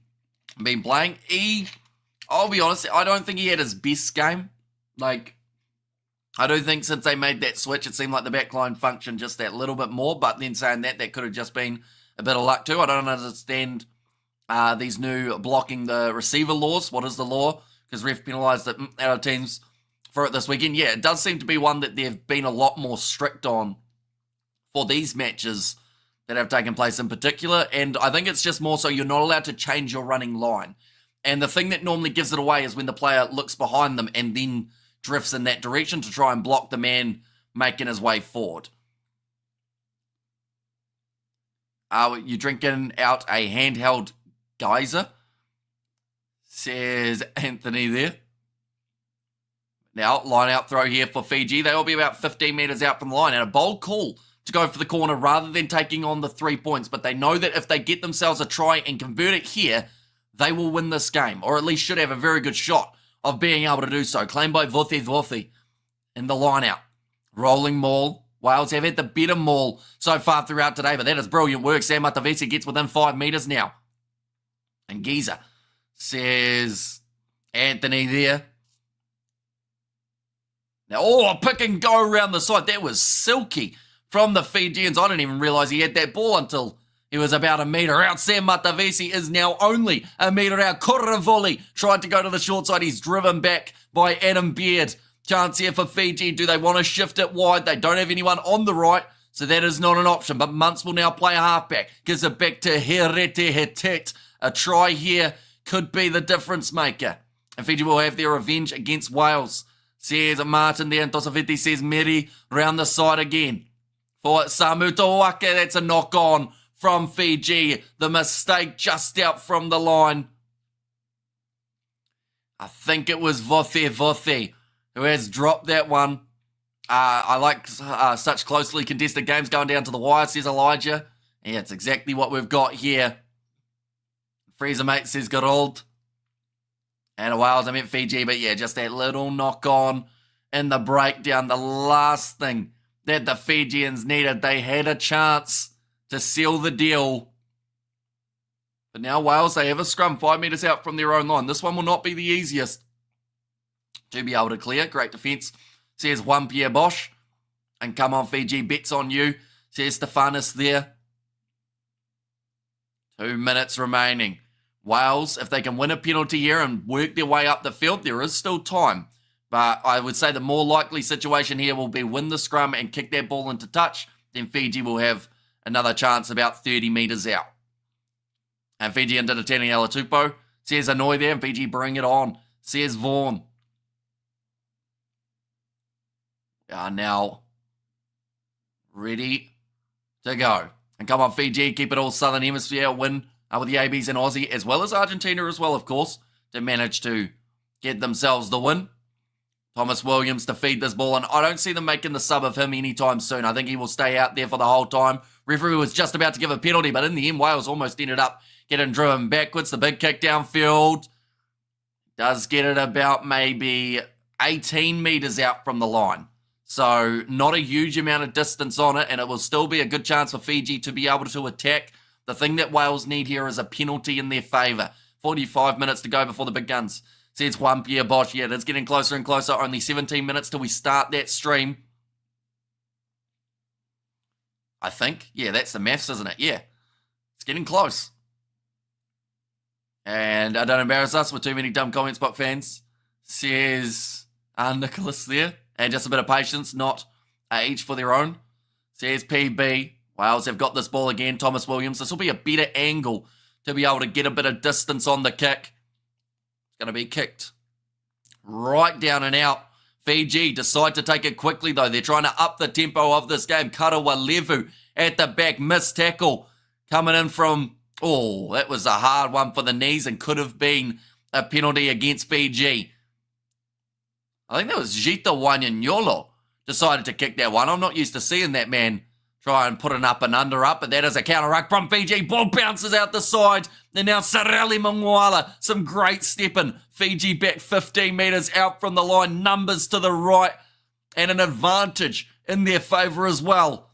been playing? I'll be honest, I don't think he had his best game. I do think since they made that switch, it seemed like the backline functioned just that little bit more. But then saying that could have just been a bit of luck too. I don't understand these new blocking the receiver laws. What is the law? Because ref penalised our teams for it this weekend. Yeah, it does seem to be one that they've been a lot more strict on for these matches that have taken place in particular. And I think it's just more so you're not allowed to change your running line. And the thing that normally gives it away is when the player looks behind them and then drifts in that direction to try and block the man making his way forward. Are you drinking out a handheld geyser? Says Anthony there. Now, line out throw here for Fiji. They will be about 15 metres out from the line. And a bold call to go for the corner rather than taking on the 3 points. But they know that if they get themselves a try and convert it here, they will win this game. Or at least should have a very good shot of being able to do so. Claimed by Vothi in the line out. Rolling maul. Wales have had the better maul so far throughout today. But that is brilliant work. Sam Matavesi gets within 5 metres now. And Giza says Anthony there. Now, a pick and go around the side. That was silky from the Fijians. I didn't even realise he had that ball until he was about a metre out. Sam Matavesi is now only a metre out. Koravoli tried to go to the short side. He's driven back by Adam Beard. Chance here for Fiji. Do they want to shift it wide? They don't have anyone on the right, so that is not an option. But Muntz will now play a halfback. Gives it back to Herete Hetet. A try here could be the difference maker. And Fiji will have their revenge against Wales. Says Martin there, and Tosafiti says Meri round the side again. For Samu Tawaka, that's a knock on from Fiji. The mistake just out from the line. I think it was Vothi who has dropped that one. I like such closely contested games going down to the wire, says Elijah. Yeah, it's exactly what we've got here. Freezer mate says Gerald. And a Wales, I meant Fiji, but yeah, just that little knock on in the breakdown. The last thing that the Fijians needed. They had a chance to seal the deal. But now Wales, they have a scrum 5 metres out from their own line. This one will not be the easiest to be able to clear. Great defence, says Juan Pierre Bosch. And come on, Fiji, bets on you, says Stefanis there. 2 minutes remaining. Wales, if they can win a penalty here and work their way up the field, there is still time. But I would say the more likely situation here will be win the scrum and kick that ball into touch. Then Fiji will have another chance about 30 metres out. And Fiji into the Tani Alatupo. Says Annoy there, and Fiji bring it on. Says Vaughan. Are now ready to go. And come on, Fiji, keep it all Southern Hemisphere, win with the ABs and Aussie, as well as Argentina as well, of course, to manage to get themselves the win. Thomas Williams to feed this ball, and I don't see them making the sub of him anytime soon. I think he will stay out there for the whole time. Referee was just about to give a penalty, but in the end, Wales almost ended up getting driven backwards. The big kick downfield does get it about maybe 18 metres out from the line. So not a huge amount of distance on it, and it will still be a good chance for Fiji to be able to attack. The thing that Wales need here is a penalty in their favour. 45 minutes to go before the big guns. Says Juan Pierre Bosch. Yeah, it's getting closer and closer. Only 17 minutes till we start that stream. I think. Yeah, that's the maths, isn't it? Yeah. It's getting close. And don't embarrass us with too many dumb comments, Buck fans. Says Nicholas there. And just a bit of patience, not each for their own. Says PB. Wales have got this ball again. Thomas Williams. This will be a better angle to be able to get a bit of distance on the kick. It's going to be kicked right down and out. Fiji decide to take it quickly, though. They're trying to up the tempo of this game. Karawa Levu at the back. Missed tackle coming in from... Oh, that was a hard one for the knees and could have been a penalty against Fiji. I think that was Jita Wanyanyolo decided to kick that one. I'm not used to seeing that man try and put an up and under up, but that is a counter ruck from Fiji. Ball bounces out the side. And now Sareli Mangwala, some great stepping. Fiji back 15 metres out from the line. Numbers to the right and an advantage in their favour as well.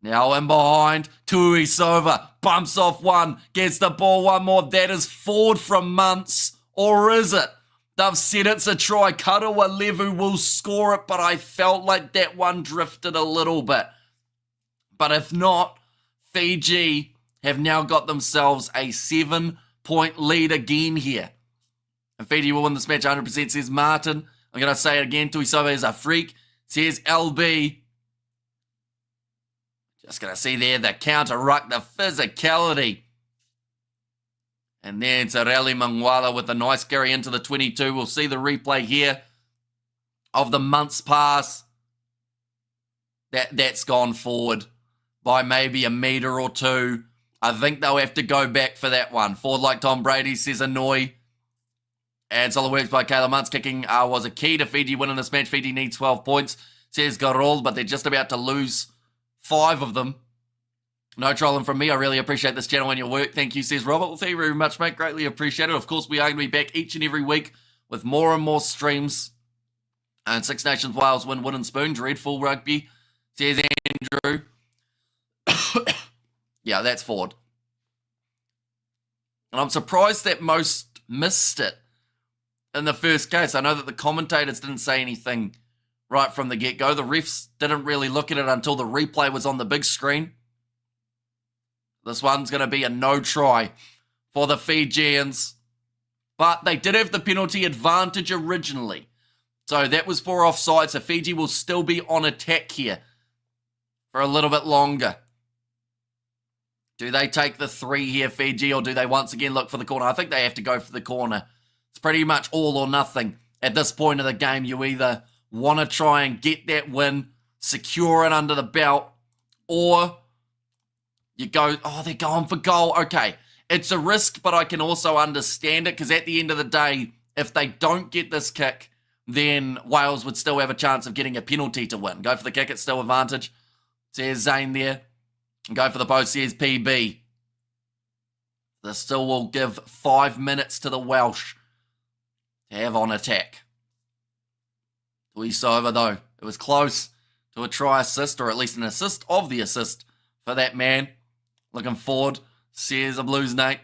Now in behind, Tuisova bumps off one, gets the ball one more. That is forward from Muntz, or is it? They've said it's a try. Karawa Levu will score it, but I felt like that one drifted a little bit. But if not, Fiji have now got themselves a 7-point lead again here. And Fiji will win this match 100%, says Martin. I'm going to say it again. Tuisova is a freak, says LB. Just going to see there the counter ruck, the physicality. And then Sareli Mangwala with a nice carry into the 22. We'll see the replay here of the Muntz pass. That's gone forward by maybe a metre or two. I think they'll have to go back for that one. Forward like Tom Brady, says Annoy. And solid works by Caleb Muntz. Kicking was a key to Fiji winning this match. Fiji needs 12 points, says Garold, but they're just about to lose 5 of them. No trolling from me. I really appreciate this channel and your work. Thank you, says Robert. Well, thank you very much, mate. Greatly appreciated. Of course, we are going to be back each and every week with more and more streams. And Six Nations Wales win wooden spoon. Dreadful rugby, says Andrew. Yeah, that's Ford. And I'm surprised that most missed it in the first case. I know that the commentators didn't say anything right from the get-go. The refs didn't really look at it until the replay was on the big screen. This one's going to be a no try for the Fijians. But they did have the penalty advantage originally. So that was for offside. So Fiji will still be on attack here for a little bit longer. Do they take the 3 here, Fiji, or do they once again look for the corner? I think they have to go for the corner. It's pretty much all or nothing. At this point of the game, you either want to try and get that win, secure it under the belt, or you go, oh, they're going for goal. Okay, it's a risk, but I can also understand it, because at the end of the day, if they don't get this kick, then Wales would still have a chance of getting a penalty to win. Go for the kick, it's still advantage. Says Zane there. Go for the post, says PB. This still will give 5 minutes to the Welsh to have on attack. Tuisova, though, it was close to a try assist, or at least an assist of the assist for that man. Looking forward, says a Blues Nate.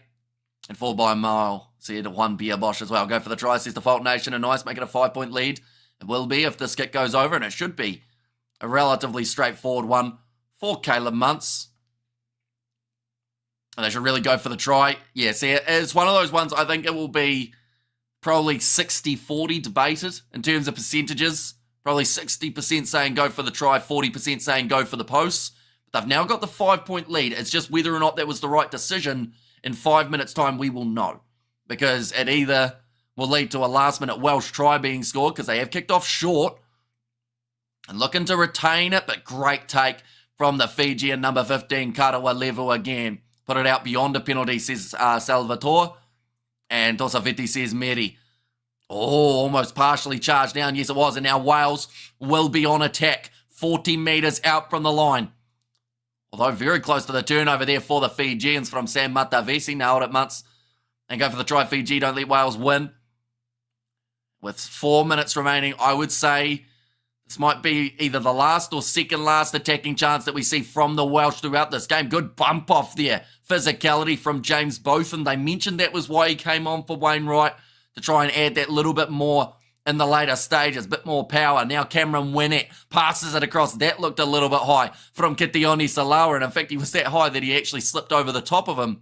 And forward by a mile, said one Beer Bosch as well. Go for the try, says the Fault Nation, and nice, make it a 5-point lead. It will be if this kick goes over, and it should be a relatively straightforward one for Caleb Muntz. And they should really go for the try. Yeah, see, it's one of those ones, I think it will be probably 60-40 debated in terms of percentages. Probably 60% saying go for the try, 40% saying go for the posts. But they've now got the 5-point lead. It's just whether or not that was the right decision. In 5 minutes' time, we will know. Because it either will lead to a last-minute Welsh try being scored, because they have kicked off short and looking to retain it, but great take from the Fijian number 15, Karawa Levu again. Put it out beyond a penalty, says Salvatore. And Tosafiti says Meri. Oh, almost partially charged down. Yes, it was. And now Wales will be on attack. 40 metres out from the line. Although very close to the turnover there for the Fijians from Sam Matavesi. Nailed it, Mutz. And go for the try. Fiji, don't let Wales win. With 4 minutes remaining, I would say this might be either the last or second last attacking chance that we see from the Welsh throughout this game. Good bump off there. Physicality from James Botham. They mentioned that was why he came on for Wainwright, to try and add that little bit more in the later stages, a bit more power. Now Cameron Winnett passes it across. That looked a little bit high from Kitioni Salawa, and in fact he was that high that he actually slipped over the top of him.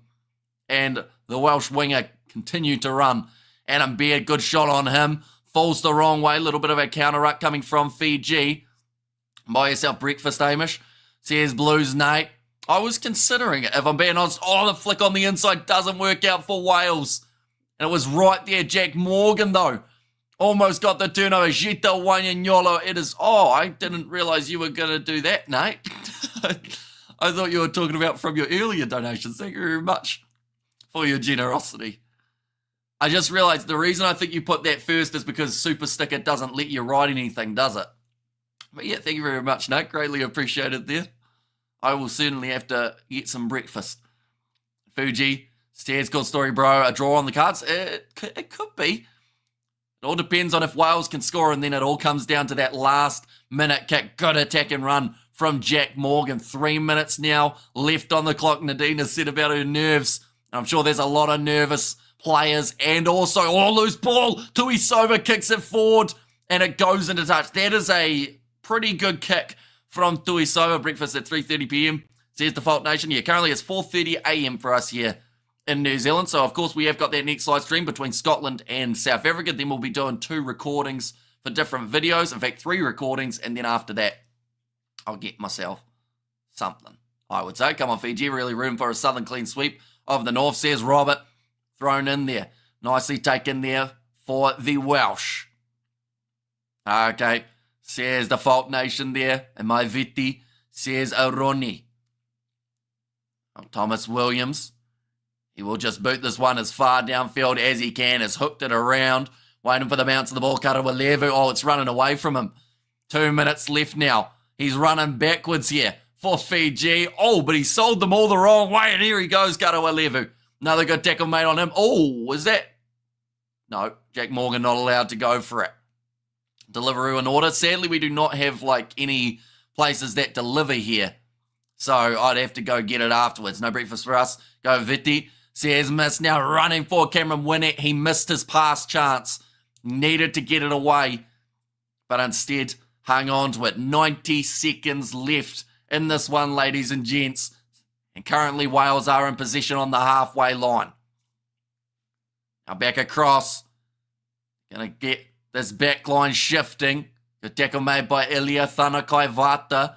And the Welsh winger continued to run. Adam Baird, good shot on him. Falls the wrong way. A little bit of a counter-ruck coming from Fiji. Buy yourself breakfast, Hamish. Says Blues Nate. I was considering it, if I'm being honest. Oh, the flick on the inside doesn't work out for Wales. And it was right there. Jack Morgan, though, almost got the turnover. Jita Wanyanyolo. It is... Oh, I didn't realise you were going to do that, Nate. I thought you were talking about from your earlier donations. Thank you very much for your generosity. I just realised the reason I think you put that first is because Super Sticker doesn't let you write anything, does it? But yeah, thank you very much, Nate. Greatly appreciated there. I will certainly have to get some breakfast. Fuji, Stairs, good story, bro. A draw on the cards? It could be. It all depends on if Wales can score, and then it all comes down to that last minute kick. Good attack and run from Jack Morgan. 3 minutes now left on the clock. Nadine has said about her nerves. I'm sure there's a lot of nervous players, and also, loose ball. Tuisova kicks it forward, and it goes into touch. That is a pretty good kick from Tuisova. Breakfast at 3:30 p.m. Says the Fault Nation. Yeah, currently it's 4:30 a.m. for us here in New Zealand. So, of course, we have got that next live stream between Scotland and South Africa. Then we'll be doing 2 recordings for different videos. In fact, 3 recordings, and then after that, I'll get myself something, I would say. Come on, Fiji. Really room for a southern clean sweep of the north, says Robert. Thrown in there. Nicely taken there for the Welsh. Okay. says the Fault Nation there. And my Viti, says Aroni. Thomas Williams. He will just boot this one as far downfield as he can. Has hooked it around. Waiting for the bounce of the ball. Karawalevu. Oh, it's running away from him. 2 minutes left now. He's running backwards here for Fiji. Oh, but he sold them all the wrong way. And here he goes, Karawalevu. Another good tackle made on him. Oh, was that? No, Jack Morgan not allowed to go for it. Deliveroo in order. Sadly, we do not have any places that deliver here. So I'd have to go get it afterwards. No breakfast for us. Go Viti. Says miss. Now running for Cameron Winnett. He missed his pass chance. Needed to get it away. But instead hung on to it. 90 seconds left in this one, ladies and gents. And currently Wales are in position on the halfway line. Now back across. Going to get this back line shifting. The tackle made by Ilya Thanakai Vata.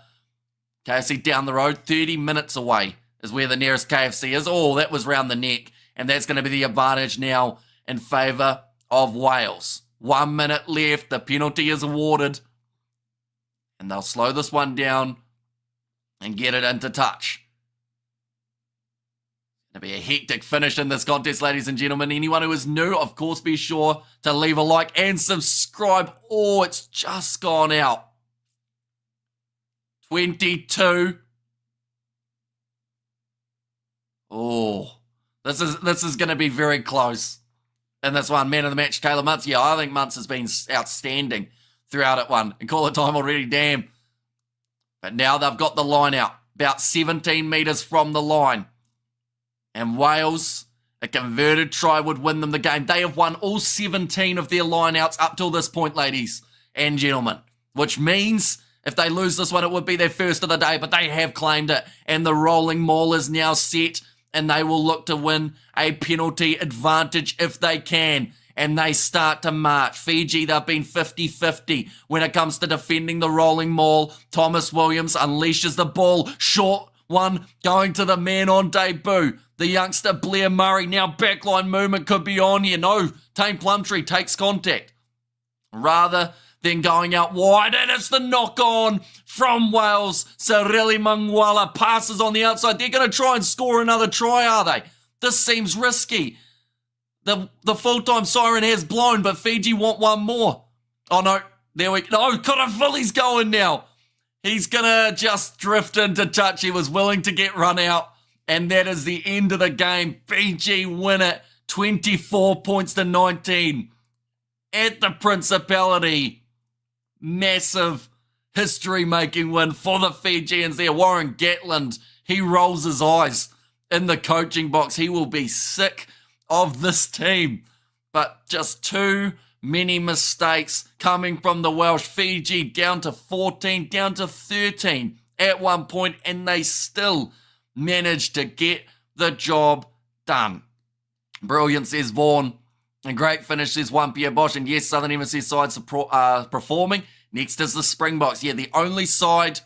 KFC down the road, 30 minutes away is where the nearest KFC is. Oh, that was round the neck. And that's going to be the advantage now in favour of Wales. 1 minute left. The penalty is awarded. And they'll slow this one down and get it into touch. It'll be a hectic finish in this contest, ladies and gentlemen. Anyone who is new, of course, be sure to leave a like and subscribe. Oh, it's just gone out. 22. Oh, this is going to be very close. And this one, man of the match, Caleb Muntz. Yeah, I think Muntz has been outstanding throughout it one. And call it time already, damn. But now they've got the line out. About 17 metres from the line. And Wales, a converted try would win them the game. They have won all 17 of their lineouts up till this point, ladies and gentlemen. Which means if they lose this one, it would be their first of the day, but they have claimed it. And the rolling maul is now set, and they will look to win a penalty advantage if they can. And they start to march. Fiji, they've been 50-50 when it comes to defending the rolling maul. Thomas Williams unleashes the ball. Short one going to the man on debut. The youngster Blair Murray. Now backline movement could be on here. No, Tane Plumtree takes contact. Rather than going out wide, and it's the knock-on from Wales. Sareli Mangwala passes on the outside. They're going to try and score another try, are they? This seems risky. The full-time siren has blown, but Fiji want one more. Oh, no. There we go. No, Koravili's going now. He's going to just drift into touch. He was willing to get run out, and that is the end of the game. Fiji win it 24 points to 19 at the Principality. Massive history-making win for the Fijians there. Warren Gatland, he rolls his eyes in the coaching box. He will be sick of this team. But just too many mistakes coming from the Welsh. Fiji down to 14, down to 13 at one point, and they still managed to get the job done. Brilliant, says Vaughan. A great finish, says Juan Pierre Bosch. And yes, Southern Hemisphere sides are performing. Next is the Springboks. Yeah, the only side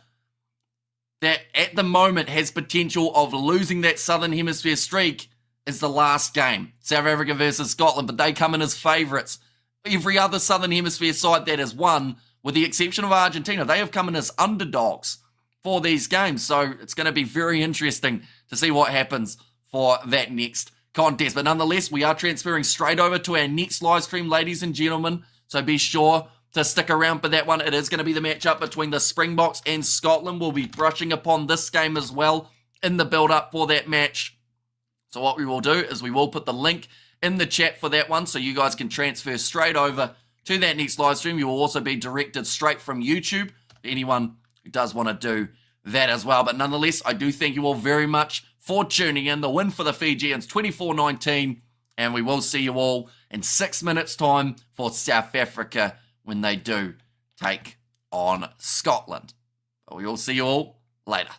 that at the moment has potential of losing that Southern Hemisphere streak is the last game. South Africa versus Scotland, but they come in as favourites. Every other Southern Hemisphere side that has won, with the exception of Argentina, they have come in as underdogs for these games. So it's going to be very interesting to see what happens for that next contest. But nonetheless, we are transferring straight over to our next live stream, ladies and gentlemen. So be sure to stick around for that one. It is going to be the matchup between the Springboks and Scotland. We'll be brushing upon this game as well in the build-up for that match. So what we will do is we will put the link in the chat for that one so you guys can transfer straight over to that next live stream. You will also be directed straight from YouTube for anyone who does want to do that as well. But nonetheless, I do thank you all very much for tuning in. The win for the Fijians, 24-19. And we will see you all in 6 minutes' time for South Africa when they do take on Scotland. But we will see you all later.